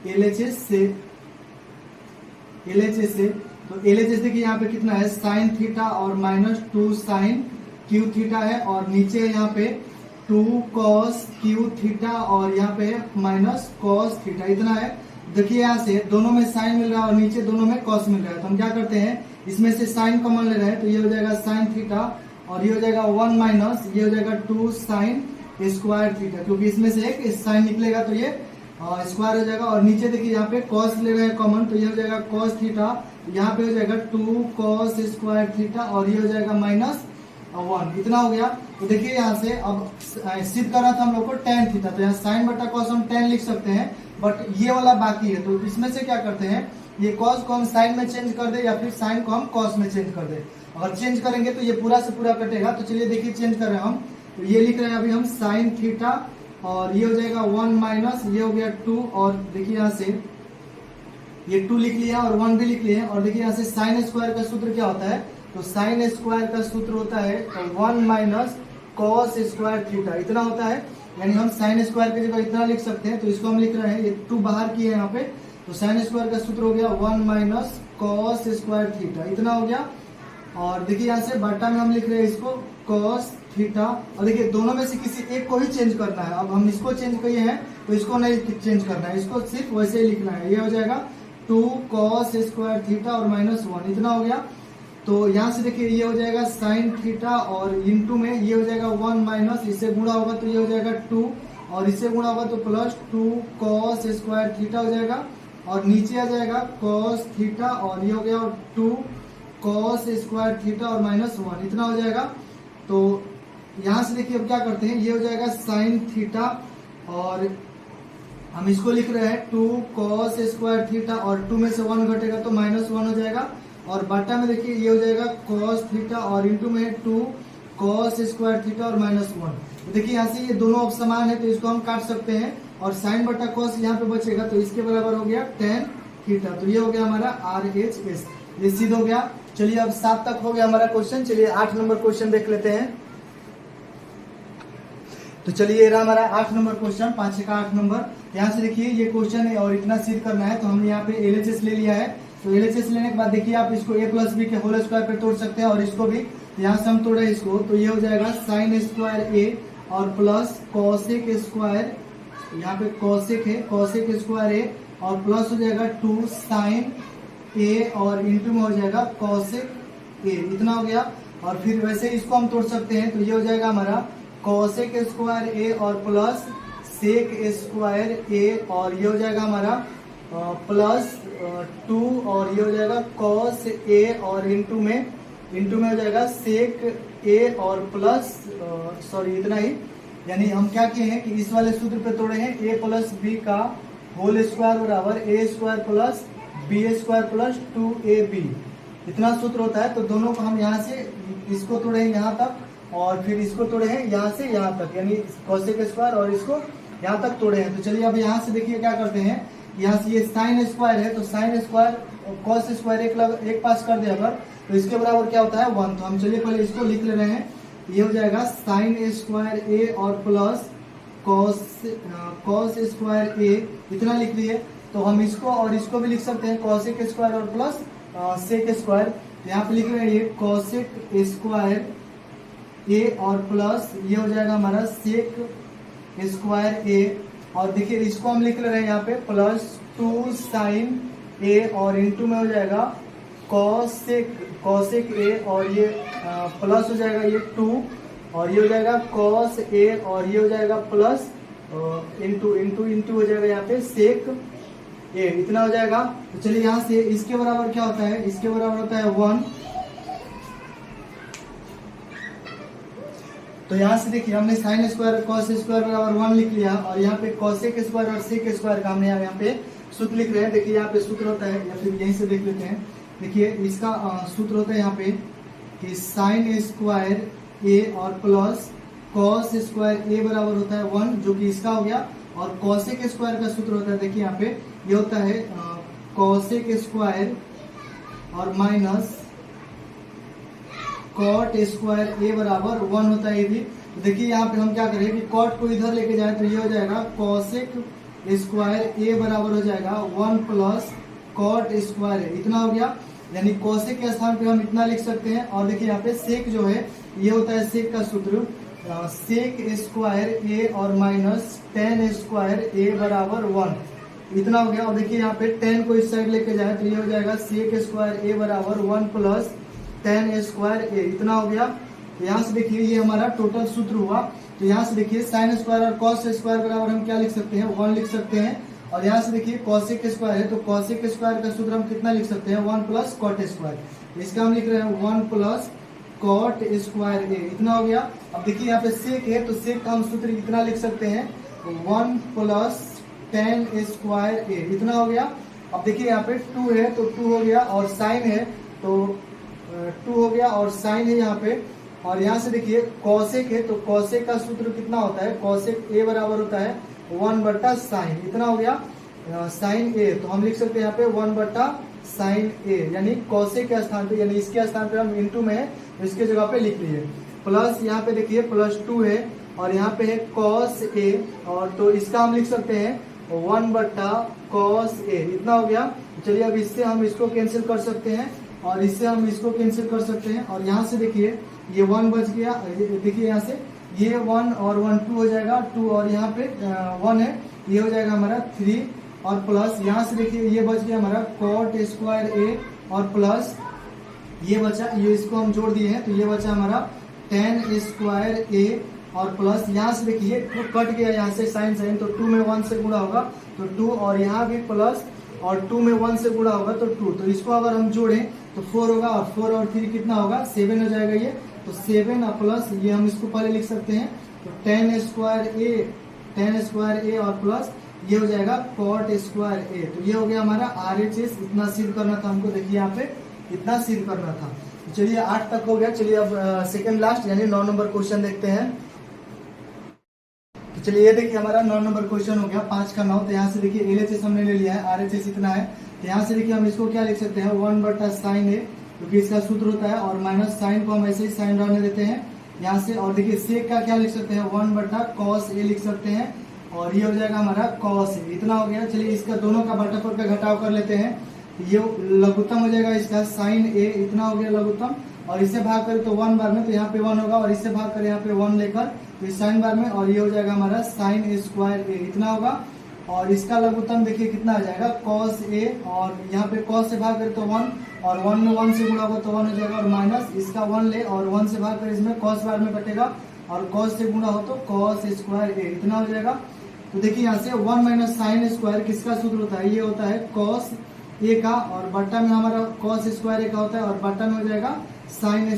LHS से तो LHS देखिए यहाँ पे कितना है, साइन थीटा और माइनस 2 साइन क्यू थीटा है, और नीचे यहाँ पे 2 कॉस क्यू थीटा और यहाँ पे माइनस कॉस थीटा, इतना है। देखिए यहाँ से दोनों में साइन मिल रहा है और नीचे दोनों में कॉस मिल रहा है, तो हम क्या करते हैं इसमें से साइन कॉमन ले रहे हैं, तो ये हो जाएगा साइन थीटा और ये हो जाएगा 1 माइनस ये हो जाएगा 2 साइन स्क्वायर थीटा, क्योंकि इसमें से एक साइन निकलेगा तो ये स्क्वायर हो जाएगा। और नीचे देखिए यहाँ पे कॉस ले रहे हैं कॉमन, तो ये हो जाएगा कॉस थीटा, यहाँ पे हो जाएगा 2 कॉस स्क्वायर थीटा और ये हो जाएगा माइनस 1, इतना हो गया। तो देखिए यहाँ से अब सिद्ध करना था हम लोग को टेन थीटा, तो यहाँ साइन बटा कॉस हम 10 लिख सकते हैं, बट ये वाला बाकी है। तो इसमें से क्या करते हैं, ये कॉस को हम साइन में चेंज कर दे या फिर साइन को हम कॉस में चेंज कर दे। अगर चेंज करेंगे तो ये पूरा से पूरा कटेगा। तो चलिए देखिए चेंज कर रहे हैं हम, तो ये लिख रहे हैं अभी हम साइन थीटा और ये हो जाएगा 1 माइनस ये हो गया 2 और देखिए यहाँ से ये 2 लिख लिया और 1 भी लिख लिया। और देखिए यहाँ से साइन स्क्वायर का सूत्र क्या होता है, तो साइन स्क्वायर का सूत्र होता है 1 माइनस कॉस स्क्वायर थीटा, इतना होता है। यानी हम साइन स्क्वायर की जगह इतना लिख सकते हैं, तो इसको हम लिख रहे हैं, ये 2 बाहर किए यहाँ पे, तो साइन स्क्वायर का सूत्र हो गया 1 माइनस कॉस स्क्वायर थीटा, इतना हो गया। और देखिए यहाँ से बटा में हम लिख रहे हैं इसको कॉस थीटा। और देखिए दोनों में से किसी एक को ही चेंज करना है। अब हम इसको चेंज किए हैं तो इसको नहीं चेंज करना है, इसको सिर्फ वैसे ही लिखना है। ये हो जाएगा 2 कॉस स्क्वायर थीटा और -1, इतना हो गया। तो यहाँ से देखिए ये हो जाएगा साइन थीटा और इनटू में ये हो जाएगा 1 माइनस, इससे गुणा होगा तो ये हो जाएगा 2 और इससे गुणा होगा तो +2 कॉस स्क्वायर थीटा हो जाएगा। और नीचे आ जाएगा कॉस थीटा और ये हो गया 2 कॉस स्क्वायर थीटा और -1, इतना हो जाएगा। तो यहाँ से देखिए अब क्या करते हैं, ये हो जाएगा साइन थीटा और हम इसको लिख रहे हैं 2 कॉस स्क्वायर थीटा और 2 में से 1 घटेगा तो -1 हो जाएगा। और बटा में देखिए ये हो जाएगा कॉस थीटा और इंटू में 2 कॉस स्क्वायर थीटा और -1। तो देखिए यहाँ से ये दोनों अब समान है तो इसको हम काट सकते हैं और साइन बटा कॉस यहाँ पे बचेगा तो इसके बराबर हो गया tan थीटा। तो ये हो गया हमारा RHS, ये सिद्ध हो गया। चलिए अब 7 तक हो गया हमारा क्वेश्चन। चलिए 8 नंबर क्वेश्चन देख लेते हैं। तो चलिए ये रहा हमारा 8 नंबर क्वेश्चन, 5 का 8 नंबर। यहाँ से देखिए ये क्वेश्चन है और इतना सिद्ध करना है, तो हमने यहाँ पे LHS ले लिया है। तो LHS लेने के बाद देखिए आप इसको a + b के होल स्क्वायर पे तोड़ सकते हैं और इसको भी, यहाँ से हम तोड़े इसको, तो ये हो जाएगा साइन स्क्वायर a और प्लस कॉसेक स्क्वायर, यहाँ पे कॉसेक है, कॉसेक स्क्वायर a और प्लस हो जाएगा 2 साइन a और इंटू में हो जाएगा कॉसेक a, इतना हो गया। और फिर वैसे इसको हम तोड़ सकते हैं, तो ये हो जाएगा हमारा कॉसेक स्क्वायर a और प्लस सेक स्क्वायर a और ये हो जाएगा हमारा +2 और ये हो जाएगा कॉस a और इंटू में हो जाएगा सेक a और प्लस सॉरी इतना ही। यानी हम क्या किए हैं कि इस वाले सूत्र पे तोड़े हैं a + b का होल स्क्वायर बराबर a square plus b square plus 2ab, इतना सूत्र होता है। तो दोनों को हम यहाँ से इसको तोड़े हैं यहाँ तक और फिर इसको तोड़े हैं यहाँ से यहाँ तक, यानी कॉसेक स्क्वायर और इसको यहाँ तक तोड़े हैं। तो चलिए अब यहाँ से देखिए क्या करते हैं, यहाँ से ये साइन स्क्वायर है तो साइन स्क्वायर कॉस स्क्वायर एक पास कर दिया अगर, तो इसके बराबर क्या होता है 1। तो हम चलिए पहले इसको लिख ले रहे हैं, ये हो जाएगा साइन स्क्वायर a और प्लस कॉस स्क्वायर a, इतना लिख लिए। तो हम इसको और इसको भी लिख सकते हैं, कॉसेक स्क्वायर और प्लस सेक स्क्वायर। यहाँ पे लिख रहे हैं ये कॉसेक स्क्वायर a और प्लस ये हो जाएगा हमारा सेक स्क्वायर a। और देखिए इसको हम लिख रहे हैं यहाँ पे +2 साइन a और इंटू में हो जाएगा कॉसेक a और ये प्लस हो जाएगा ये 2 और ये हो जाएगा कॉस a और ये हो जाएगा प्लस इंटू हो जाएगा यहाँ पे सेक a, इतना हो जाएगा। तो चलिए यहाँ से इसके बराबर क्या होता है, इसके बराबर होता है 1। तो यहाँ से देखिए हमने साइन स्क्वायर कॉस स्क्वायर बराबर 1 लिख लिया और यहाँ पे कॉसेक स्क्वायर और सेक स्क्वायर का हमने यहाँ पे सूत्र लिख रहे हैं। देखिए यहाँ पे सूत्र होता है, या फिर यहीं से देख लेते हैं। देखिए इसका सूत्र होता है यहाँ पे कि साइन स्क्वायर a और प्लस कॉस स्क्वायर a बराबर होता है 1, जो कि इसका हो गया। और कॉसेक स्क्वायर का सूत्र होता है, देखिए यहाँ पे ये होता है कॉसेक स्क्वायर और माइनस कॉट स्क्वायर a बराबर 1 होता है ये भी। तो देखिए यहाँ पे हम क्या करें कि कॉट को इधर लेके जाए तो ये हो जाएगा कॉसेक स्क्वायर a बराबर हो जाएगा 1 प्लस कॉट स्क्वायर a, इतना हो गया। यानी कॉसेक के स्थान पे हम इतना लिख सकते हैं। और देखिए यहाँ पे सेक जो है ये होता है सेक का सूत्र सेक स्क्वायर a और माइनस tan स्क्वायर a बराबर 1, इतना हो गया। और देखिए यहाँ पे tan को इस साइड लेके जाए तो ये हो जाएगा सेक स्क्वायर a बराबर 1 प्लस tan स्क्वायर a, इतना हो गया। तो यहाँ से देखिए ये हमारा टोटल सूत्र हुआ। तो यहाँ से देखिए साइन स्क्वायर और कॉस स्क्वायर बराबर हम क्या लिख सकते हैं, 1 लिख सकते हैं। और यहाँ से देखिए कॉसेक स्क्वायर है तो कॉसेक स्क्वायर का सूत्र हम कितना लिख सकते हैं, 1 प्लस कॉट स्क्वायर। इसका हम लिख रहे हैं 1 प्लस कॉट स्क्वायर a, इतना हो गया। अब देखिए यहाँ पे सेक है तो सेक का हम सूत्र कितना लिख सकते हैं, 1 प्लस tan स्क्वायर a, इतना हो गया। अब देखिए यहाँ पे 2 है तो 2 हो गया और साइन है तो 2 हो गया और साइन है यहाँ पे। और यहाँ से देखिए कॉसेक है तो कॉसेक का सूत्र कितना होता है, कॉसेक a बराबर होता है 1 बटा साइन, इतना हो गया। साइन ए, तो हम लिख सकते हैं यहाँ पे 1/sin ए, यानी कॉसे के स्थान पे, यानी इसके स्थान पे हम इनटू में है तो इसके जगह पे लिख लिए। प्लस यहाँ पे देखिए +2 है और यहाँ पे है cos ए, और तो इसका हम लिख सकते हैं 1/cos ए, इतना हो गया। चलिए अब इससे हम इसको कैंसिल कर सकते हैं और इससे हम इसको कैंसिल कर सकते हैं, और यहाँ से देखिए ये 1 बच गया, देखिए यहाँ से ये 1 और 1 2 हो जाएगा, 2 और यहाँ पे 1 है, ये हो जाएगा हमारा 3, और प्लस यहाँ से देखिए ये बच गया हमारा cot स्क्वायर ए, और प्लस ये बचा, ये इसको हम जोड़ दिए हैं तो ये बचा हमारा tan स्क्वायर ए, और प्लस यहाँ से देखिए तो कट गया यहाँ से साइन साइन, तो 2 में 1 से गुणा होगा तो 2, और यहाँ भी प्लस, और 2 में 1 से गुणा होगा तो 2, तो इसको अगर हम जोड़ें तो 4 होगा, और 4 और 3 कितना होगा 7 हो जाएगा ये, तो 7 और प्लस ये हम इसको पहले लिख सकते हैं तो tan स्क्वायर ए और प्लस ये हो जाएगा cot स्क्वायर ए, तो ये हो गया हमारा RHS। इतना सिद्ध करना था हमको, देखिए यहाँ पे इतना सिद्ध करना था। चलिए 8 तक हो गया। चलिए अब सेकंड लास्ट यानी 9 नंबर क्वेश्चन देखते हैं। तो चलिए ये देखिए हमारा 9 नंबर क्वेश्चन हो गया, 5 का 9। तो यहाँ से देखिए LHS हमने ले लिया है, RHS इतना है, तो यहाँ से देखिए हम इसको क्या लिख सकते हैं 1/sin ए, क्योंकि इसका सूत्र होता है, और माइनस साइन को हम ऐसे ही साइन रहने देते हैं यहाँ से, और देखिए सेक का क्या लिख सकते हैं 1/cos ए लिख सकते हैं, और ये हो जाएगा हमारा cos ए, इतना हो गया। चलिए इसका दोनों का बटाफर का घटाव कर लेते हैं, ये लघुत्तम हो जाएगा इसका sin ए, इतना हो गया लघुत्तम, और इससे भाग करें तो 1 बार में तो यहाँ पे 1 होगा, और इससे भाग करें यहाँ पे 1 लेकर तो इस साइन बार में, और ये हो जाएगा हमारा sin स्क्वायर ए, इतना होगा। और इसका लघुत्तम देखिए कितना आ जाएगा cos ए, और यहाँ पे cos से भाग करें तो 1, और 1 में 1 से गुणा होगा तो 1 हो जाएगा, और माइनस इसका 1 ले और 1 से भाग कर इसमें cos बार में कटेगा, और cos से गुणा हो तो cos स्क्वायर ए, इतना हो जाएगा। तो देखिए यहाँ से 1 - sin स्क्वायर किसका सूत्र होता है, ये होता है cos ए का, और बट्टा में हमारा cos स्क्वायर ए का होता है, और बट्टा में हो जाएगा sin ए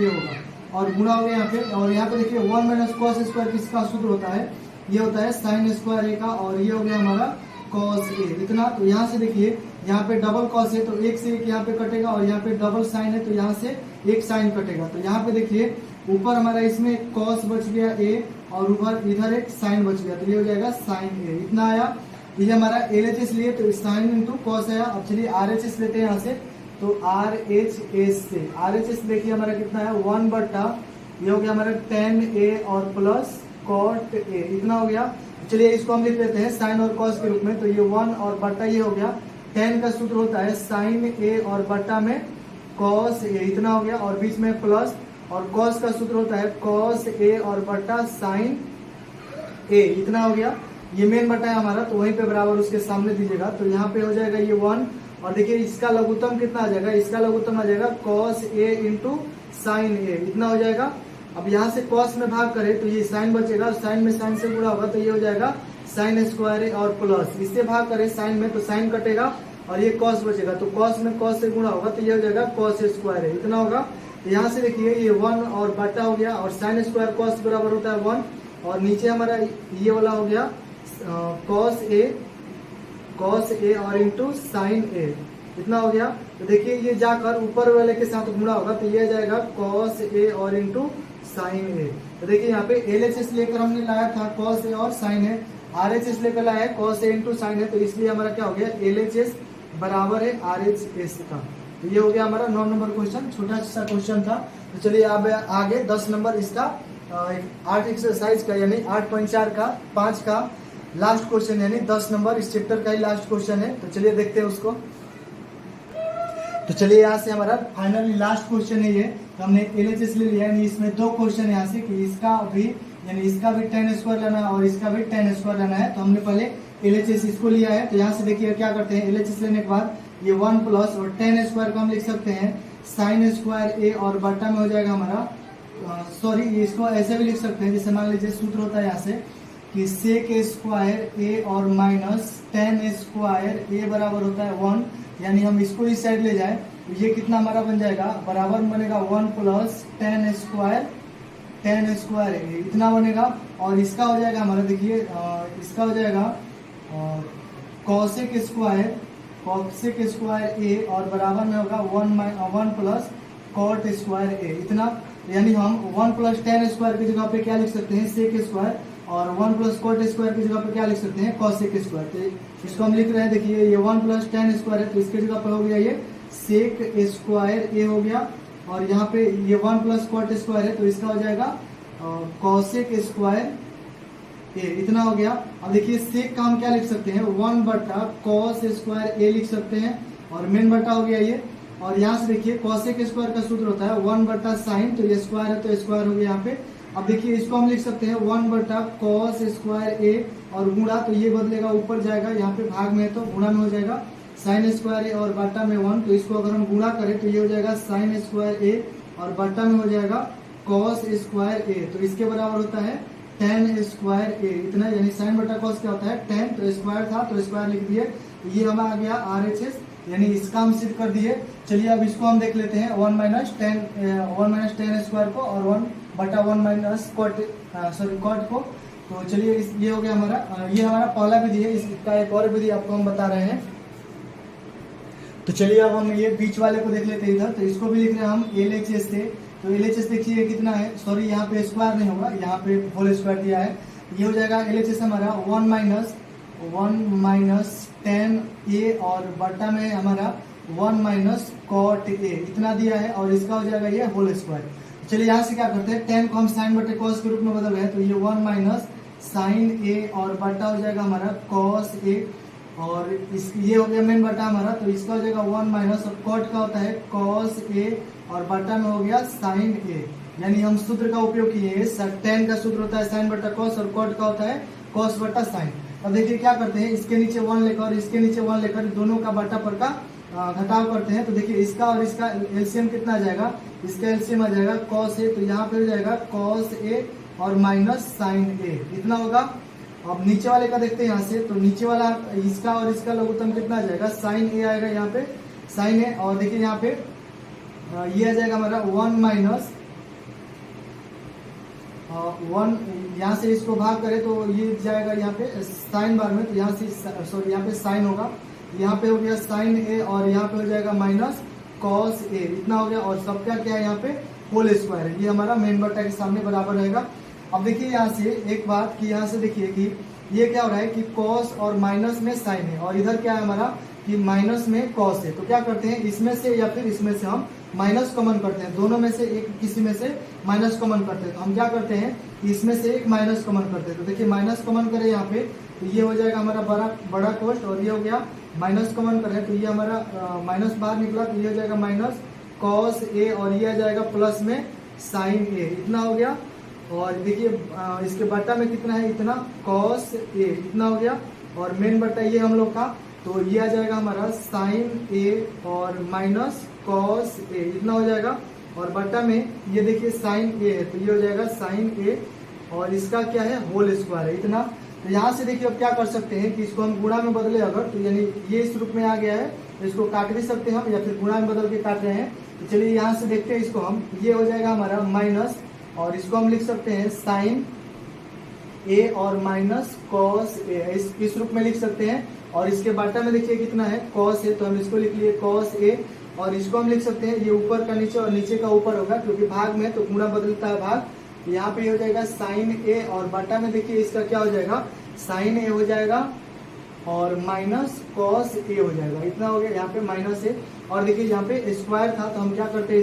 होगा, और गुणा हो गया यहाँ पे। और यहाँ पे देखिए 1 - cos स्क्वायर किसका सूत्र होता है, ये होता है sin स्क्वायर ए का, और ये हो गया हमारा cos ए, इतना। तो यहाँ से देखिए यहाँ पे डबल cos है तो 1 से 1 यहाँ पे कटेगा, और यहाँ पे डबल sin है तो यहाँ से 1 sin कटेगा। तो यहाँ पे देखिए ऊपर हमारा इसमें cos बच गया ए, और ऊपर इधर एक sin बच गया, तो ये हो जाएगा sin ए, इतना आया। ये हमारा LHS लिए तो sin इंटू cos आया। अब चलिए RHS लेते हैं यहाँ से, तो RHS से RHS देखिए हमारा कितना है 1/, ये हो गया हमारा tan ए और प्लस cot ए, इतना हो गया। चलिए इसको हम लिख लेते हैं sin और cos के रूप में, तो ये 1 और बट्टा ये हो गया। tan का सूत्र होता है sin ए और बट्टा में cos ए, इतना हो गया, और बीच में प्लस, और cos का सूत्र होता है cos ए और बट्टा sin ए, इतना हो गया। ये मेन बटा है हमारा, तो वहीं पे बराबर उसके सामने दीजिएगा, तो यहाँ पे हो जाएगा ये 1, और देखिए इसका लघुत्तम कितना आ जाएगा, इसका लघुत्तम आ जाएगा cos ए इंटू साइन ए, इतना हो जाएगा। अब यहाँ से cos में भाग करें तो ये साइन बचेगा, साइन में साइन से गुणा होगा तो ये हो जाएगा sin स्क्वायर ए, और प्लस इससे भाग करें साइन में तो साइन कटेगा, और ये cos बचेगा, तो cos में cos से गुणा होगा तो ये हो जाएगा cos स्क्वायर ए, इतना होगा। तो यहाँ से देखिए ये 1 और बटा हो गया, और sin स्क्वायर cos बराबर होता है 1, और नीचे हमारा ये वाला हो गया cos ए और इंटू साइन ए, इतना हो गया। तो देखिए ये जाकर ऊपर वाले के साथ गुणा होगा तो ये जाएगा cos ए और इंटू साइन ए। तो देखिए यहाँ पे LHS लेकर हमने लाया था cos ए और साइन ए, RHS लेकर लाया है cos ए इंटू साइन ए, तो इसलिए हमारा क्या हो गया LHS बराबर है RHS का। तो ये हो गया हमारा 9 नंबर क्वेश्चन, छोटा सा क्वेश्चन था। तो चलिए अब आगे 10 नंबर इसका 8 एक्सरसाइज का यानी 8.4 का 5 का लास्ट क्वेश्चन, यानी 10 नंबर इस चैप्टर का ही लास्ट क्वेश्चन है। तो चलिए देखते हैं उसको। तो चलिए यहाँ से हमारा फाइनली लास्ट क्वेश्चन है ये, तो हमने LHS ले लिया, यानी इसमें 2 क्वेश्चन यहाँ से कि इसका भी यानी इसका भी tan स्क्वायर लेना है और इसका भी tan स्क्वायर लेना है। तो हमने पहले LHS इसको लिया है, तो यहाँ से देखिए क्या करते हैं, LHS लेने के बाद ये 1 प्लस और tan स्क्वायर को हम लिख सकते हैं sin स्क्वायर ए, और बट्टा में हो जाएगा हमारा सॉरी इसको ऐसे भी लिख सकते हैं, जैसे मान लीजिए सूत्र होता है यहाँ से कि सेक स्क्वायर ए और माइनस tan स्क्वायर ए बराबर होता है 1, यानी हम इसको इस साइड ले जाए तो ये कितना हमारा बन जाएगा, बराबर बनेगा 1 प्लस tan स्क्वायर ए, इतना बनेगा। और इसका हो जाएगा हमारा देखिए इसका हो जाएगा cosec स्क्वायर ए, और बराबर में होगा 1 प्लस cot स्क्वायर ए, इतना। यानी हम 1 प्लस tan स्क्वायर की जगह पे क्या लिख सकते हैं, सेक स्क्वायर, और 1 प्लस कॉट स्क्वायर की जगह पे क्या लिख सकते हैं, कॉसेक स्क्वायर। तो इसको हम लिख रहे हैं, देखिए ये 1 प्लस टेन स्क्वायर है, तो इसके जगह पे हो गया ये सेक स्क्वायर ए हो गया, और यहाँ पे ये 1 प्लस कॉट स्क्वायर है तो इसका हो जाएगा कॉसेक स्क्वायर ए, इतना हो गया। अब देखिए सेक का हम क्या लिख सकते हैं, 1 बटा कॉस स्क्वायर ए लिख सकते हैं, और मेन बटा हो गया ये। और यहाँ से देखिए कॉसेक स्क्वायर का सूत्र होता है 1 बटा साइन, तो ये स्क्वायर है तो स्क्वायर हो गया यहाँ पे। अब देखिए इसको हम लिख सकते हैं 1 बटा कॉस स्क्वायर ए, और गुणा तो ये बदलेगा ऊपर जाएगा, यहाँ पे भाग में है तो गुणा में हो जाएगा साइन स्क्वायर ए, और बटा में 1, तो इसको अगर हम गुणा करें तो ये हो जाएगा साइन स्क्वायर ए, और बटा में हो जाएगा कॉस स्क्वायर ए, तो इसके बराबर होता है टेन स्क्वायर ए, इतना। यानी साइन बटा कॉस क्या होता है 10, तो स्क्वायर था तो स्क्वायर लिख दिए, ये हमारा आ गया RHS, यानी इसका हम सिद्ध कर दिए। चलिए अब इसको हम देख लेते हैं 1 माइनस टेन स्क्वायर को, और 1 बटा 1 माइनस कॉट को। तो चलिए ये हो गया हमारा, ये हमारा पहला विधि है, इसका एक और विधि आपको हम बता रहे हैं। तो चलिए अब हम ये बीच वाले को देख लेते हैं इधर, तो इसको भी लिख रहे हैं हम LHS से। तो LHS देखिए कितना है, सॉरी यहाँ पे स्क्वायर नहीं होगा, यहाँ पे होल स्क्वायर दिया है, ये हो जाएगा LHS हमारा 1 माइनस टेन ए, और बटा में हमारा 1 माइनस कॉट ए, इतना दिया है, और इसका हो जाएगा ये होल स्क्वायर। चलिए यहाँ से क्या करते हैं, 10 को हम साइन बटे कॉस के रूप में बदल रहे हैं, तो ये 1 माइनस साइन ए, और बटा हो जाएगा हमारा कॉस ए, और ये हो गया मेन बटा हमारा, तो इसका हो जाएगा 1 माइनस, और कॉट का होता है कॉस ए, और बटा में हो गया साइन ए। यानी हम सूत्र का उपयोग किए, टेन का सूत्र होता है साइन बटा कॉस, और कॉट का होता है कॉस बटा साइन। अब देखिए क्या करते हैं, इसके नीचे 1 लेकर और इसके नीचे 1 लेकर दोनों का बटा पर का घटाव करते हैं। तो देखिए इसका और इसका एलसीएम कितना आ जाएगा, इसका एलसीएम आ जाएगा कॉस ए, तो यहाँ पे हो जाएगा कॉस ए और माइनस साइन ए, इतना होगा। अब नीचे वाले का देखते हैं यहाँ से, तो नीचे वाला इसका और इसका लघुत्तम कितना आ जाएगा, साइन ए आएगा यहाँ पे, साइन ए, और देखिए यहाँ पे ये आ जाएगा हमारा 1 माइनस 1, यहाँ से इसको भाग करें तो ये जाएगा यहाँ पे साइन बार में, तो यहाँ से सॉरी यहाँ पे साइन होगा, यहाँ पे हो गया साइन ए, और यहाँ पे हो जाएगा माइनस कॉस ए, इतना हो गया। और सबका क्या है यहाँ पे होल स्क्वायर है, ये हमारा मेन बटा के सामने बराबर रहेगा। अब देखिए यहाँ से एक बात कि यहाँ से देखिए कि ये क्या हो रहा है कि कॉस और माइनस में साइन है, और इधर क्या है हमारा कि माइनस में कॉस है। तो क्या करते हैं, इसमें से या फिर इसमें से हम माइनस कॉमन करते हैं, दोनों में से एक किसी में से माइनस कॉमन करते हैं। तो हम क्या करते हैं, इसमें से एक माइनस कॉमन करते हैं। तो देखिए माइनस कॉमन करें यहाँ पे, तो ये हो जाएगा हमारा बड़ा कोष्ट, और ये हो गया माइनस कॉमन करें तो ये हमारा माइनस बाहर निकला, तो ये हो जाएगा माइनस कॉस ए, और ये आ जाएगा प्लस में साइन ए, इतना हो गया। और देखिए इसके बटा में कितना है, इतना कॉस ए, इतना हो गया। और मेन बटा ये हम लोग का, तो ये आ जाएगा हमारा साइन ए और माइनस कॉस ए, इतना हो जाएगा। और बटा में ये देखिए साइन ए है, तो ये हो जाएगा साइन ए, और इसका क्या है होल स्क्वायर है, इतना। तो यहाँ से देखिए अब क्या कर सकते हैं कि इसको हम गुणा में बदले अगर, तो यानी ये इस रूप में आ गया है, तो इसको काट भी सकते हैं हम, या फिर गुणा में बदल के काट रहे हैं। तो चलिए यहाँ से देखते हैं इसको हम, ये हो जाएगा हमारा माइनस, और इसको हम लिख सकते हैं साइन ए और माइनस कॉस ए, इस रूप में लिख सकते हैं। और इसके बाटा में देखिए कितना है कॉस ए, तो हम इसको लिख लिए कॉस ए, और इसको हम लिख सकते हैं ये ऊपर का नीचे और नीचे का ऊपर होगा, क्योंकि भाग में तो गुणा बदलता है भाग। तो यहाँ पे हो जाएगा साइन ए, और बाटा में देखिए इसका क्या हो जाएगा, साइन ए हो जाएगा और माइनस कॉस ए हो जाएगा, इतना हो गया यहाँ पे माइनस ए। और देखिए यहाँ पे स्क्वायर था, तो हम क्या करते हैं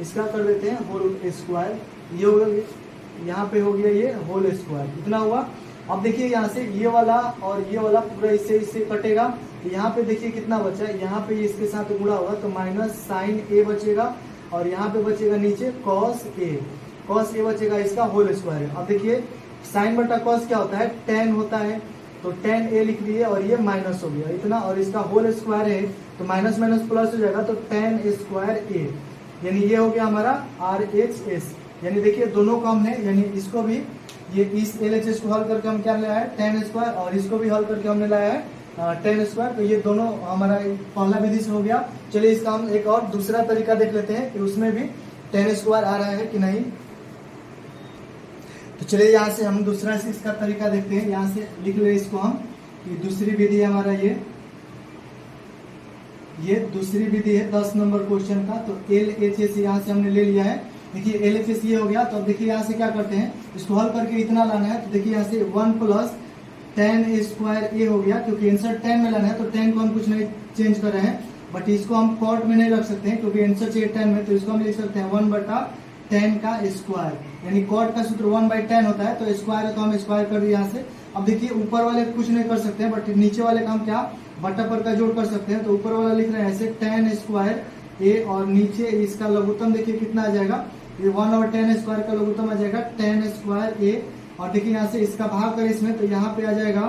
इसका कर देते हैं होल स्क्वायर, ये हो गया, यहाँ पे हो गया ये होल स्क्वायर, इतना हुआ। अब देखिए यहाँ से ये वाला और ये वाला पूरा इससे कटेगा, तो यहाँ पे देखिए कितना बचा है, यहाँ पे इसके साथ गुणा होगा तो माइनस साइन ए बचेगा, और यहाँ पे बचेगा नीचे कॉस ए बचेगा, इसका होल स्क्वायर है। अब देखिए साइन बटा कॉस क्या होता है, टेन होता है, तो टेन ए लिख दिए, और ये माइनस हो गया इतना, और इसका होल स्क्वायर है तो माइनस माइनस प्लस हो जाएगा, तो टेन स्क्वायर ए, यानी ये हो गया हमारा RHS। यानी देखिए दोनों को हमने, यानी इसको भी, ये इस LHS को हल करके हम क्या लाया है 10 स्क्वायर, और इसको भी हल करके हमने लाया है 10 स्क्वायर। तो ये दोनों हमारा पहला विधि से हो गया। चलिए इसका हम एक और दूसरा तरीका देख लेते हैं कि उसमें भी 10 स्क्वायर आ रहा है कि नहीं। तो चलिए यहाँ से हम दूसरा इसका तरीका देखते हैं, यहाँ से लिख ले इसको हम, कि दूसरी विधि है हमारा ये दूसरी विधि है 10 नंबर क्वेश्चन का। तो LHS यहाँ से हमने ले लिया है, देखिए LHS ये हो गया। तो अब देखिए यहाँ से क्या करते हैं, इसको हल करके इतना लाना है। तो देखिए यहाँ से 1 plus tan a square a हो गया, क्योंकि आंसर 10 में लाना है तो 10 को हम कुछ नहीं चेंज कर रहे हैं, बट इसको हम कॉट में नहीं रख सकते हैं क्योंकि आंसर चाहिए 10 में। तो इसको हम लिख सकते हैं 1/10 का स्क्वायर, यानी कॉट का सूत्र 1/10 होता है। तो स्क्वायर है तो हम स्क्वायर कर दिए यहाँ से। अब देखिए ऊपर वाले कुछ नहीं कर सकते हैं, बट नीचे वाले का हम क्या बट्टा पर का जोड़ कर सकते हैं। तो ऊपर वाला लिख रहे हैं ऐसे tan स्क्वायर a, और नीचे इसका लघुत्तम देखिए कितना आ जाएगा, ये 1/10 स्क्वायर का लघुत्तम आ जाएगा tan स्क्वायर a। और देखिए यहाँ से इसका भाग करें इसमें, तो यहाँ पे आ जाएगा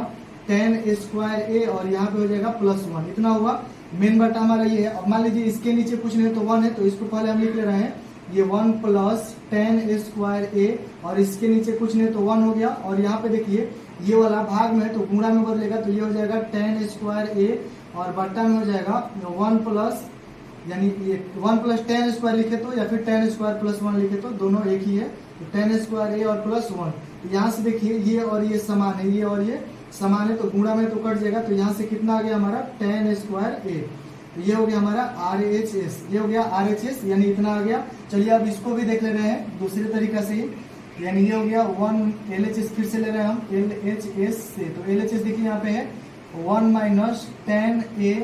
tan स्क्वायर a और यहाँ पे हो जाएगा +1। इतना हुआ, मेन बट्टा हमारा ये है। अब मान लीजिए इसके नीचे कुछ नहीं तो 1 है, तो इसको पहले हम लिख ले रहे हैं ये 1 प्लस tan स्क्वायर a, और इसके नीचे कुछ नहीं तो 1 हो गया। और यहाँ पे देखिए ये वाला भाग में है तो गुणा में बदलेगा, तो ये हो जाएगा tan स्क्वायर a, और बट्टा में हो जाएगा 1 प्लस, यानी ये 1 प्लस tan स्क्वायर लिखे तो या फिर tan स्क्वायर +1 लिखे तो दोनों एक ही है। तो tan स्क्वायर a और +1, यहाँ से देखिए ये और ये समान है, ये और ये समान है, तो गुणा में तो कट जाएगा। तो यहाँ से कितना आ गया हमारा tan स्क्वायर a, तो ये हो गया हमारा RHS, ये हो गया RHS, यानी इतना आ गया। चलिए अब इसको भी देख ले रहे हैं दूसरे तरीका से ही, यानी ये हो गया 1 LHS, फिर से ले रहे हैं हम LHS से। तो LHS देखिए यहाँ पे है 1 माइनस tan a,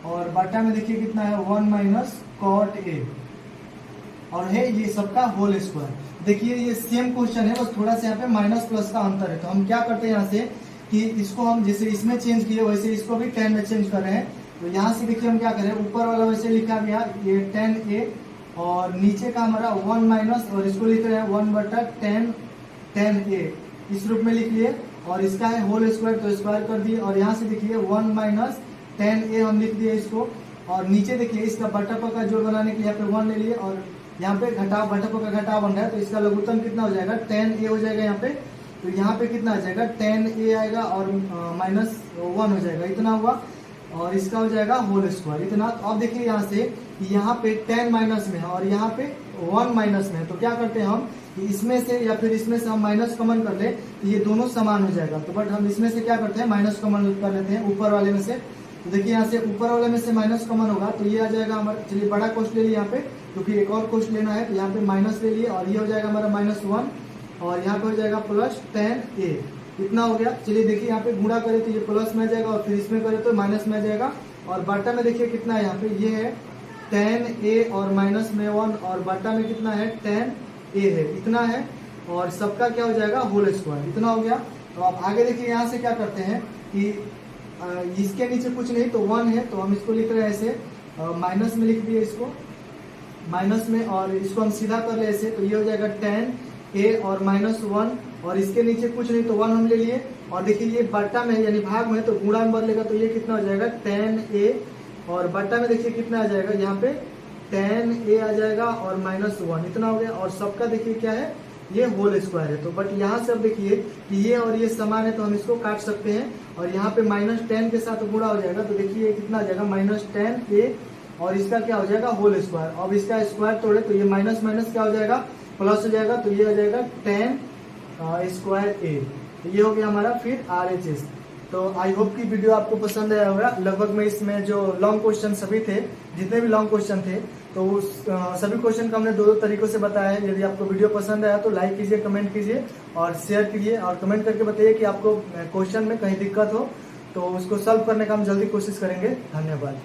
और बाटा में देखिए कितना है 1 माइनस cot a, और है ये सबका होल स्क्वायर। देखिए ये सेम क्वेश्चन है, बस थोड़ा सा यहाँ पे माइनस प्लस का अंतर है। तो हम क्या करते हैं यहाँ से कि इसको हम जैसे इसमें चेंज किए वैसे इसको भी tan में चेंज कर रहे हैं। तो यहाँ से देखिए हम क्या करें, ऊपर वाला वैसे लिखा गया ये tan a, और नीचे का हमारा 1 माइनस, और इसको लिख रहे हैं 1/10 tan a, इस रूप में लिख लिए। और इसका है होल स्क्वायर तो स्क्वायर कर दिए, और यहाँ से देखिए 1 माइनस tan a हम लिख दिए इसको। और नीचे देखिए इसका बट्टा का जोड़ बनाने के लिए यहाँ पे 1 ले लिए, और यहाँ पे घटाव बट्टा का घटाव बन रहा है, तो इसका लघुत्तम कितना हो जाएगा tan a हो जाएगा यहाँ पे। तो यहाँ पे कितना आ जाएगा tan a आएगा और -1 हो जाएगा, इतना हुआ। और इसका हो जाएगा होल स्क्वायर इतना। तो अब देखिए यहाँ से यहाँ पे 10 माइनस में है और यहाँ पे 1 माइनस में है, तो क्या करते हैं हम कि इसमें से या फिर इसमें से हम माइनस कॉमन कर ले तो ये दोनों समान हो जाएगा। तो बट हम इसमें से क्या करते हैं माइनस कॉमन कर लेते हैं ऊपर वाले में से। तो देखिए यहाँ से ऊपर वाले में से माइनस कॉमन होगा तो ये आ जाएगा हमारा, चलिए बड़ा कोष्ट ले लिया यहाँ पे क्योंकि एक और कोष्ट लेना है, तो यहाँ पे माइनस ले लिए और ये हो जाएगा हमारा -1 और यहाँ पे हो जाएगा +10 a, इतना हो गया। चलिए देखिए यहाँ पे गुणा करें तो ये प्लस में आ जाएगा और फिर इसमें करें तो माइनस में आ जाएगा। और बाटा में देखिए कितना है यहाँ पे, ये है 10 a और माइनस में 1 और बाटा में कितना है 10 a है, इतना है। और सबका क्या हो जाएगा होल स्क्वायर, इतना हो गया। तो आप आगे देखिए यहाँ से क्या करते हैं कि इसके नीचे कुछ नहीं तो 1 है, तो हम इसको लिख रहे हैं ऐसे माइनस में लिख दिए इसको माइनस में, और इसको हम सीधा कर ले ऐसे, तो ये हो जाएगा 10 a और -1 और इसके नीचे कुछ नहीं तो 1 हम ले लिए। और देखिए ये बट्टा में यानी भाग में तो गुणा में बदलेगा तो ये कितना हो जाएगा 10 a और बट्टा में देखिए कितना आ जाएगा यहाँ पे 10 a आ जाएगा और -1, इतना हो गया। और सबका देखिए क्या है ये होल स्क्वायर है। तो बट यहाँ से अब देखिए कि ये और ये समान है तो हम इसको काट सकते हैं और यहाँ पे -10 के साथ गुणा हो जाएगा तो देखिए ये कितना आ जाएगा -10 a और इसका क्या हो जाएगा होल स्क्वायर। अब इसका स्क्वायर तोड़े तो ये माइनस माइनस क्या हो जाएगा प्लस हो जाएगा, तो ये हो जाएगा 10 स्क्वायर a। तो ये हो गया हमारा फिर RHS। तो आई होप की वीडियो आपको पसंद आया होगा। लगभग में इसमें जो लॉन्ग क्वेश्चन सभी थे, जितने भी लॉन्ग क्वेश्चन थे, तो उस सभी क्वेश्चन को हमने दो तरीकों से बताया है। यदि आपको वीडियो पसंद आया तो लाइक कीजिए, कमेंट कीजिए और शेयर कीजिए और कमेंट करके बताइए कि आपको क्वेश्चन में कहीं दिक्कत हो तो उसको सॉल्व करने का हम जल्दी कोशिश करेंगे। धन्यवाद।